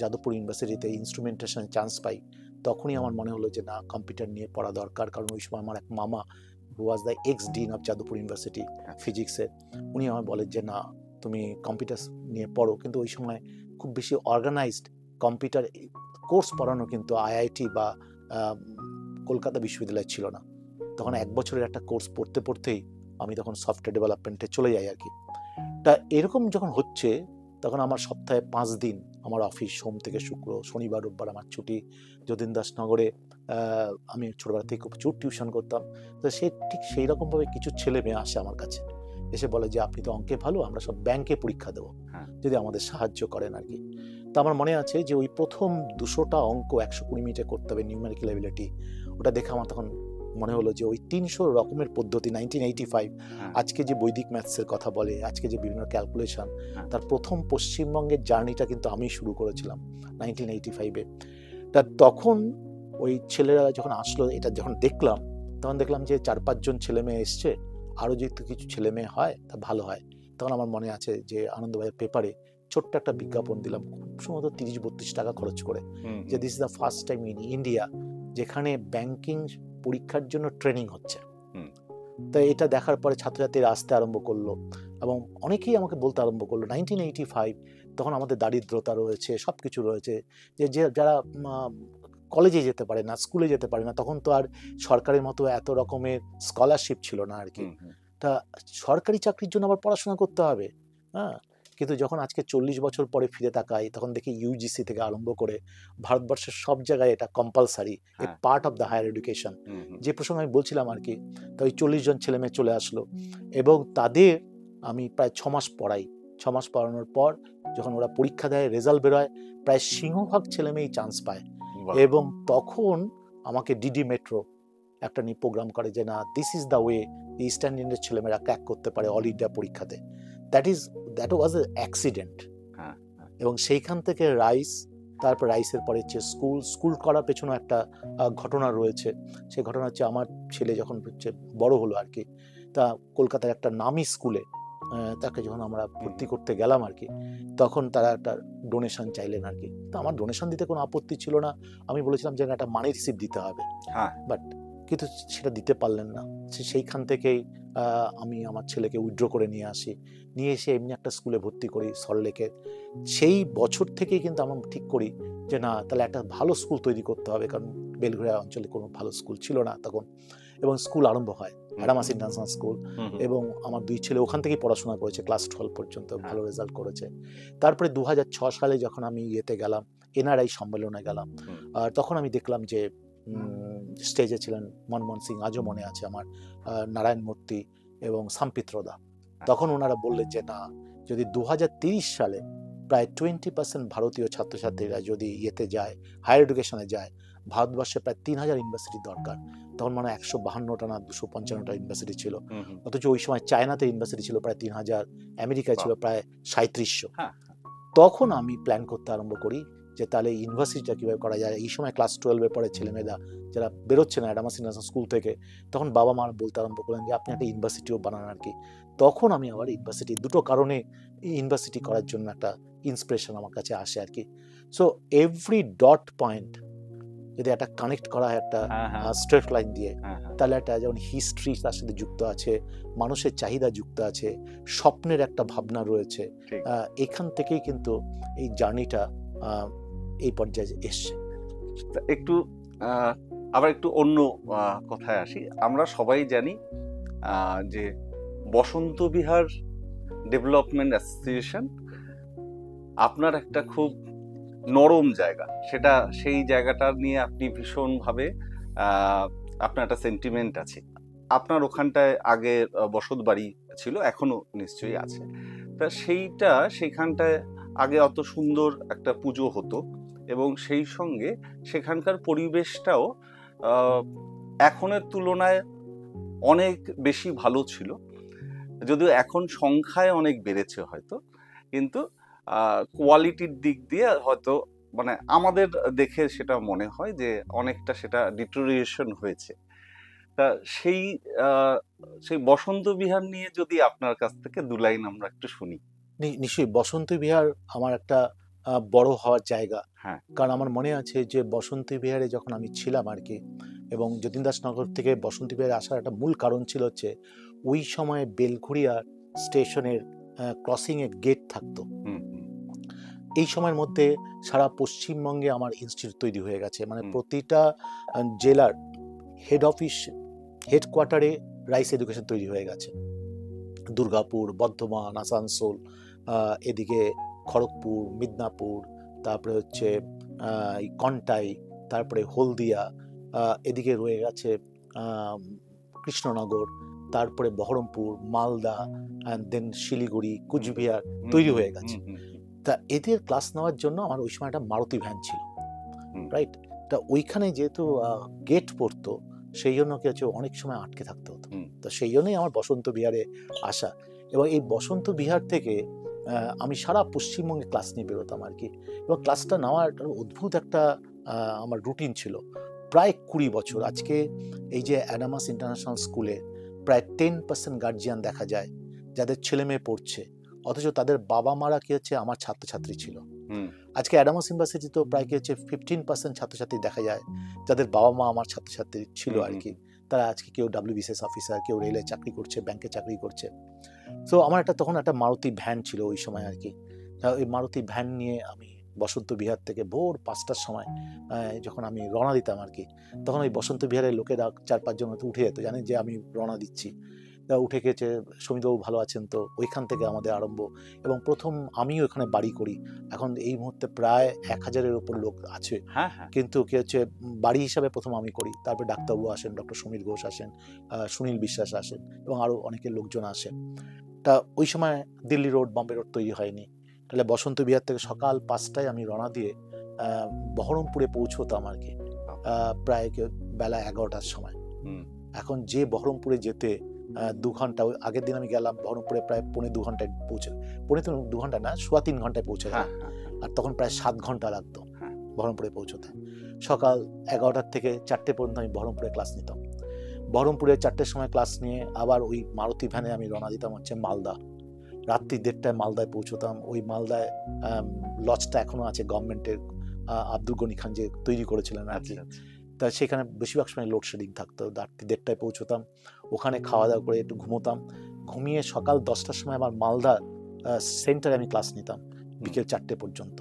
যাদবপুর ইউনিভার্সিটিতে ইনস্ট্রুমেন্টেশনে চান্স পাই, তখনই আমার মনে হলো যে না, কম্পিউটার নিয়ে পড়া দরকার। কারণ ওই সময় আমার এক মামা, who was the ex dean of Jadavpur university ফিজিক্সের, উনি আমায় বলেন যে না, তুমি কম্পিউটার নিয়ে পড়ো। কিন্তু ওই সময় খুব বেশি অর্গানাইজড কম্পিউটার কোর্স পড়ানো কিন্তু আইআইটি বা কলকাতা বিশ্ববিদ্যালয় ছিল না। তখন 1 বছরের একটা কোর্স পড়তে পড়তেই আমি তখন সফটওয়্যার ডেভেলপমেন্টে চলে যাই আর কি। তা এরকম যখন হচ্ছে, তখন আমার সপ্তাহে 5 দিন আমার অফিস, সোম থেকে শুক্র, শনিবার রোববার আমার ছুটি। যতীন দাসনগরে আমি ছোটবেলা থেকে প্রচুর টিউশন করতাম। তো ঠিক সেই রকমভাবে কিছু ছেলে মেয়ে আসে আমার কাছে, এসে বলে যে আপনি তো অঙ্কে ভালো, আমরা সব ব্যাংকে পরীক্ষা দেবো, যদি আমাদের সাহায্য করেন আর কি। তো আমার মনে আছে যে ওই প্রথম 200টা অঙ্ক 120 মিনিটে করতে হবে, নিউমেরিক্যাল এবিলিটি, ওটা দেখে আমার তখন মনে হলো যে ওই 300 রকমের পদ্ধতি 1985 আজকে যে বৈদিক ম্যাথসের কথা বলে, আজকে যে বিভিন্ন ক্যালকুলেশন, তার প্রথম পশ্চিমবঙ্গের জার্নিটা কিন্তু আমি শুরু করেছিলাম 1985-এ। তা তখন ওই ছেলেরা যখন আসলো, এটা যখন দেখলাম, তখন দেখলাম যে 4-5 জন ছেলে মেয়ে এসছে, আরও যদি কিছু ছেলে মেয়ে হয় তা ভালো হয়। তখন আমার মনে আছে যে আনন্দবাজার পেপারে ছোট্ট একটা বিজ্ঞাপন দিলাম, খুব সম্ভবত 30-32 টাকা খরচ করে, যে this is the first time in India যেখানে ব্যাংকিং পরীক্ষার জন্য ট্রেনিং হচ্ছে। তো এটা দেখার পরে ছাত্রছাত্রীরা আসতে আরম্ভ করলো এবং অনেকেই আমাকে বলতে আরম্ভ করলো 1985 তখন আমাদের দারিদ্রতা রয়েছে, সব কিছু রয়েছে, যে যারা কলেজে যেতে পারে না, স্কুলে যেতে পারে না, তখন তো আর সরকারের মতো এত রকমের স্কলারশিপ ছিল না আর কি। তা সরকারি চাকরির জন্য আবার পড়াশোনা করতে হবে, হ্যাঁ। কিন্তু যখন আজকে 40 বছর পরে ফিরে তাকাই, তখন দেখি ইউজিসি থেকে আরম্ভ করে ভারতবর্ষের সব জায়গায় এটা compulsory, a part of the higher education. যে প্রসঙ্গে আমি বলছিলাম আর কি, তো ওই 40 জন ছেলে মেয়ে চলে আসলো এবং তাদের আমি প্রায় 6 মাস পড়াই। 6 মাস পড়ানোর পর যখন ওরা পরীক্ষা দেয়, রেজাল্ট বেরোয়, প্রায় সিংহভাগ ছেলে মেয়েই চান্স পায়। এবং তখন আমাকে ডিডি মেট্রো একটা নিয়ে প্রোগ্রাম করে যে না, this is the way eastern ইন্ডিয়ার ছেলেমেয়েরা ক্র্যাক করতে পারে অল ইন্ডিয়া পরীক্ষাতে। That was A accident. এবং সেইখান থেকে রাইস, তারপর রাইসের পরে হচ্ছে স্কুল করার পেছনে একটা ঘটনা রয়েছে। সেই ঘটনা হচ্ছে আমার ছেলে যখন হচ্ছে বড় হলো আর কি, তা কলকাতার একটা নামি স্কুলে তাকে যখন আমরা ভর্তি করতে গেলাম আর কি, তখন তারা একটা ডোনেশন চাইলেন আর কি। তো আমার ডোনেশন দিতে কোনো আপত্তি ছিল না, আমি বলেছিলাম যে একটা মানি রিসিপ্ট দিতে হবে, বাট কিন্তু সেটা দিতে পারলেন না। সেইখান থেকেই আমি আমার ছেলেকে উইথড্র করে নিয়ে আসি, নিয়ে এসে এমনি একটা স্কুলে ভর্তি করি সল্টলেকের। সেই বছর থেকেই কিন্তু আমরা ঠিক করি যে না, তাহলে একটা ভালো স্কুল তৈরি করতে হবে, কারণ বেলঘরিয়া অঞ্চলে কোনো ভালো স্কুল ছিল না তখন। এবং স্কুল আরম্ভ হয়, অ্যাডামাস ইন্টারন্যাশনাল স্কুল, এবং আমার 2 ছেলে ওখান থেকেই পড়াশোনা করেছে, ক্লাস 12 পর্যন্ত ভালো রেজাল্ট করেছে। তারপরে 2006 সালে যখন আমি ইয়েতে গেলাম, এনআরআই সম্মেলনে গেলাম, তখন আমি দেখলাম যে স্টেজে ছিলেন মনমোহন সিং, আজও মনে আছে আমার, নারায়ণ মূর্তি এবং সাম্পিত্রদা। তখন ওনারা বললেন যে না, যদি 2030 সালে প্রায় 20% ভারতীয় ছাত্রছাত্রীরা যদি ইয়েতে যায়, হায়ার এডুকেশনে যায়, ভারতবর্ষে প্রায় 3000 ইউনিভার্সিটি দরকার। তখন মানে 152টা না 255টা ইউনিভার্সিটি ছিল, অথচ ওই সময় চায়নাতে ইউনিভার্সিটি ছিল প্রায় 3000, আমেরিকায় ছিল প্রায় 3700। তখন আমি প্ল্যান করতে আরম্ভ করি যে তাহলে ইউনিভার্সিটিটা কীভাবে করা যায়। এই সময় ক্লাস 12-এ পড়ে ছেলেমেয়েরা যারা বেরোচ্ছে না অ্যাডামাস ইন্টারন্যাশনাল স্কুল থেকে, তখন বাবা মা বলতে আরম্ভ করলেন যে আপনি একটা ইউনিভার্সিটিও বানান আর কি। তখন আমি আবার ইউনিভার্সিটি, দুটো কারণে ইউনিভার্সিটি করার জন্য একটা ইন্সপিরেশন আমার কাছে আসে আর কি। সো এভরি ডট পয়েন্ট যদি একটা কানেক্ট করা হয় একটা হ্যাঁ, হ্যাঁ, স্ট্রেট লাইন দিয়ে, হ্যাঁ, হ্যাঁ। তাহলে একটা যেমন হিস্ট্রি তার সাথে যুক্ত আছে, মানুষের চাহিদা যুক্ত আছে, স্বপ্নের একটা ভাবনা রয়েছে। ঠিক। এখান থেকেই কিন্তু এই জার্নিটা এই পর্যায়ে এসছে। তা একটু আবার একটু অন্য কথায় আসি। আমরা সবাই জানি যে বসন্ত বিহার ডেভেলপমেন্ট অ্যাসোসিয়েশন আপনার একটা খুব নরম জায়গা, সেটা সেই জায়গাটা নিয়ে আপনি ভীষণভাবে আপনার একটা সেন্টিমেন্ট আছে। আপনার ওখানটায় আগে বসত বাড়ি ছিল, এখনো নিশ্চয়ই আছে। তা সেখানটায় আগে অত সুন্দর একটা পুজো হতো এবং সেই সঙ্গে সেখানকার পরিবেশটাও এখনের তুলনায় অনেক বেশি ভালো ছিল, যদিও এখন সংখ্যায় অনেক বেড়েছে হয়তো, কিন্তু কোয়ালিটির দিক দিয়ে হয়তো মানে আমাদের দেখে সেটা মনে হয় যে অনেকটা সেটা ডিটোরিয়েশন হয়েছে। তা সেই সেই বসন্ত বিহার নিয়ে যদি আপনার কাছ থেকে দু লাইন আমরা একটু শুনি। নিশ্চয়ই বসন্ত বিহার আমার একটা বড় হওয়ার জায়গা। হ্যাঁ। কারণ আমার মনে আছে যে বসন্ত বিহারে যখন আমি ছিলাম আর কি, এবং যতীন দাসনগর থেকে বসন্ত বিহারে আসার একটা মূল কারণ ছিল হচ্ছে ওই সময় বেলঘড়িয়া স্টেশনের ক্রসিংয়ে গেট থাকতো। হুম, হুম, এই সময়ের মধ্যে সারা পশ্চিমবঙ্গে আমার ইনস্টিটিউট তৈরি হয়ে গেছে, মানে হুম। প্রতিটা জেলার হেড অফিস হেডকোয়ার্টারে রাইস এডুকেশন তৈরি হয়ে গেছে। দুর্গাপুর, বর্ধমান, আসানসোল, এদিকে খড়গপুর, মিদনাপুর, তারপরে হচ্ছে এই কন্টাই, তারপরে হলদিয়া, এদিকে রয়ে গেছে কৃষ্ণনগর, তারপরে বহরমপুর, মালদা, অ্যান্ড দেন শিলিগুড়ি, কুচবিহার তৈরি হয়ে গেছে। তা এদের ক্লাস নেওয়ার জন্য আমার ওই সময় একটা মারুতি ভ্যান ছিল, রাইট? তা ওইখানে যেহেতু গেট পড়তো, সেই জন্য কি হচ্ছে অনেক সময় আটকে থাকতে হতো। তো সেই জন্যই আমার বসন্ত বিহারে আসা, এবং এই বসন্ত বিহার থেকে আমি সারা পশ্চিমবঙ্গে ক্লাস নিয়ে বেরোতাম আর কি। এবং ক্লাসটা নেওয়ার একটা অদ্ভুত একটা আমার রুটিন ছিল প্রায় 20 বছর। আজকে এই যে অ্যাডামাস ইন্টারন্যাশনাল স্কুলে প্রায় 10% গার্জিয়ান দেখা যায় যাদের ছেলে মেয়ে পড়ছে, অথচ তাদের বাবা মারা কি হচ্ছে আমার ছাত্রছাত্রী ছিল। আজকে অ্যাডামাস ইউনিভার্সিটি তো প্রায় কি হচ্ছে 15% ছাত্রছাত্রী দেখা যায় যাদের বাবা মা আমার ছাত্রছাত্রী ছিল আর কি। তারা আজকে কেউ WBCS অফিসার, কেউ রেলে চাকরি করছে, ব্যাংকে চাকরি করছে। তো আমার তখন একটা মারুতি ভ্যান ছিল ওই সময় আর কি। ওই মারুতি ভ্যান নিয়ে আমি বসন্ত বিহার থেকে ভোর 5টার সময় যখন আমি রওনা দিতাম আর কি, তখন ওই বসন্ত বিহারের লোকেরা 4-5 জন উঠে যেত, জানেন যে আমি রওনা দিচ্ছি। তা উঠে গেছে, সমিতবাবু ভালো আছেন তো, ওইখান থেকে আমাদের আরম্ভ। এবং প্রথম আমিও ওখানে বাড়ি করি। এখন এই মুহূর্তে প্রায় 1000-এর উপর লোক আছে, কিন্তু কি হচ্ছে বাড়ি হিসাবে প্রথম আমি করি। তারপরে ডাক্তারবাবু আসেন, ডক্টর সমীর ঘোষ আসেন, সুনীল বিশ্বাস আসেন, এবং আরও অনেকের লোকজন আসেন। তা ওই সময় দিল্লি রোড, বম্বে রোড তৈরি হয়নি। তাহলে বসন্ত বিহার থেকে সকাল 5টায় আমি রওনা দিয়ে বহরমপুরে পৌঁছতাম আর কি প্রায় বেলা 11টার সময়। এখন যে বহরমপুরে যেতে 2 ঘন্টা, আগের দিন আমি গেলাম বহরমপুরে প্রায় 2.25 ঘন্টায় পৌঁছে, 2.25 ঘন্টা না, 3.25 ঘন্টায় পৌঁছে গেলাম। আর তখন প্রায় 7 ঘন্টা লাগতো বহরমপুরে পৌঁছতে। সকাল 11টার থেকে 4টে পর্যন্ত আমি বহরমপুরে ক্লাস নিতাম। বহরমপুরে 4টের সময় ক্লাস নিয়ে আবার ওই মারুতি ভ্যানে আমি রওনা দিতাম হচ্ছে মালদা। রাত্রি 1:30টায় মালদায় পৌঁছতাম। ওই মালদায় লজটা এখনো আছে গভর্নমেন্টের, আব্দুল গনি খান যে তৈরি করেছিলেন আর কি। তা সেখানে বেশিরভাগ সময় লোডশেডিং থাকতো। রাত্রি 1:30টায় পৌঁছতাম, ওখানে খাওয়া দাওয়া করে একটু ঘুমোতাম। ঘুমিয়ে সকাল 10টার সময় আমার মালদা সেন্টারে আমি ক্লাস নিতাম বিকেল 4টে পর্যন্ত।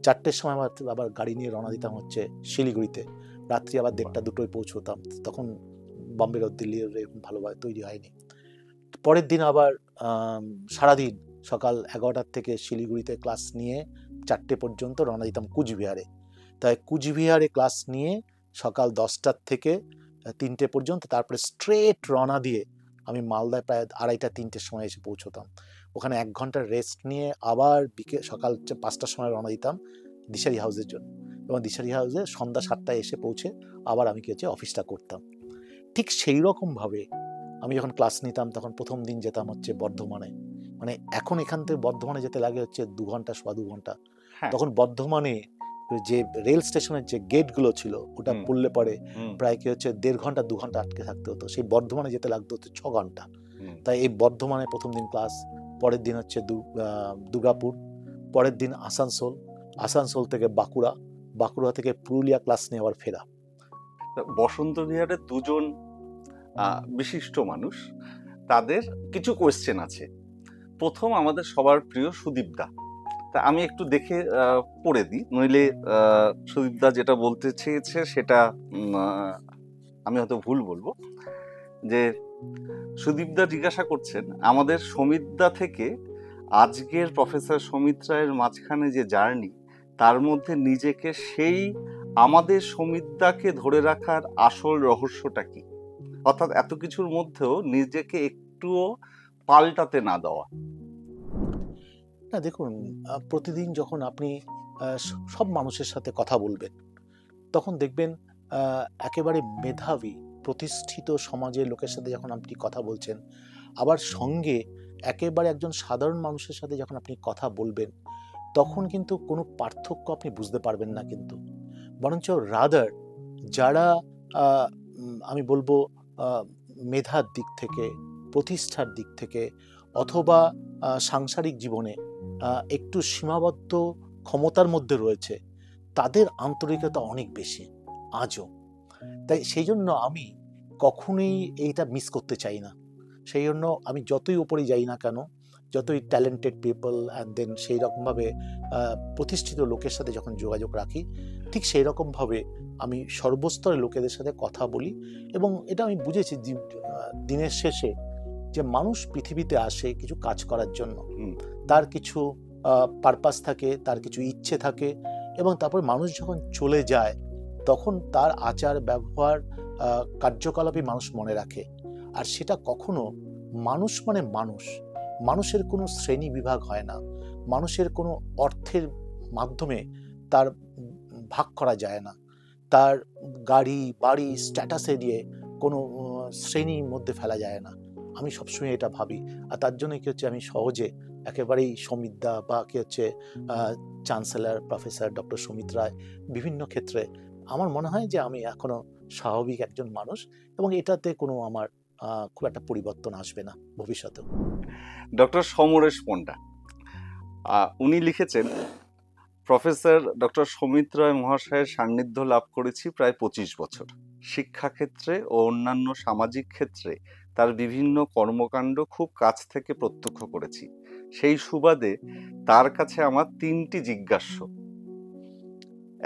4টের সময় আবার গাড়ি নিয়ে রওনা দিতাম হচ্ছে শিলিগুড়িতে। রাত্রি আবার 1:30-2টোয় পৌঁছতাম। তখন বম্বে রোড, দিল্লি রোড এরকম ভালোভাবে তৈরি হয়নি। পরের দিন আবার সারাদিন সকাল 11টার থেকে শিলিগুড়িতে ক্লাস নিয়ে 4টে পর্যন্ত রওনা দিতাম কুচবিহারে। তাই কুচবিহারে ক্লাস নিয়ে সকাল 10টার থেকে 3টে পর্যন্ত, তারপরে স্ট্রেট রওনা দিয়ে আমি মালদায় প্রায় 2:30-3টের সময় এসে পৌঁছতাম। ওখানে 1 ঘন্টার রেস্ট নিয়ে আবার সকাল 5টার সময় রওনা দিতাম দিশারি হাউসের জন্য, এবং দিশারি হাউসে সন্ধ্যা 7টায় এসে পৌঁছে আবার আমি কি হচ্ছে অফিসটা করতাম। ঠিক সেই রকমভাবে আমি যখন ক্লাস নিতাম তখন প্রথম দিন যেতাম হচ্ছে বর্ধমানে। মানে এখন এখান থেকে বর্ধমানে যেতে লাগে হচ্ছে 2 ঘন্টা, 2.25 ঘন্টা। তখন বর্ধমানে যে রেল স্টেশনের যে গেটগুলো ছিল ওটা পড়লে পরে প্রায় কি হচ্ছে 1.5 ঘন্টা 2 ঘন্টা আটকে থাকতে হতো। সেই বর্ধমানে যেতে লাগতো হচ্ছে 6 ঘন্টা। তাই এই বর্ধমানে প্রথম দিন ক্লাস, পরের দিন হচ্ছে দুর্গাপুর, পরের দিন আসানসোল, আসানসোল থেকে বাঁকুড়া, বাঁকুড়া থেকে পুরুলিয়া ক্লাস নিয়ে আবার ফেরা। বসন্ত বিহারের দুজন বিশিষ্ট মানুষ, তাদের কিছু কোয়েশ্চেন আছে। প্রথম আমাদের সবার প্রিয় সুদীপ দা। তা আমি একটু দেখে পড়ে দিই, নইলে সুদীপ দা যেটা বলতে চেয়েছে সেটা আমি হয়তো ভুল বলবো। যে সুদীপ দা জিজ্ঞাসা করছেন, আমাদের সমিত দা থেকে আজকের প্রফেসর সমিত রায়ের মাঝখানে যে জার্নি, তার মধ্যে নিজেকে সেই আমাদের সমিত দাকে ধরে রাখার আসল রহস্যটা কি? অর্থাৎ এত কিছুর মধ্যেও নিজেকে একটুও পাল্টাতে না দেওয়া। না দেখুন, প্রতিদিন যখন আপনি সব মানুষের সাথে কথা বলবেন, তখন দেখবেন একেবারে মেধাবী প্রতিষ্ঠিত সমাজের লোকের সাথে যখন আপনি কথা বলছেন, আবার সঙ্গে একেবারে একজন সাধারণ মানুষের সাথে যখন আপনি কথা বলবেন, তখন কিন্তু কোনো পার্থক্য আপনি বুঝতে পারবেন না। কিন্তু বরঞ্চ রাদার যারা আমি বলবো মেধার দিক থেকে, প্রতিষ্ঠার দিক থেকে, অথবা সাংসারিক জীবনে একটু সীমাবদ্ধ ক্ষমতার মধ্যে রয়েছে, তাদের আন্তরিকতা অনেক বেশি আজও। তাই সেই জন্য আমি কখনোই এইটা মিস করতে চাই না। সেই জন্য আমি যতই ওপরে যাই না কেন, যতই ট্যালেন্টেড পিপল অ্যান্ড দেন সেই রকমভাবে প্রতিষ্ঠিত লোকের সাথে যখন যোগাযোগ রাখি, ঠিক সেই রকমভাবে আমি সর্বস্তরের লোকেদের সাথে কথা বলি। এবং এটা আমি বুঝেছি দিনের শেষে যে মানুষ পৃথিবীতে আসে কিছু কাজ করার জন্য, তার কিছু পারপাস থাকে, তার কিছু ইচ্ছে থাকে, এবং তারপর মানুষ যখন চলে যায় তখন তার আচার ব্যবহার কার্যকলাপই মানুষ মনে রাখে। আর সেটা কখনো মানুষ মানে মানুষ, মানুষের কোনো শ্রেণী বিভাগ হয় না, মানুষের কোনো অর্থের মাধ্যমে তার ভাগ করা যায় না, তার গাড়ি বাড়ি স্ট্যাটাসে দিয়ে কোনো শ্রেণীর মধ্যে ফেলা যায় না। আমি সবসময় এটা ভাবি। আর তার জন্য কি হচ্ছে, আমি সহজে একেবারেই সমিত দা বা কি হচ্ছে চ্যান্সেলর প্রফেসর ডক্টর সমিত রায়, বিভিন্ন ক্ষেত্রে আমার মনে হয় যে আমি এখনো স্বাভাবিক একজন মানুষ, এবং এটাতে কোনো আমার খুব একটা পরিবর্তন আসবে না ভবিষ্যতেও। ডক্টর সমরেশ পণ্ডা উনি লিখেছেন, প্রফেসর ডক্টর সমিত রায় মহাশয়ের সান্নিধ্য লাভ করেছি প্রায় 25 বছর। শিক্ষাক্ষেত্রে ও অন্যান্য সামাজিক ক্ষেত্রে তার বিভিন্ন কর্মকাণ্ড খুব কাছ থেকে প্রত্যক্ষ করেছি। সেই সুবাদে তার কাছে আমার 3টি জিজ্ঞাস্য।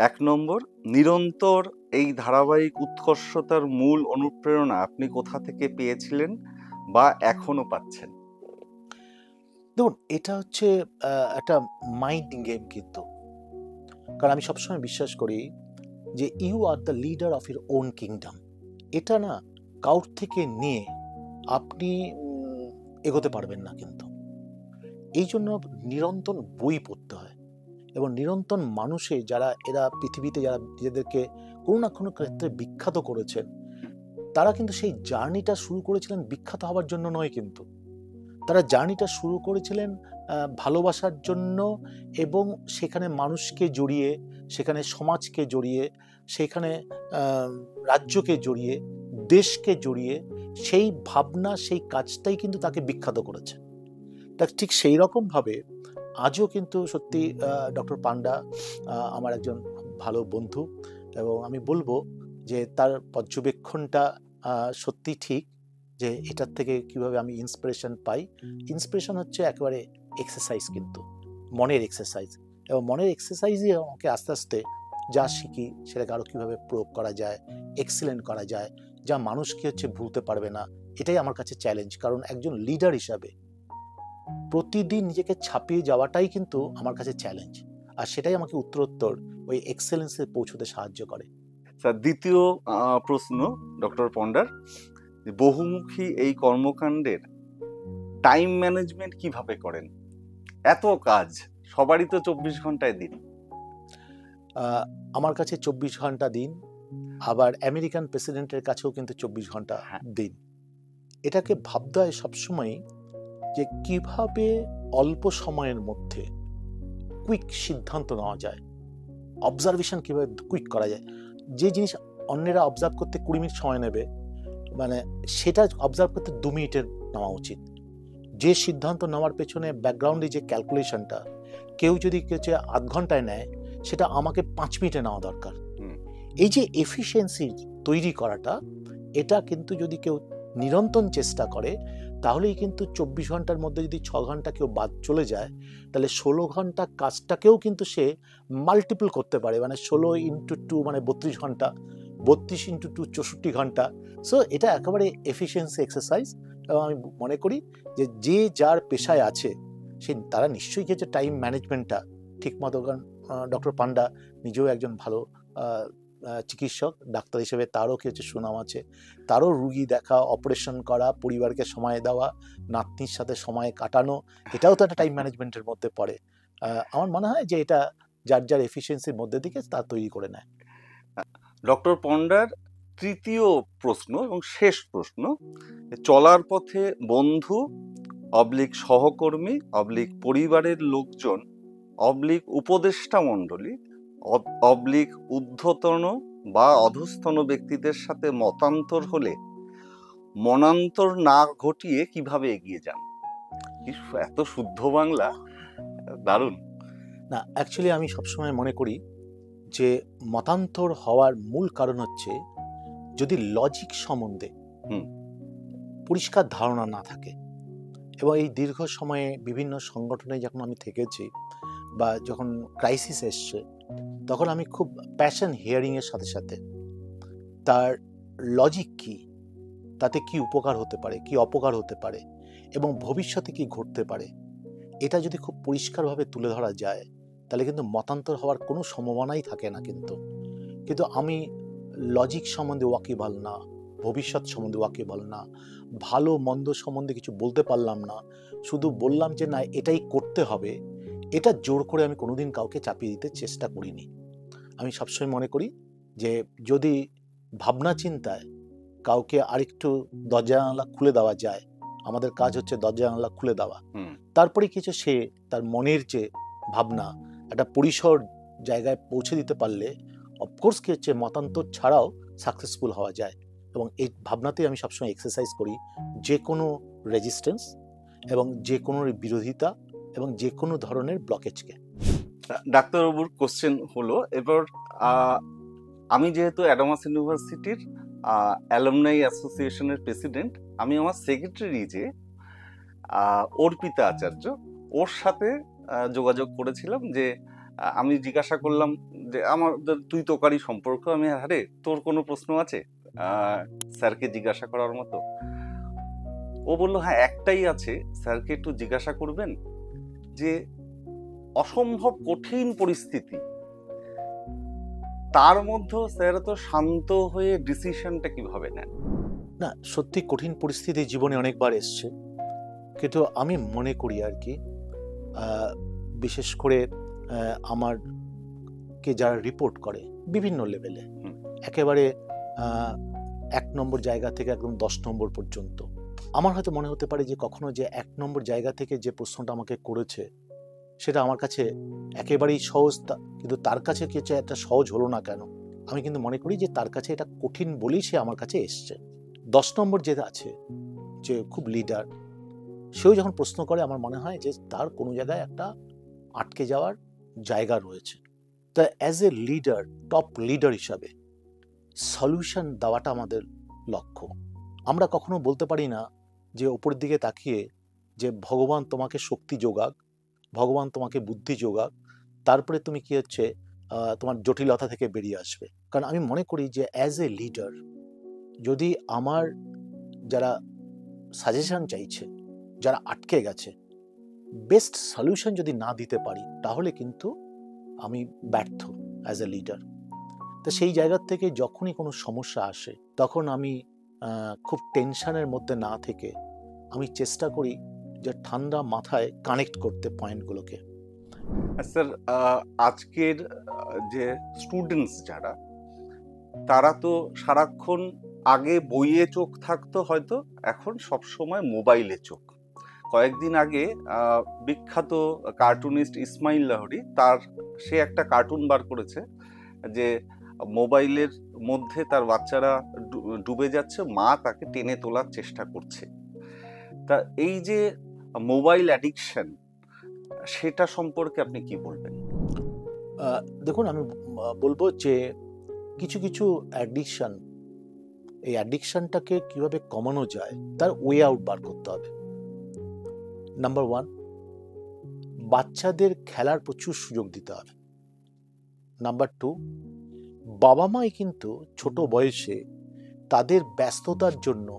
1 নম্বর, নিরন্তর এই ধারাবাহিক উৎকর্ষতার মূল অনুপ্রেরণা আপনি কোথা থেকে পেয়েছিলেন বা এখনো পাচ্ছেন? দেখুন, এটা হচ্ছে একটা মাইন্ড গেম, কিন্তু কারণ আমি সবসময় বিশ্বাস করি যে you are the leader of your own kingdom. এটা না কাউর থেকে নিয়ে আপনি এগোতে পারবেন না। কিন্তু এই জন্য নিরন্তর বই পড়তে হয়, এবং নিরন্তর মানুষে যারা এরা পৃথিবীতে যারা নিজেদেরকে কোনো না কোনো ক্ষেত্রে বিখ্যাত করেছেন, তারা কিন্তু সেই জার্নিটা শুরু করেছিলেন বিখ্যাত হওয়ার জন্য নয়, কিন্তু তারা জার্নিটা শুরু করেছিলেন ভালোবাসার জন্য, এবং সেখানে মানুষকে জড়িয়ে, সেখানে সমাজকে জড়িয়ে, সেখানে রাজ্যকে জড়িয়ে, দেশকে জড়িয়ে, সেই ভাবনা সেই কাজটাই কিন্তু তাকে বিখ্যাত করেছে। তা ঠিক সেই রকমভাবে আজও কিন্তু সত্যি ডক্টর পান্ডা আমার একজন ভালো বন্ধু, এবং আমি বলবো যে তার পর্যবেক্ষণটা সত্যি ঠিক, যে এটার থেকে কিভাবে আমি ইন্সপিরেশন পাই। ইন্সপিরেশন হচ্ছে একেবারে এক্সারসাইজ, কিন্তু মনের এক্সারসাইজ, এবং মনের এক্সারসাইজই আমাকে আস্তে আস্তে যা শিখি সেটাকে আরও কীভাবে প্রয়োগ করা যায়, এক্সিলেন্ট করা যায়, যা মানুষকে হচ্ছে ভুলতে পারবে না। এটাই আমার কাছে চ্যালেঞ্জ, কারণ একজন লিডার হিসাবে প্রতিদিন নিজেকে ছাপিয়ে যাওয়াটাই কিন্তু আমার কাছে চ্যালেঞ্জ, আর সেটাই আমাকে উত্তরোত্তর ওই এক্সেলেন্সে পৌঁছতে সাহায্য করে। স্যার, দ্বিতীয় প্রশ্ন ডক্টর পণ্ডার, বহুমুখী এই কর্মকাণ্ডের টাইম ম্যানেজমেন্ট কিভাবে করেন? এত কাজ, সবারই তো 24 ঘন্টায় দিন। আমার কাছে 24 ঘন্টা দিন, আবার আমেরিকান প্রেসিডেন্টের কাছেও কিন্তু 24 ঘন্টা দিন। এটাকে ভাবতে হয় সবসময় যে কিভাবে অল্প সময়ের মধ্যে কুইক সিদ্ধান্ত নেওয়া যায়, অবজারভেশন কিভাবে কুইক করা যায়। যে জিনিস অন্যেরা অবজার্ভ করতে 20 মিনিট সময় নেবে, মানে সেটা অবজার্ভ করতে 2 মিনিটের নেওয়া উচিত। যে সিদ্ধান্ত নেওয়ার পেছনে ব্যাকগ্রাউন্ডে যে ক্যালকুলেশনটা কেউ যদি কেউ 8 ঘন্টায় নেয়, সেটা আমাকে 5 মিনিটে নেওয়া দরকার। হুম। এই যে এফিসিয়েন্সি তৈরি করাটা, এটা কিন্তু যদি কেউ নিরন্তর চেষ্টা করে, তাহলেই কিন্তু 24 ঘন্টার মধ্যে যদি 6 ঘন্টা কেউ বাদ চলে যায়, তাহলে 16 ঘন্টা কাজটাকেও কিন্তু সে মাল্টিপল করতে পারে, মানে 16 ইন্টু 2 মানে 32 ঘন্টা, 32 ইন্টু 2 64 ঘন্টা। সো এটা একেবারে এফিসিয়েন্সি এক্সারসাইজ। এবং আমি মনে করি যে যে যার পেশায় আছে সে তারা নিশ্চয়ই কিছু টাইম ম্যানেজমেন্টটা ঠিক মতো, কারণ ডক্টর পান্ডা নিজেও একজন ভালো চিকিৎসক, ডাক্তার হিসেবে তারও কিছু সুনাম আছে। তারও রুগী দেখা, অপারেশন করা, পরিবারকে সময় দেওয়া, নাতনির সাথে সময় কাটানো, এটাও তো একটা টাইম ম্যানেজমেন্টের মধ্যে পড়ে। আমার মনে হয় যে এটা যার যার এফিসিয়েন্সির মধ্যে দিকে তা তৈরি করে নেয়। ডক্টর পন্ডার তৃতীয় প্রশ্ন এবং শেষ প্রশ্ন, চলার পথে বন্ধু অবলিক সহকর্মী অবলিক পরিবারের লোকজন অবলিক উপদেষ্টা মণ্ডলী অবলিক ঊর্ধ্বতন বা অধস্তন ব্যক্তিদের সাথে মতান্তর হলে মনান্তর না ঘটিয়ে কিভাবে এগিয়ে যান? এত শুদ্ধ বাংলা, দারুণ। না, অ্যাকচুয়ালি আমি সবসময় মনে করি যে মতান্তর হওয়ার মূল কারণ হচ্ছে যদি লজিক সম্বন্ধে পরিষ্কার ধারণা না থাকে। এবং এই দীর্ঘ সময়ে বিভিন্ন সংগঠনে যখন আমি থেকেছি বা যখন ক্রাইসিস এসছে, তখন আমি খুব প্যাশন হিয়ারিংয়ের সাথে সাথে তার লজিক কি, তাতে কি উপকার হতে পারে, কি অপকার হতে পারে, এবং ভবিষ্যতে কি ঘটতে পারে, এটা যদি খুব পরিষ্কারভাবে তুলে ধরা যায়, তাহলে কিন্তু মতান্তর হওয়ার কোনো সম্ভাবনাই থাকে না। কিন্তু আমি লজিক সম্বন্ধে ওয়াকিবহাল না, ভবিষ্যৎ সম্বন্ধে ওয়াকিবহাল না, ভালো মন্দ সম্বন্ধে কিছু বলতে পারলাম না, শুধু বললাম যে না এটাই করতে হবে, এটা জোর করে আমি কোনোদিন কাউকে চাপিয়ে দিতে চেষ্টা করিনি। আমি সবসময় মনে করি যে যদি ভাবনা চিন্তায় কাউকে আরেকটু দরজা জানালা খুলে দেওয়া যায়, আমাদের কাজ হচ্ছে দরজা জানালা খুলে দেওয়া, তারপরে কিছু সে তার মনের যে ভাবনা একটা পরিসর জায়গায় পৌঁছে দিতে পারলে অফকোর্স কি হচ্ছে মতান্তর ছাড়াও সাকসেসফুল হওয়া যায়। এবং এই ভাবনাতেই আমি সবসময় এক্সারসাইজ করি যে কোনো রেজিস্ট্যান্স এবং যে কোনো বিরোধিতা এবং যে কোনো ধরনের ব্লকেজকে। ডাক্তারবাবুর কোশ্চেন হলো এবার, আমি যেহেতু অ্যাডামাস ইউনিভার্সিটির অ্যালুমনাই অ্যাসোসিয়েশনের প্রেসিডেন্ট, আমি আমার সেক্রেটারি যে অর্পিতা আচার্য, ওর সাথে যোগাযোগ করেছিলাম যে আমি জিজ্ঞাসা করলাম যে আমাদের তুই তোকারি সম্পর্ক, আমি আরে তোর কোনো প্রশ্ন আছে স্যারকে জিজ্ঞাসা করার মতো? ও বললো হ্যাঁ একটাই আছে, স্যারকে একটু জিজ্ঞাসা করবেন যে অসম্ভব কঠিন পরিস্থিতি, তার মধ্যে স্যার তো শান্ত হয়ে ডিসিশনটা কিভাবে নেন? না, সত্যি কঠিন পরিস্থিতি জীবনে অনেকবার এসছে, কিন্তু আমি মনে করি আর কি বিশেষ করে আমারকে যারা রিপোর্ট করে বিভিন্ন লেভেলে, একেবারে 1 নম্বর জায়গা থেকে একদম 10 নম্বর পর্যন্ত, আমার হয়তো মনে হতে পারে যে কখনো যে 1 নম্বর জায়গা থেকে যে প্রশ্নটা আমাকে করেছে সেটা আমার কাছে একেবারেই সহজ, কিন্তু তার কাছে কিছু একটা সহজ হলো না কেন, আমি কিন্তু মনে করি যে তার কাছে এটা কঠিন বলেই সে আমার কাছে এসছে। 10 নম্বর যে আছে, যে খুব লিডার, সেও যখন প্রশ্ন করে আমার মনে হয় যে তার কোনো জায়গায় একটা আটকে যাওয়ার জায়গা রয়েছে। তা as a leader, top leader হিসাবে সলিউশন দেওয়াটা আমাদের লক্ষ্য। আমরা কখনো বলতে পারি না যে ওপরের দিকে তাকিয়ে যে ভগবান তোমাকে শক্তি যোগাক, ভগবান তোমাকে বুদ্ধি যোগাক, তারপরে তুমি কি হচ্ছে তোমার জটিলতা থেকে বেরিয়ে আসবে। কারণ আমি মনে করি যে অ্যাজ এ লিডার যদি আমার যারা সাজেশন চাইছে, যারা আটকে গেছে, বেস্ট সলিউশন যদি না দিতে পারি, তাহলে কিন্তু আমি ব্যর্থ অ্যাজ এ লিডার। তো সেই জায়গার থেকে যখনই কোনো সমস্যা আসে, তখন আমি খুব টেনশনের মধ্যে না থেকে আমি চেষ্টা করি যে ঠান্ডা মাথায় কানেক্ট করতে পয়েন্টগুলোকে। স্যার, আজকের যে স্টুডেন্টস যারা, তারা তো সারাক্ষণ আগে বইয়ে চোখ থাকতো, হয়তো এখন সব সময় মোবাইলে চোখ। কয়েকদিন আগে বিখ্যাত কার্টুনিস্ট ইসমাইল লাহোরী, সে একটা কার্টুন বার করেছে যে মোবাইলের মধ্যে তার বাচ্চারা ডুবে যাচ্ছে, মা তাকে টেনে তোলার চেষ্টা করছে। তা এই যে মোবাইল অ্যাডিকশন, সেটা সম্পর্কে আপনি কি বলবেন? দেখুন, আমি বলবো যে কিছু কিছু অ্যাডিকশন, এই অ্যাডিকশনটাকে কিভাবে কমানো যায় তার ওয়ে আউট বার করতে হবে। নাম্বার ওয়ান, বাচ্চাদের খেলার প্রচুর সুযোগ দিতে হবে। নাম্বার টু, বাবা মাই কিন্তু ছোট বয়সে তাদের ব্যস্ততার জন্য,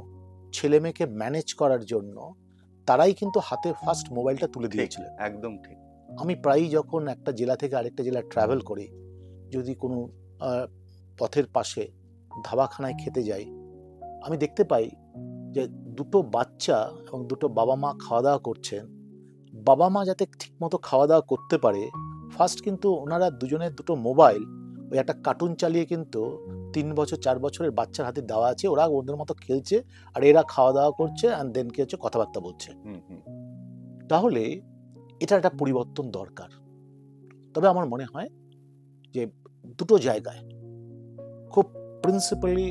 ছেলে মেয়েকে ম্যানেজ করার জন্য তারাই কিন্তু হাতে ফার্স্ট মোবাইলটা তুলে দিয়েছিলেন। একদম ঠিক। আমি প্রায়ই যখন একটা জেলা থেকে আরেকটা জেলা ট্রাভেল করি, যদি কোনো পথের পাশে ধাবাখানায় খেতে যাই, আমি দেখতে পাই যে দুটো বাচ্চা এবং দুটো বাবা মা খাওয়া দাওয়া করছেন। বাবা মা যাতে ঠিকমতো খাওয়া দাওয়া করতে পারে, ফার্স্ট কিন্তু ওনারা দুজনের দুটো মোবাইল, ওই একটা কার্টুন চালিয়ে কিন্তু 3 বছর 4 বছরের বাচ্চার হাতে দেওয়া আছে, ওরা ওদের মতো খেলছে আর এরা খাওয়া দাওয়া করছে, অ্যান্ড দেন কি হচ্ছে, কথাবার্তা বলছে। তাহলে এটা একটা পরিবর্তন দরকার। তবে আমার মনে হয় যে দুটো জায়গায় খুব প্রিন্সিপালি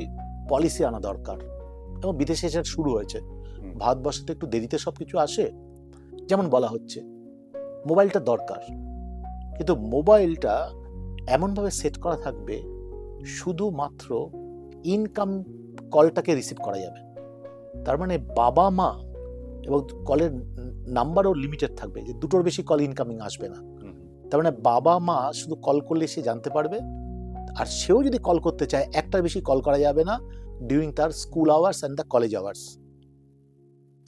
পলিসি আনা দরকার, এবং বিদেশে সেটা শুরু হয়েছে। ভারতবর্ষে তো একটু দেরিতে সবকিছু আসে। যেমন বলা হচ্ছে মোবাইলটা দরকার, কিন্তু মোবাইলটা এমনভাবে সেট করা থাকবে শুধুমাত্র ইনকাম কলটাকে রিসিভ করা যাবে। তার মানে বাবা মা, এবং কলের নাম্বারও লিমিটেড থাকবে, যে দুটোর বেশি কল ইনকামিং আসবে না। তার মানে বাবা মা শুধু কল করলে সে জানতে পারবে, আর সেও যদি কল করতে চায় একটার বেশি কল করা যাবে না ডিউরিং তার school hours and the college hours.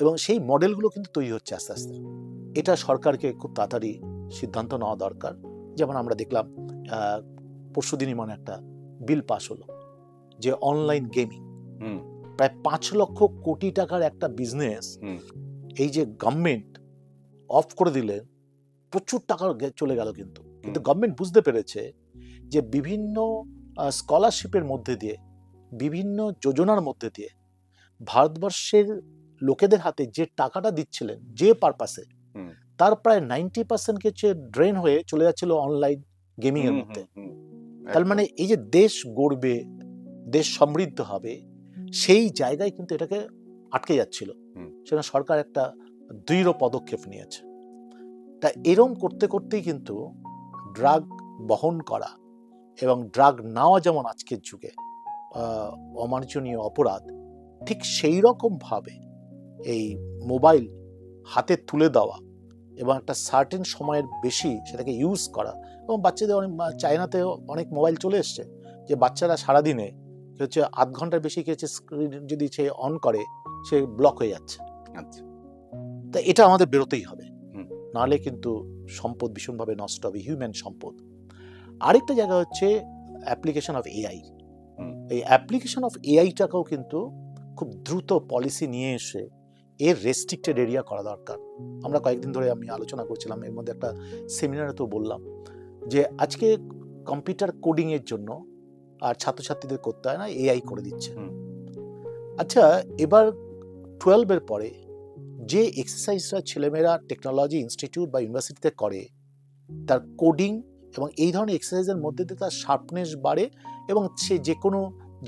এবং সেই মডেলগুলো কিন্তু তৈরি হচ্ছে আস্তে আস্তে। এটা সরকারকে খুব তাড়াতাড়ি সিদ্ধান্ত নেওয়া দরকার। যেমন আমরা দেখলাম পরশুদিনই মানে একটা বিল পাস হলো, যে অনলাইন গেমিং, প্রায় 5 লক্ষ কোটি টাকার একটা বিজনেস, এই যে গভর্নমেন্ট অফ করে দিলে প্রচুর টাকা চলে গেল। কিন্তু গভর্নমেন্ট বুঝতে পেরেছে যে বিভিন্ন স্কলারশিপের মধ্যে দিয়ে, বিভিন্ন যোজনার মধ্যে দিয়ে ভারতবর্ষের লোকেদের হাতে যে টাকাটা দিচ্ছিলেন যে পারপাসে, তার প্রায় 90% হচ্ছে ড্রেন হয়ে চলে যাচ্ছিল অনলাইন গেমিং এর মধ্যে। তার মানে এই যে দেশ গড়বে, দেশ সমৃদ্ধ হবে, সেই জায়গায় কিন্তু এটাকে আটকে যাচ্ছিল। সেটা সরকার একটা দৃঢ় পদক্ষেপ নিয়েছে। তা এরম করতে করতেই কিন্তু ড্রাগ বহন করা এবং ড্রাগ নেওয়া যেমন আজকের যুগে অমার্জনীয় অপরাধ, ঠিক সেই রকম ভাবে এই মোবাইল হাতে তুলে দেওয়া এবং একটা সার্টেন সময়ের বেশি সেটাকে ইউজ করা। এবং বাচ্চাদের অনেক, চায়নাতে অনেক মোবাইল চলে এসছে, যে বাচ্চারা সারাদিনে হচ্ছে 8 ঘন্টার বেশি হচ্ছে স্ক্রিন যদি সে অন করে, সে ব্লক হয়ে যাচ্ছে। তা এটা আমাদের বেরোতেই হবে, নাহলে কিন্তু সম্পদ ভীষণভাবে নষ্ট হবে, হিউম্যান সম্পদ। আরেকটা জায়গা হচ্ছে অ্যাপ্লিকেশন অফ এআই। এই অ্যাপ্লিকেশন অফ এআইটাকেও কিন্তু খুব দ্রুত পলিসি নিয়ে এসে এর রেস্ট্রিক্টেড এরিয়া করা দরকার। আমরা কয়েকদিন ধরে আমি আলোচনা করছিলাম, এর মধ্যে একটা সেমিনারে তো বললাম যে আজকে কম্পিউটার কোডিং এর জন্য আর ছাত্রছাত্রীদের করতে হয় না, এআই করে দিচ্ছে। আচ্ছা, এবার 12 এর পরে যে এক্সারসাইজটা ছেলেমেয়েরা টেকনোলজি ইনস্টিটিউট বা ইউনিভার্সিটিতে করে, তার কোডিং এবং এই ধরনের এক্সারসাইজের মধ্যে দিয়ে তার শার্পনেস বাড়ে এবং সে যে কোনো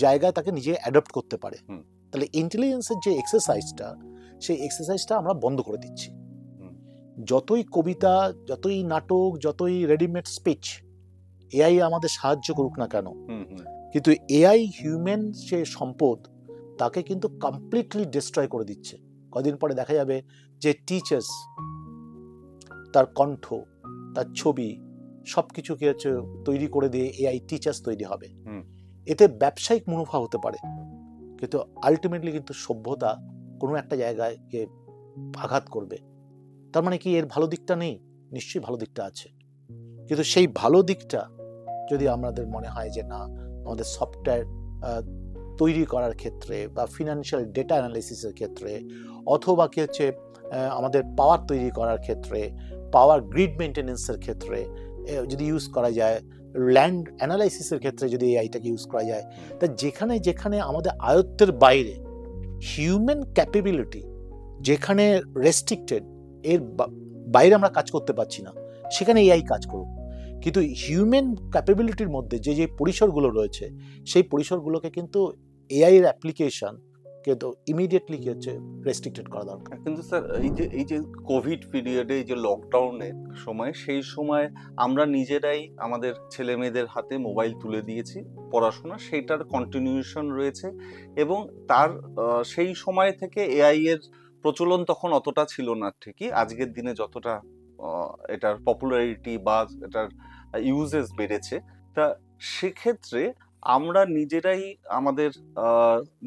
জায়গায় তাকে নিজে অ্যাডপ্ট করতে পারে। তাহলে ইন্টেলিজেন্সের যে এক্সারসাইজটা, সেই এক্সারসাইজটা আমরা বন্ধ করে দিচ্ছি। যতই কবিতা, যতই নাটক, যতই রেডিমেড স্পিচ এআই আমাদের সাহায্য করুক না কেন, কিন্তু এআই হিউম্যান যে সম্পদ তাকে কিন্তু কমপ্লিটলি ডিস্ট্রয় করে দিচ্ছে। কদিন পরে দেখা যাবে যে টিচার্স, তার কণ্ঠ, তার ছবি সবকিছুকে হচ্ছে তৈরি করে দিয়ে এআই টিচার্স তৈরি হবে। এতে ব্যবসায়িক মুনাফা হতে পারে, কিন্তু আলটিমেটলি কিন্তু সভ্যতা কোনো একটা জায়গায় গিয়ে আঘাত করবে। তার মানে কি এর ভালো দিকটা নেই? নিশ্চয়ই ভালো দিকটা আছে, কিন্তু সেই ভালো দিকটা যদি আমাদের মনে হয় যে না, আমাদের সফটওয়্যার তৈরি করার ক্ষেত্রে বা ফিনান্সিয়াল ডেটা অ্যানালিসিসের ক্ষেত্রে, অথবা কি হচ্ছে আমাদের পাওয়ার তৈরি করার ক্ষেত্রে, পাওয়ার গ্রিড মেনটেন্যান্সের ক্ষেত্রে যদি ইউজ করা যায়, ল্যান্ড অ্যানালাইসিসের ক্ষেত্রে যদি এআইটাকে ইউজ করা যায়, তা যেখানে যেখানে আমাদের আয়ত্তের বাইরে হিউম্যান ক্যাপাবিলিটি, যেখানে রেস্ট্রিক্টেড, এর বাইরে আমরা কাজ করতে পারছি না, সেখানে এআই কাজ করুক। কিন্তু হিউম্যান ক্যাপাবিলিটির মধ্যে যে যে পরিসরগুলো রয়েছে, সেই পরিসরগুলোকে কিন্তু এআই এর অ্যাপ্লিকেশন কিন্তু ইমিডিয়েটলি কি হচ্ছে রেস্ট্রিক্টেড করা দরকার। কিন্তু স্যার এই যে কোভিড পিরিয়ডে, এই যে লকডাউনের সময়, সেই সময় আমরা নিজেরাই আমাদের ছেলে মেয়েদের হাতে মোবাইল তুলে দিয়েছি, পড়াশোনা সেইটার কন্টিনিউশন রয়েছে। এবং তার সেই সময় থেকে এআই এর প্রচলন তখন অতটা ছিল না ঠিকই, আজকের দিনে যতটা এটার পপুলারিটি বা এটার ইউজেস বেড়েছে। তা সেক্ষেত্রে আমরা নিজেরাই আমাদের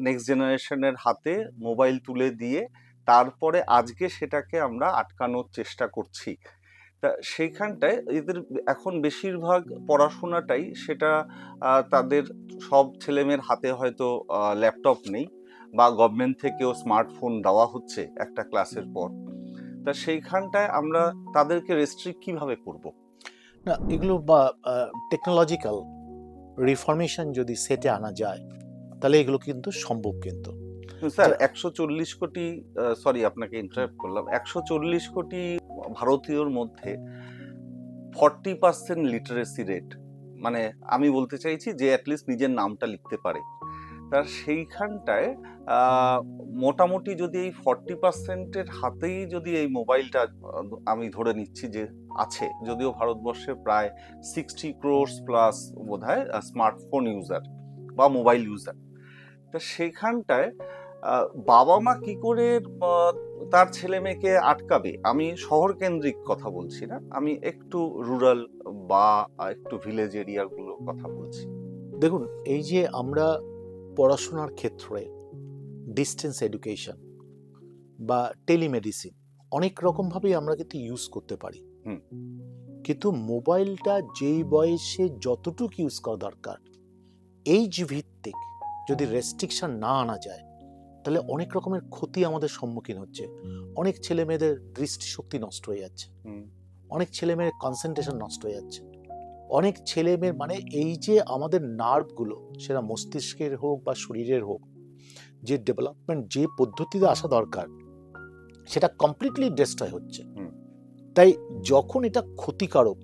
নেক্সট জেনারেশনের হাতে মোবাইল তুলে দিয়ে তারপরে আজকে সেটাকে আমরা আটকানোর চেষ্টা করছি। তা সেইখানটায় এদের এখন বেশিরভাগ পড়াশোনাটাই সেটা তাদের সব ছেলেমেয়ের হাতে হয়তো ল্যাপটপ নেই, বা গভর্নমেন্ট থেকেও স্মার্টফোন দেওয়া হচ্ছে একটা ক্লাসের পর। তা সেইখানটায় আমরা তাদেরকে রেস্ট্রিক্ট কিভাবে করব? না, এগুলো বা টেকনোলজিক্যাল রিফরমেশন যদি সেটে আনা যায় তাহলে এগুলো কিন্তু সম্ভব। কিন্তু স্যার 140 কোটি, সরি আপনাকে ইন্টারাপ্ট করলাম, 140 কোটি ভারতীয়র মধ্যে 40% লিটারেসি রেট, মানে আমি বলতে চাইছি যে অ্যাটলিস্ট নিজের নামটা লিখতে পারে। তার সেইখানটায় মোটামুটি যদি এই 40%-এর হাতেই যদি এই মোবাইলটা, আমি ধরে নিচ্ছি যে আছে, যদিও ভারতবর্ষে প্রায় 60 ক্রোর্স প্লাস বোধহয় স্মার্টফোন ইউজার বা মোবাইল ইউজার। তা সেইখানটায় বাবা মা কি করে তার ছেলে মেয়েকে আটকাবে? আমি শহর কেন্দ্রিক কথা বলছি না, আমি একটু রুরাল বা একটু ভিলেজ এরিয়াগুলোর কথা বলছি। দেখুন, এই যে আমরা পড়াশোনার ক্ষেত্রে ডিস্টেন্স এডুকেশন বা টেলিমেডিসিন অনেক রকমভাবেই আমরা কিন্তু ইউজ করতে পারি। কিন্তু মোবাইলটা যেই বয়সে যতটুকু ইউজ করা দরকার, এইজ ভিত্তিক যদি রেস্ট্রিকশন না আনা যায় তাহলে অনেক রকমের ক্ষতি আমাদের সম্মুখীন হচ্ছে। অনেক ছেলে মেয়েদের দৃষ্টিশক্তি নষ্ট হয়ে যাচ্ছে, অনেক ছেলে মেয়ের কনসেন্ট্রেশন নষ্ট হয়ে যাচ্ছে, অনেক ছেলে মেয়ের মানে এই যে আমাদের নার্ভগুলো, সেটা মস্তিষ্কের হোক বা শরীরের হোক, যে ডেভেলপমেন্ট যে পদ্ধতিতে আসা দরকার সেটা কমপ্লিটলি ডিস্ট্রয় হচ্ছে। তাই যখন এটা ক্ষতিকারক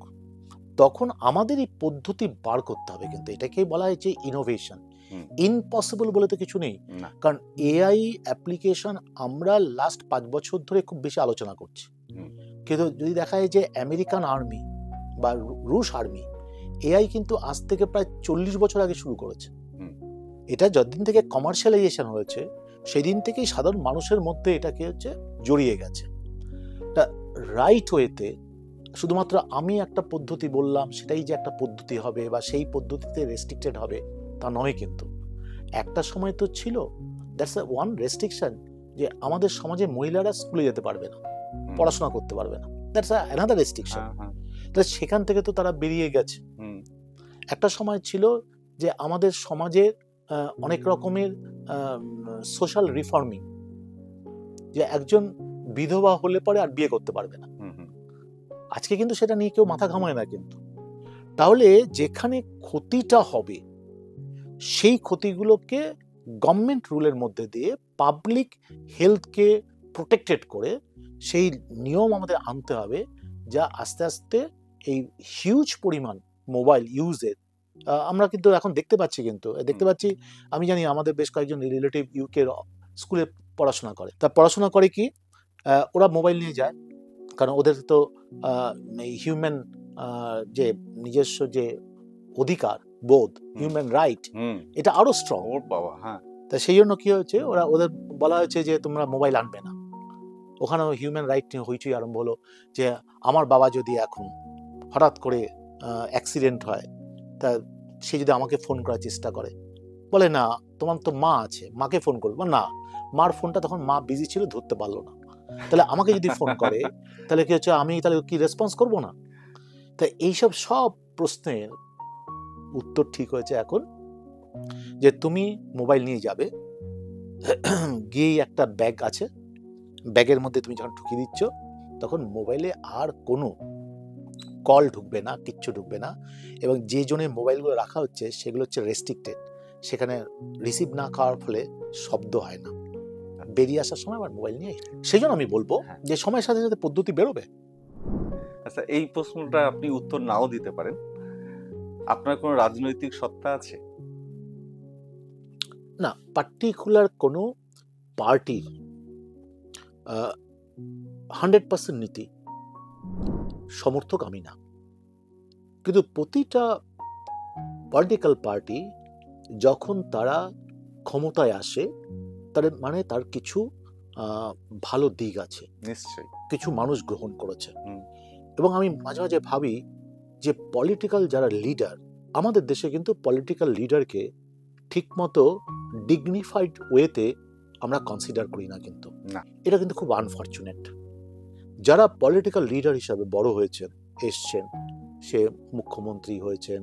তখন আমাদের এই পদ্ধতি বার করতে হবে। কিন্তু এটাকেই বলা হয় যে ইনোভেশন। ইম্পসিবল বলে তো কিছু নেই, কারণ এআই অ্যাপ্লিকেশন আমরা লাস্ট 5 বছর ধরে খুব বেশি আলোচনা করছি। কিন্তু যদি দেখা যায় যে আমেরিকান আর্মি বা রুশ আর্মি এআই কিন্তু আজ থেকে প্রায় 40 বছর আগে শুরু করেছে। এটা যতদিন থেকে কমার্শিয়ালাইজেশন হয়েছে সেদিন থেকেই সাধারণ মানুষের মধ্যে এটাকে হচ্ছে জড়িয়ে গেছে। তা রাইট ওয়েতে শুধুমাত্র আমি একটা পদ্ধতি বললাম সেটাই যে একটা পদ্ধতি হবে বা সেই পদ্ধতিতে রেস্ট্রিক্টেড হবে তা নয়। কিন্তু একটা সময় তো ছিল, দ্যাটস ওয়ান রেস্ট্রিকশন, যে আমাদের সমাজে মহিলারা স্কুলে যেতে পারবে না, পড়াশোনা করতে পারবে না, দ্যাটস অ্যানাদার রেস্ট্রিকশন। তাহলে সেখান থেকে তো তারা বেরিয়ে গেছে। একটা সময় ছিল যে আমাদের সমাজে অনেক রকমের সোশ্যাল রিফর্মিং, যে একজন বিধবা হলে পরে আর বিয়ে করতে পারবে না। আজকে কিন্তু সেটা নিয়ে কেউ মাথা ঘামায় না। কিন্তু তাহলে যেখানে ক্ষতিটা হবে সেই ক্ষতিগুলোকে গভর্নমেন্ট রুলের মধ্যে দিয়ে পাবলিক হেলথকে প্রোটেক্টেড করে সেই নিয়ম আমাদের আনতে হবে, যা আস্তে আস্তে এই হিউজ পরিমাণ মোবাইল ইউজের আমরা কিন্তু এখন দেখতে পাচ্ছি। আমি জানি আমাদের বেশ কয়েকজন রিলেটিভ ইউকে স্কুলে পড়াশোনা করে। তা পড়াশোনা করে কি, ওরা মোবাইল নিয়ে যায়, কারণ ওদের তো হিউম্যান যে নিজস্ব যে অধিকার বোধ, হিউম্যান রাইট, এটা আরো স্ট্রং। তা সেই জন্য কি হয়েছে, ওদের বলা হয়েছে যে তোমরা মোবাইল আনবে না। ওখানেও হিউম্যান রাইট নিয়ে হইচই আরম্ভ হলো, যে আমার বাবা যদি এখন হঠাৎ করে অ্যাক্সিডেন্ট হয়, তা সে যদি আমাকে ফোন করার চেষ্টা করে, বলে না তোমার তো মা আছে, মাকে ফোন করবো না, মার ফোনটা তখন মা বিজি ছিল, ধরতে পারলো না, তাহলে আমাকে যদি ফোন করে তাহলে কি হচ্ছে, আমি তাহলে কি রেসপন্স করবো না? তাই এইসব সব প্রশ্নের উত্তর ঠিক হয়েছে এখন, যে তুমি মোবাইল নিয়ে যাবে, গিয়ে একটা ব্যাগ আছে, ব্যাগের মধ্যে তুমি যখন ঢুকিয়ে দিচ্ছ তখন মোবাইলে আর কোনো কল ঢুকবে না, কিচ্ছু ঢুকবে না। এবং যে জনের মোবাইলগুলো রাখা হচ্ছে সেগুলো হচ্ছে রেস্ট্রিক্টেড, সেখানে রিসিভ না করার ফলে শব্দ হয় না, বেরিয়ে আসার সময় আবার মোবাইল নিয়ে। সেই জন্য আমি বলবো যে সময়ের সাথে সাথে পদ্ধতি বেরোবে। আচ্ছা, এই প্রশ্নটা আপনি উত্তর নাও দিতে পারেন, আপনার কোনো রাজনৈতিক সত্তা আছে? না, পার্টিকুলার কোনো পার্টির 100% নীতি সমর্থক আমি না, কিন্তু প্রতিটা পলিটিক্যাল পার্টি যখন তারা ক্ষমতায় আসে তার কিছু ভালো দিক আছে, নিশ্চয়ই কিছু মানুষ গ্রহণ করেছে। হুম। এবং আমি মাঝে মাঝে ভাবি যে পলিটিক্যাল যারা লিডার, আমাদের দেশে কিন্তু পলিটিক্যাল লিডারকে ঠিকমতো ডিগনিফাইড ওয়েতে আমরা কনসিডার করি না, কিন্তু না। এটা কিন্তু খুব আনফর্চুনেট। যারা পলিটিক্যাল লিডার হিসাবে বড় হয়েছেন, এসছেন, সে মুখ্যমন্ত্রী হয়েছেন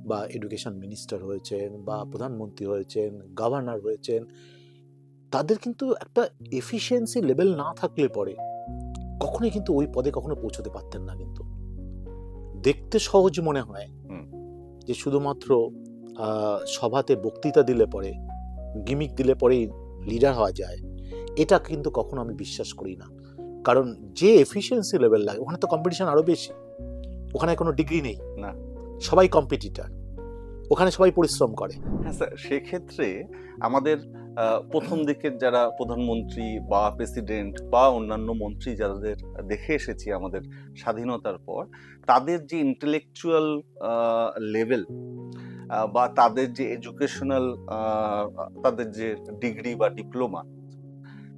বা এডুকেশন মিনিস্টার হয়েছেন বা প্রধানমন্ত্রী হয়েছেন, গভর্নর হয়েছেন, তাদের কিন্তু একটা এফিসিয়েন্সি লেভেল না থাকলে পরে কখনোই কিন্তু ওই পদে কখনো পৌঁছতে পারতেন না। কিন্তু দেখতে সহজ মনে হয় যে শুধুমাত্র সভাতে বক্তৃতা দিলে পরে, গিমিক দিলে পরেই লিডার হওয়া যায়, এটা কিন্তু কখনো আমি বিশ্বাস করি না। কারণ যে এফিসিয়েন্সি লেভেল লাগে, ওখানে তো কম্পিটিশন আরো বেশি। ওখানে কোনো ডিগ্রি নেই, না, সবাই কম্পিটিটর, ওখানে সবাই পরিশ্রম করে। হ্যাঁ স্যার, সেক্ষেত্রে আমাদের প্রথম দিকের যারা প্রধানমন্ত্রী বা প্রেসিডেন্ট বা অন্যান্য মন্ত্রী যাদের দেখে এসেছি আমাদের স্বাধীনতার পর, তাদের যে ইন্টেলেকচুয়াল লেভেল বা তাদের যে এডুকেশনাল, তাদের যে ডিগ্রি বা ডিপ্লোমা,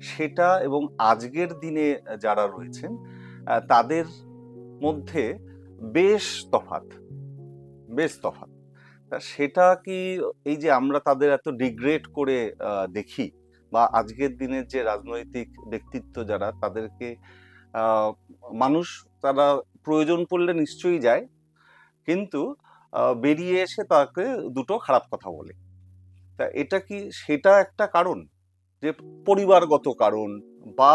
সেটা এবং আজকের দিনে যারা রয়েছেন তাদের মধ্যে বেশ তফাৎ। তা সেটা কি এই যে আমরা তাদের এত ডিগ্রেড করে দেখি, বা আজকের দিনের যে রাজনৈতিক ব্যক্তিত্ব যারা, তাদেরকে মানুষ তারা প্রয়োজন পড়লে নিশ্চয়ই যায়, কিন্তু বেরিয়ে এসে তাকে দুটো খারাপ কথা বলে। তা এটা কি সেটা একটা কারণ, যে পরিবারগত কারণ বা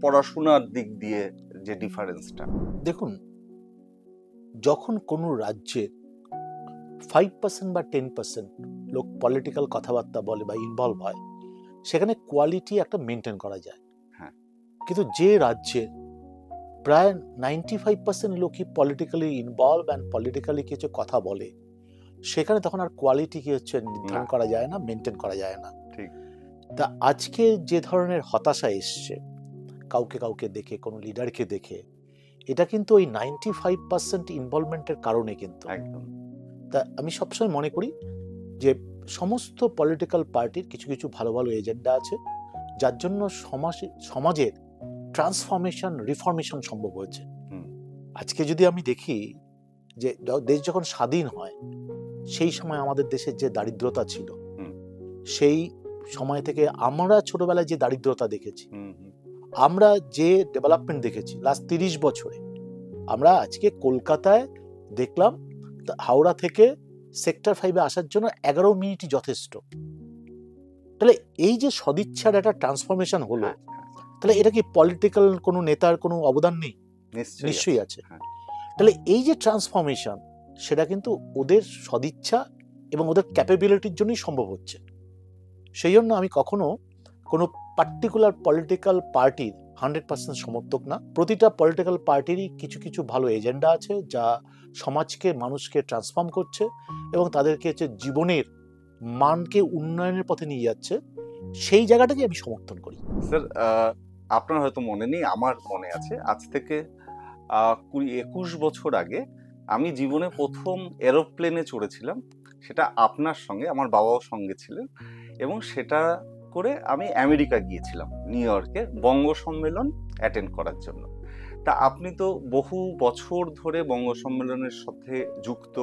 পড়াশোনার দিক দিয়ে যে ডিফারেন্সটা? দেখুন, যখন কোনো রাজ্যের 5% বা 10% লোক পলিটিক্যাল কথাবার্তা বলে বা ইনভলভ হয়, সেখানে কোয়ালিটি একটা মেনটেন করা যায়। হ্যাঁ। কিন্তু যে রাজ্যে প্রায় 95% লোকই পলিটিক্যালি ইনভলভ অ্যান্ড পলিটিক্যালি কিছু কথা বলে, সেখানে তখন আর কোয়ালিটি কি হচ্ছে নির্ধারণ করা যায় না, মেনটেন করা যায় না। ঠিক। তা আজকে যে ধরনের হতাশা এসছে কাউকে কাউকে দেখে, কোনো লিডারকে দেখে, এটা কিন্তু ওই 95% ইনভলভমেন্টের কারণে কিন্তু। একদম। তা আমি সবসময় মনে করি যে সমস্ত পলিটিক্যাল পার্টির কিছু কিছু ভালো ভালো এজেন্ডা আছে, যার জন্য সমাজের ট্রান্সফরমেশন, রিফরমেশন সম্ভব হয়েছে। আজকে যদি আমি দেখি যে দেশ যখন স্বাধীন হয়, সেই সময় আমাদের দেশের যে দারিদ্রতা ছিল, সেই সময় থেকে আমরা ছোটবেলায় যে দারিদ্রতা দেখেছি, আমরা যে ডেভেলপমেন্ট দেখেছি লাস্ট 30 বছরে, আমরা আজকে কলকাতায় দেখলাম হাওড়া থেকে সেক্টর 5-এ আসার জন্য 11 মিনিটই যথেষ্ট। তাহলে এই যে সদিচ্ছার একটা ট্রান্সফরমেশন হলো, তাহলে এটা কি পলিটিক্যাল কোনো নেতার কোনো অবদান নেই? নিশ্চয়ই আছে। তাহলে এই যে ট্রান্সফরমেশন, সেটা কিন্তু ওদের সদিচ্ছা এবং ওদের ক্যাপাবিলিটির জন্যই সম্ভব হচ্ছে। সেই জন্য আমি কখনো কোনো পার্টিকুলার পলিটিক্যাল পার্টির 100% সমর্থক না। প্রতিটা পলিটিক্যাল পার্টিরই কিছু কিছু ভালো এজেন্ডা আছে, যা সমাজকে, মানুষকে ট্রান্সফর্ম করছে এবং তাদেরকে হচ্ছে জীবনের মানকে উন্নয়নের পথে নিয়ে যাচ্ছে। সেই জায়গাটাকে আমি সমর্থন করি। স্যার, আপনার হয়তো মনে নেই, আমার মনে আছে। আজ থেকে 20-21 বছর আগে আমি জীবনে প্রথম এরোপ্লেনে চড়েছিলাম। সেটা আপনার সঙ্গে, আমার বাবাও সঙ্গে ছিলেন, এবং সেটা করে আমি আমেরিকা গিয়েছিলাম, নিউ ইয়র্কে বঙ্গ সম্মেলন অ্যাটেন্ড করার জন্য। তা আপনি তো বহু বছর ধরে বঙ্গ সম্মেলনের সাথে যুক্ত,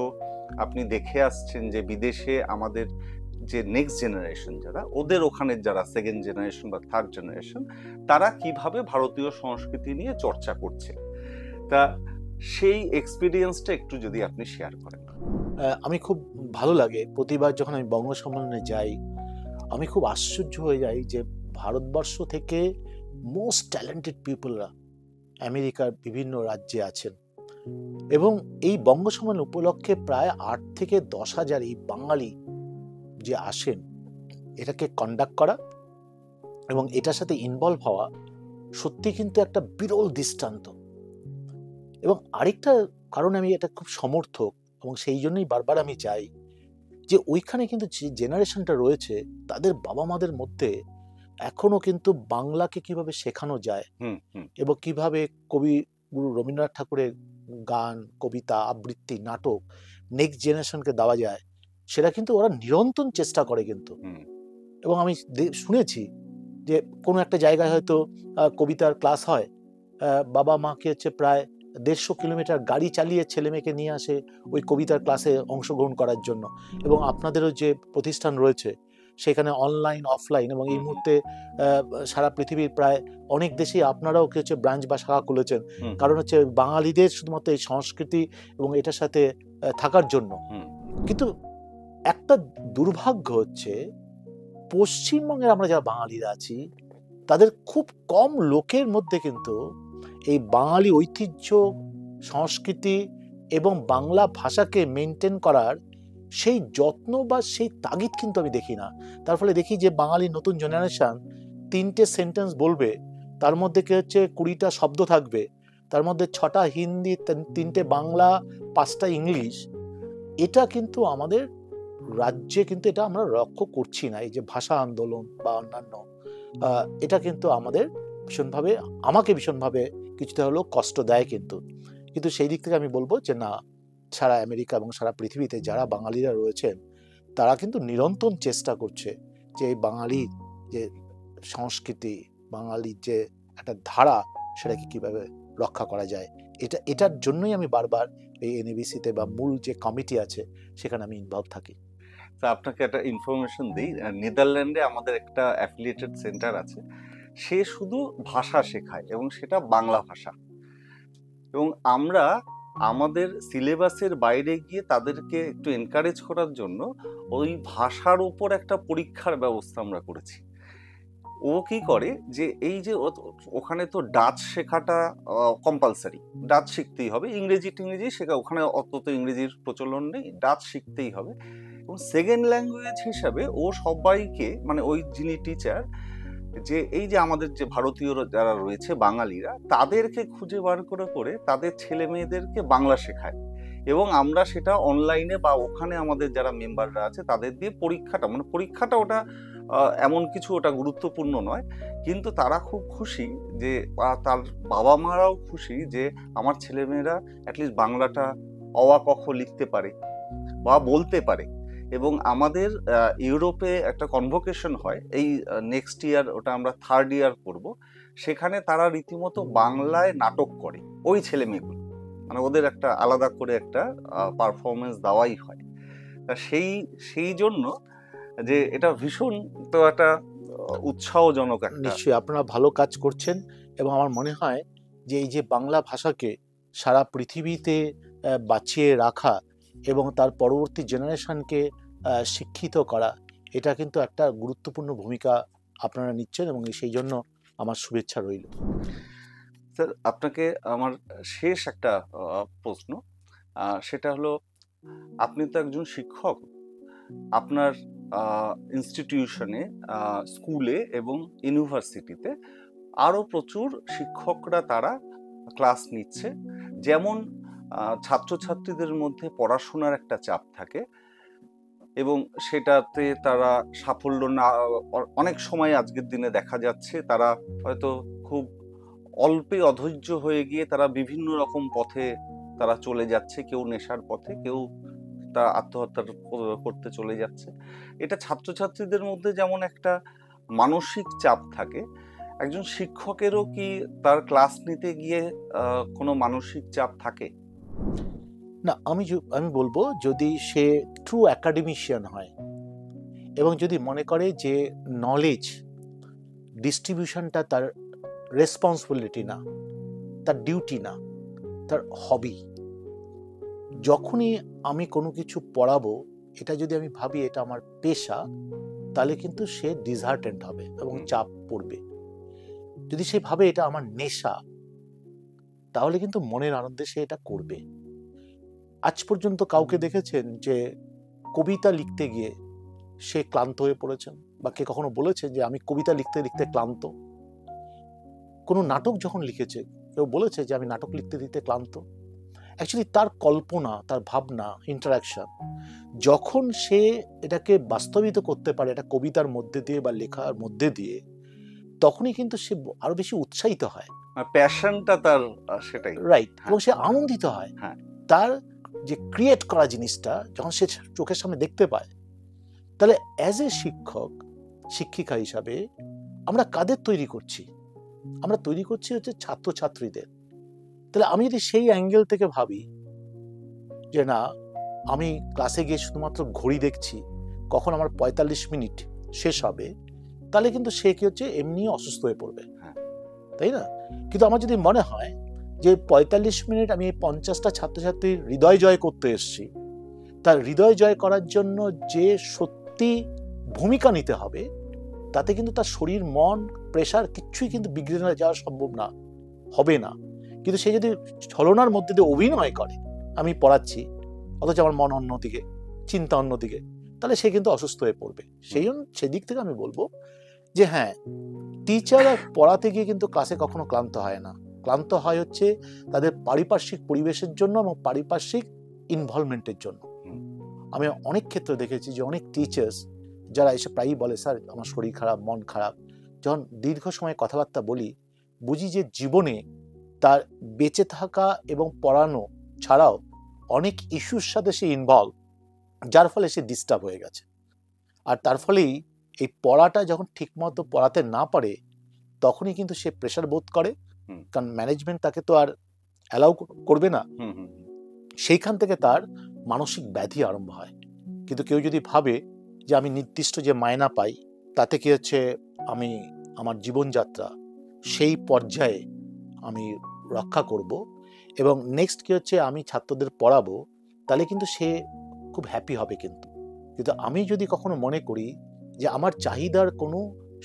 আপনি দেখে আসছেন যে বিদেশে আমাদের যে নেক্সট জেনারেশন যারা, ওদের ওখানের যারা সেকেন্ড জেনারেশন বা থার্ড জেনারেশন, তারা কিভাবে ভারতীয় সংস্কৃতি নিয়ে চর্চা করছে। তা সেই এক্সপিরিয়েন্সটা একটু যদি আপনি শেয়ার করেন। আমি খুব ভালো লাগে প্রতিবার যখন আমি বঙ্গ সম্মেলনে যাই, আমি খুব আশ্চর্য হয়ে যাই যে ভারতবর্ষ থেকে মোস্ট ট্যালেন্টেড পিপলরা আমেরিকার বিভিন্ন রাজ্যে আছেন, এবং এই বঙ্গ সম্মেলন উপলক্ষে প্রায় 8 থেকে 10 হাজার এই বাঙালি যে আসেন, এটাকে কন্ডাক্ট করা এবং এটার সাথে ইনভলভ হওয়া সত্যি কিন্তু একটা বিরল দৃষ্টান্ত। এবং আরেকটা কারণে আমি এটা খুব সমর্থক, এবং সেই জন্যই বারবার আমি চাই যে ওইখানে কিন্তু যে জেনারেশনটা রয়েছে, তাদের বাবা মাদের মধ্যে এখনো কিন্তু বাংলাকে কিভাবে শেখানো যায় হুম হুম এবং কিভাবে কবি গুরু রবীন্দ্রনাথ ঠাকুরের গান, কবিতা, আবৃত্তি, নাটক নেক্সট জেনারেশনকে দেওয়া যায়, সেটা কিন্তু ওরা নিরন্তর চেষ্টা করে কিন্তু। হুম এবং আমি শুনেছি যে কোনো একটা জায়গায় হয়তো কবিতার ক্লাস হয়, বাবা মাকে হচ্ছে প্রায় 150 কিলোমিটার গাড়ি চালিয়ে ছেলে মেয়েকে নিয়ে আসে ওই কবিতার ক্লাসে অংশগ্রহণ করার জন্য। এবং আপনাদেরও যে প্রতিষ্ঠান রয়েছে সেখানে অনলাইন অফলাইন এবং এই হুম মুহূর্তে সারা পৃথিবীর প্রায় অনেক দেশেই আপনারাও কি হচ্ছে ব্রাঞ্চ বা শাখা খুলেছেন, হুম কারণ হচ্ছে বাঙালিদের শুধুমাত্র এই সংস্কৃতি এবং এটার সাথে থাকার জন্য। হুম কিন্তু একটা দুর্ভাগ্য হচ্ছে পশ্চিমবঙ্গের আমরা যারা বাঙালিরা আছি তাদের খুব কম লোকের মধ্যে কিন্তু এই বাঙালি ঐতিহ্য, সংস্কৃতি এবং বাংলা ভাষাকে মেনটেন করার সেই যত্ন বা সেই তাগিদ কিন্তু আমি দেখি না। তার ফলে দেখি যে বাঙালি নতুন জেনারেশন 3টে সেন্টেন্স বলবে, তার মধ্যে কি হচ্ছে 20টা শব্দ থাকবে, তার মধ্যে 6টা হিন্দি, 3টে বাংলা, 5টা ইংলিশ। এটা কিন্তু আমাদের রাজ্যে কিন্তু এটা আমরা লক্ষ্য করছি না। এই যে ভাষা আন্দোলন বা অন্যান্য এটা কিন্তু আমাদের ভীষণভাবে, আমাকে ভীষণভাবে কিছুটা হলেও কষ্ট দেয় কিন্তু। কিন্তু সেই দিক থেকে আমি বলবো যে না, সারা আমেরিকা এবং সারা পৃথিবীতে যারা বাঙালিরা রয়েছেন তারা কিন্তু নিরন্তর চেষ্টা করছে যে এই বাঙালির যে সংস্কৃতি, বাঙালির যে একটা ধারা, সেটাকে কিভাবে রক্ষা করা যায়। এটার জন্যই আমি বারবার এই এনএবিসিতে বা মূল যে কমিটি আছে সেখানে আমি ইনভলভ থাকি। তো আপনাকে একটা ইনফরমেশন দিই, নেদারল্যান্ডে আমাদের একটা অ্যাফিলিয়েটেড সেন্টার আছে, সে শুধু ভাষা শেখায় এবং সেটা বাংলা ভাষা। এবং আমরা আমাদের সিলেবাসের বাইরে গিয়ে তাদেরকে একটু এনকারেজ করার জন্য ওই ভাষার উপর একটা পরীক্ষার ব্যবস্থা আমরা করেছি। ও কি করে যে এই যে ওখানে তো ডাচ শেখাটা কম্পালসারি, ডাচ শিখতেই হবে, ইংরেজি টিংরেজি শেখা ওখানে অত তো ইংরেজির প্রচলন নেই, ডাচ শিখতেই হবে। এবং সেকেন্ড ল্যাঙ্গুয়েজ হিসাবে ও সবাইকে, মানে ওই যিনি টিচার, যে এই যে আমাদের যে ভারতীয় যারা রয়েছে বাঙালিরা, তাদেরকে খুঁজে বার করে করে তাদের ছেলে মেয়েদেরকে বাংলা শেখায়। এবং আমরা সেটা অনলাইনে বা ওখানে আমাদের যারা মেম্বাররা আছে তাদের দিয়ে পরীক্ষাটা, মানে পরীক্ষাটা ওটা এমন কিছু ওটা গুরুত্বপূর্ণ নয়, কিন্তু তারা খুব খুশি যে তার বাবা মারাও খুশি যে আমার ছেলেমেয়েরা অ্যাটলিস্ট বাংলাটা অ আ ক খ লিখতে পারে বা বলতে পারে। এবং আমাদের ইউরোপে একটা কনভোকেশন হয় এই নেক্সট ইয়ার, ওটা আমরা 3rd ইয়ার করব, সেখানে তারা রীতিমতো বাংলায় নাটক করে ওই ছেলে মেয়েগুলো, মানে ওদের একটা আলাদা করে একটা পারফরমেন্স দেওয়াই হয়। তা সেই জন্য যে এটা ভীষণ তো একটা উৎসাহজনক একটা। নিশ্চয়ই আপনারা ভালো কাজ করছেন এবং আমার মনে হয় যে এই যে বাংলা ভাষাকে সারা পৃথিবীতে বাঁচিয়ে রাখা এবং তার পরবর্তী জেনারেশনকে শিক্ষিত করা, এটা কিন্তু একটা গুরুত্বপূর্ণ ভূমিকা আপনারা নিচ্ছেন এবং সেই জন্য আমার শুভেচ্ছা রইল। স্যার, আপনাকে আমার শেষ একটা প্রশ্ন, সেটা হলো, আপনি তো একজন শিক্ষক, আপনার ইনস্টিটিউশনে, স্কুলে এবং ইউনিভার্সিটিতে আরো প্রচুর শিক্ষকরা তারা ক্লাস নিচ্ছে। যেমন ছাত্রছাত্রীদের মধ্যে পড়াশোনার একটা চাপ থাকে এবং সেটাতে তারা সাফল্য না, অনেক সময় আজকের দিনে দেখা যাচ্ছে তারা হয়তো খুব অল্পে অধৈর্য হয়ে গিয়ে তারা বিভিন্ন রকম পথে তারা চলে যাচ্ছে, কেউ নেশার পথে, কেউ তা আত্মহত্যা করতে চলে যাচ্ছে। এটা ছাত্রছাত্রীদের মধ্যে যেমন একটা মানসিক চাপ থাকে, একজন শিক্ষকেরও কি তার ক্লাস নিতে গিয়ে কোনো মানসিক চাপ থাকে? না, আমি বলবো যদি সে ট্রু অ্যাকাডেমিশিয়ান হয় এবং যদি মনে করে যে নলেজ ডিস্ট্রিবিউশনটা তার রেসপন্সিবিলিটি না, তার ডিউটি না, তার হবি, যখনই আমি কোনো কিছু পড়াবো এটা যদি আমি ভাবি এটা আমার পেশা, তাহলে কিন্তু সে ডিসহার্টেন্ড হবে এবং চাপ পড়বে। যদি সে ভাবে এটা আমার নেশা, তাহলে কিন্তু মনের আনন্দে সে এটা করবে। আজ পর্যন্ত কাউকে দেখেছেন যে কবিতা লিখতে গিয়ে সে ক্লান্ত হয়ে পড়েছেন, বা কে কখনো বলেছেন যে আমি কবিতা লিখতে লিখতে ক্লান্ত? কোনো নাটক যখন লিখেছে কেউ বলেছে যে আমি নাটক লিখতে লিখতে ক্লান্ত? অ্যাকচুয়ালি তার কল্পনা, তার ভাবনা, ইন্টারাকশন, যখন সে এটাকে বাস্তবিত করতে পারে এটা কবিতার মধ্যে দিয়ে বা লেখার মধ্যে দিয়ে, তখনই কিন্তু সে আরো বেশি উৎসাহিত হয়, প্যাশনটা তার সেটাই। রাইট, হ্যাঁ, এবং সে আনন্দিত হয়। হ্যাঁ। তার যে ক্রিয়েট করা জিনিসটা যখন সে চোখের সামনে দেখতে পায়, তাহলে অ্যাজ এ শিক্ষক, শিক্ষিকা হিসাবে আমরা কাদের তৈরি করছি? আমরা তৈরি করছি হচ্ছে ছাত্রছাত্রীদের। তাহলে আমি যদি সেই অ্যাঙ্গেল থেকে ভাবি যে না, আমি ক্লাসে গিয়ে শুধুমাত্র ঘড়ি দেখছি কখন আমার ৪৫ মিনিট শেষ হবে, তাহলে কিন্তু সে কি হচ্ছে এমনি অসুস্থ হয়ে পড়বে, হ্যাঁ। তাই না? কিন্তু আমার যদি মনে হয় যে ৪৫ মিনিট আমি ৫০টা ছাত্রছাত্রীর হৃদয় জয় করতে এসেছি, তার হৃদয় জয় করার জন্য যে সত্যি ভূমিকা নিতে হবে, তাতে কিন্তু তার শরীর, মন, প্রেশার কিচ্ছুই কিন্তু বিগড়ে যাওয়া সম্ভব না, হবে না। কিন্তু সে যদি ছলনার মধ্যে দিয়ে অভিনয় করে আমি পড়াচ্ছি, অথচ আমার মন অন্যদিকে, চিন্তা অন্যদিকে, তাহলে সে কিন্তু অসুস্থ হয়ে পড়বে। সেদিক থেকে আমি বলবো যে হ্যাঁ, টিচাররা পড়াতে গিয়ে কিন্তু ক্লাসে কখনো ক্লান্ত হয় না। ক্লান্ত হয় হচ্ছে তাদের পারিপার্শ্বিক পরিবেশের জন্য এবং পারিপার্শ্বিক ইনভলভমেন্টের জন্য। আমি অনেক ক্ষেত্রে দেখেছি যে অনেক টিচার্স যারা এসে প্রায়ই বলে, স্যার আমার শরীর খারাপ, মন খারাপ, যখন দীর্ঘ সময় কথাবার্তা বলি, বুঝি যে জীবনে তার বেঁচে থাকা এবং পড়ানো ছাড়াও অনেক ইস্যুর সাথে সে ইনভলভ, যার ফলে সে ডিস্টার্ব হয়ে গেছে। আর তার ফলেই এই পড়াটা যখন ঠিকমতো পড়াতে না পারে, তখনই কিন্তু সে প্রেশার বোধ করে, কারণ ম্যানেজমেন্ট তাকে তো আর অ্যালাউ করবে না। সেইখান থেকে তার মানসিক ব্যাধি আরম্ভ হয়। কিন্তু কেউ যদি ভাবে যে আমি নির্দিষ্ট যে মায়না পাই তাতে কি হচ্ছে আমি আমার জীবনযাত্রা সেই পর্যায়ে আমি রক্ষা করব এবং নেক্সট কি হচ্ছে আমি ছাত্রদের পড়াবো, তাহলে কিন্তু সে খুব হ্যাপি হবে। কিন্তু কিন্তু আমি যদি কখনো মনে করি যে আমার চাহিদার কোনো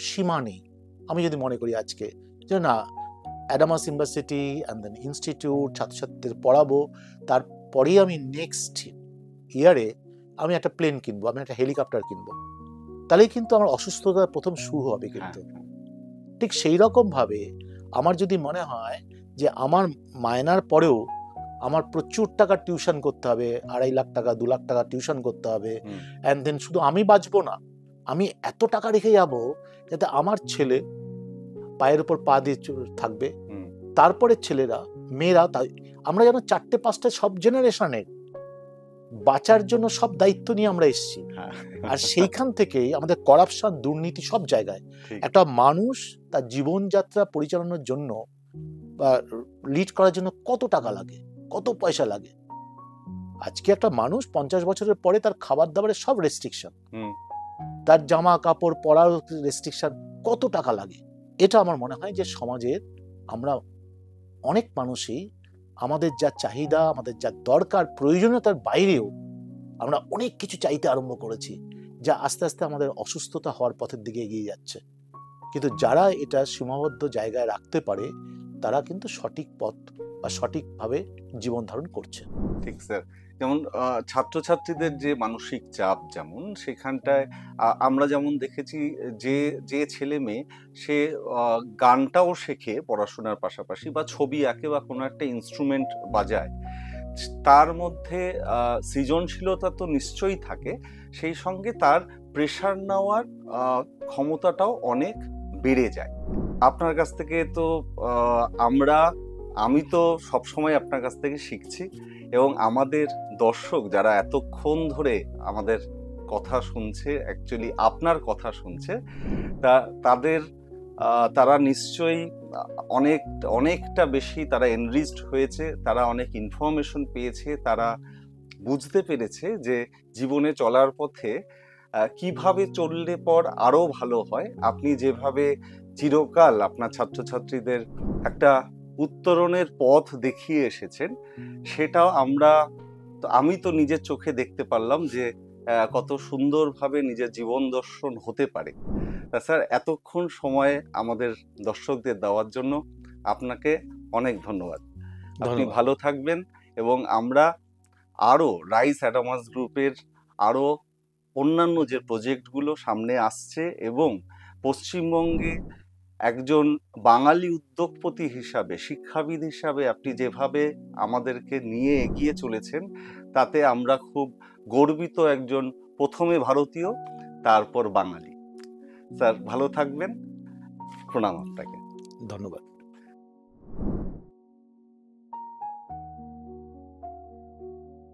সীমা নেই, আমি যদি মনে করি আজকে যে না, Adamas university and then institute ছাত্রছাত্রীদের পড়াবো, তারপরেই আমি নেক্সট ইয়ারে আমি একটা প্লেন কিনবো, আমি একটা হেলিকপ্টার কিনবো, তাহলেই কিন্তু আমার অসুস্থতার প্রথম শুরু হবে। কিন্তু ঠিক সেই রকম ভাবে আমার যদি মনে হয় যে আমার মায়নার পরেও আমার প্রচুর টাকা টিউশন করতে হবে, ২.৫ লাখ টাকা ২ লাখ টাকা টিউশন করতে হবে, অ্যান্ড দেন শুধু আমি বাঁচবো না, আমি এত টাকা রেখে যাব যাতে আমার ছেলে পায়ের উপর পা দিয়ে থাকবে, তারপরে ছেলেরা, মেয়েরা, আমরা যেন ৪টে ৫টে সব জেনারেশনের বাঁচার জন্য সব দায়িত্ব নিয়ে আমরা এসেছি। আর সেইখান থেকেই আমাদের করাপশন, দুর্নীতি সব জায়গায়। একটা মানুষ তার জীবনযাত্রা পরিচালনার জন্য বা লিড করার জন্য কত টাকা লাগে, কত পয়সা লাগে। আজকে একটা মানুষ ৫০ বছরের পরে তার খাবার দাবারের সব রেস্ট্রিকশন, তার জামা কাপড় পরার রেস্ট্রিকশন, কত টাকা লাগে। এটা আমার মনে হয় যে সমাজের আমরা অনেক মানুষই আমাদের যা চাহিদা, আমাদের যা দরকার, প্রয়োজনীয়তার বাইরেও আমরা অনেক কিছু চাইতে আরম্ভ করেছি, যা আস্তে আস্তে আমাদের অসুস্থতা হওয়ার পথের দিকে এগিয়ে যাচ্ছে। কিন্তু যারা এটা সীমাবদ্ধ জায়গায় রাখতে পারে, তারা কিন্তু সঠিক পথ বা সঠিকভাবে জীবন ধারণ করছে। ঠিক স্যার, যেমন ছাত্রছাত্রীদের যে মানসিক চাপ, যেমন সেখানটায় আমরা যেমন দেখেছি যে যে ছেলে মেয়ে সে গানটাও শেখে পড়াশোনার পাশাপাশি, বা ছবি আঁকে বা কোনো একটা ইনস্ট্রুমেন্ট বাজায়, তার মধ্যে সৃজনশীলতা তো নিশ্চয়ই থাকে, সেই সঙ্গে তার প্রেশার নেওয়ার ক্ষমতাটাও অনেক বেড়ে যায়। আপনার কাছ থেকে তো আমি তো সবসময় আপনার কাছ থেকে শিখছি, এবং আমাদের দর্শক যারা এতক্ষণ ধরে আমাদের কথা শুনছে, অ্যাকচুয়ালি আপনার কথা শুনছে, তারা নিশ্চয়ই অনেকটা বেশি তারা এনরিচড হয়েছে, তারা অনেক ইনফরমেশন পেয়েছে, তারা বুঝতে পেরেছে যে জীবনে চলার পথে কিভাবে চললে পর আরো ভালো হয়। আপনি যেভাবে চিরকাল আপনার ছাত্রছাত্রীদের একটা উত্তরণের পথ দেখিয়ে এসেছেন, সেটাও আমি তো নিজের চোখে দেখতে পারলাম যে কত সুন্দরভাবে নিজের জীবন দর্শন হতে পারে। স্যার, এতক্ষণ সময় আমাদের দর্শকদের দেওয়ার জন্য আপনাকে অনেক ধন্যবাদ। আপনি ভালো থাকবেন, এবং আমরা আরো রাইস অ্যাডামাস গ্রুপের আরো অন্যান্য যে প্রজেক্টগুলো সামনে আসছে, এবং পশ্চিমবঙ্গে একজন বাঙালি উদ্যোগপতি হিসাবে, শিক্ষাবিদ হিসাবে আপনি যেভাবে আমাদেরকে নিয়ে এগিয়ে চলেছেন, তাতে আমরা খুব গর্বিত, একজন প্রথমে ভারতীয়, তারপর বাঙালি। স্যার, ভালো থাকবেন। প্রণাম আপনাকে। ধন্যবাদ।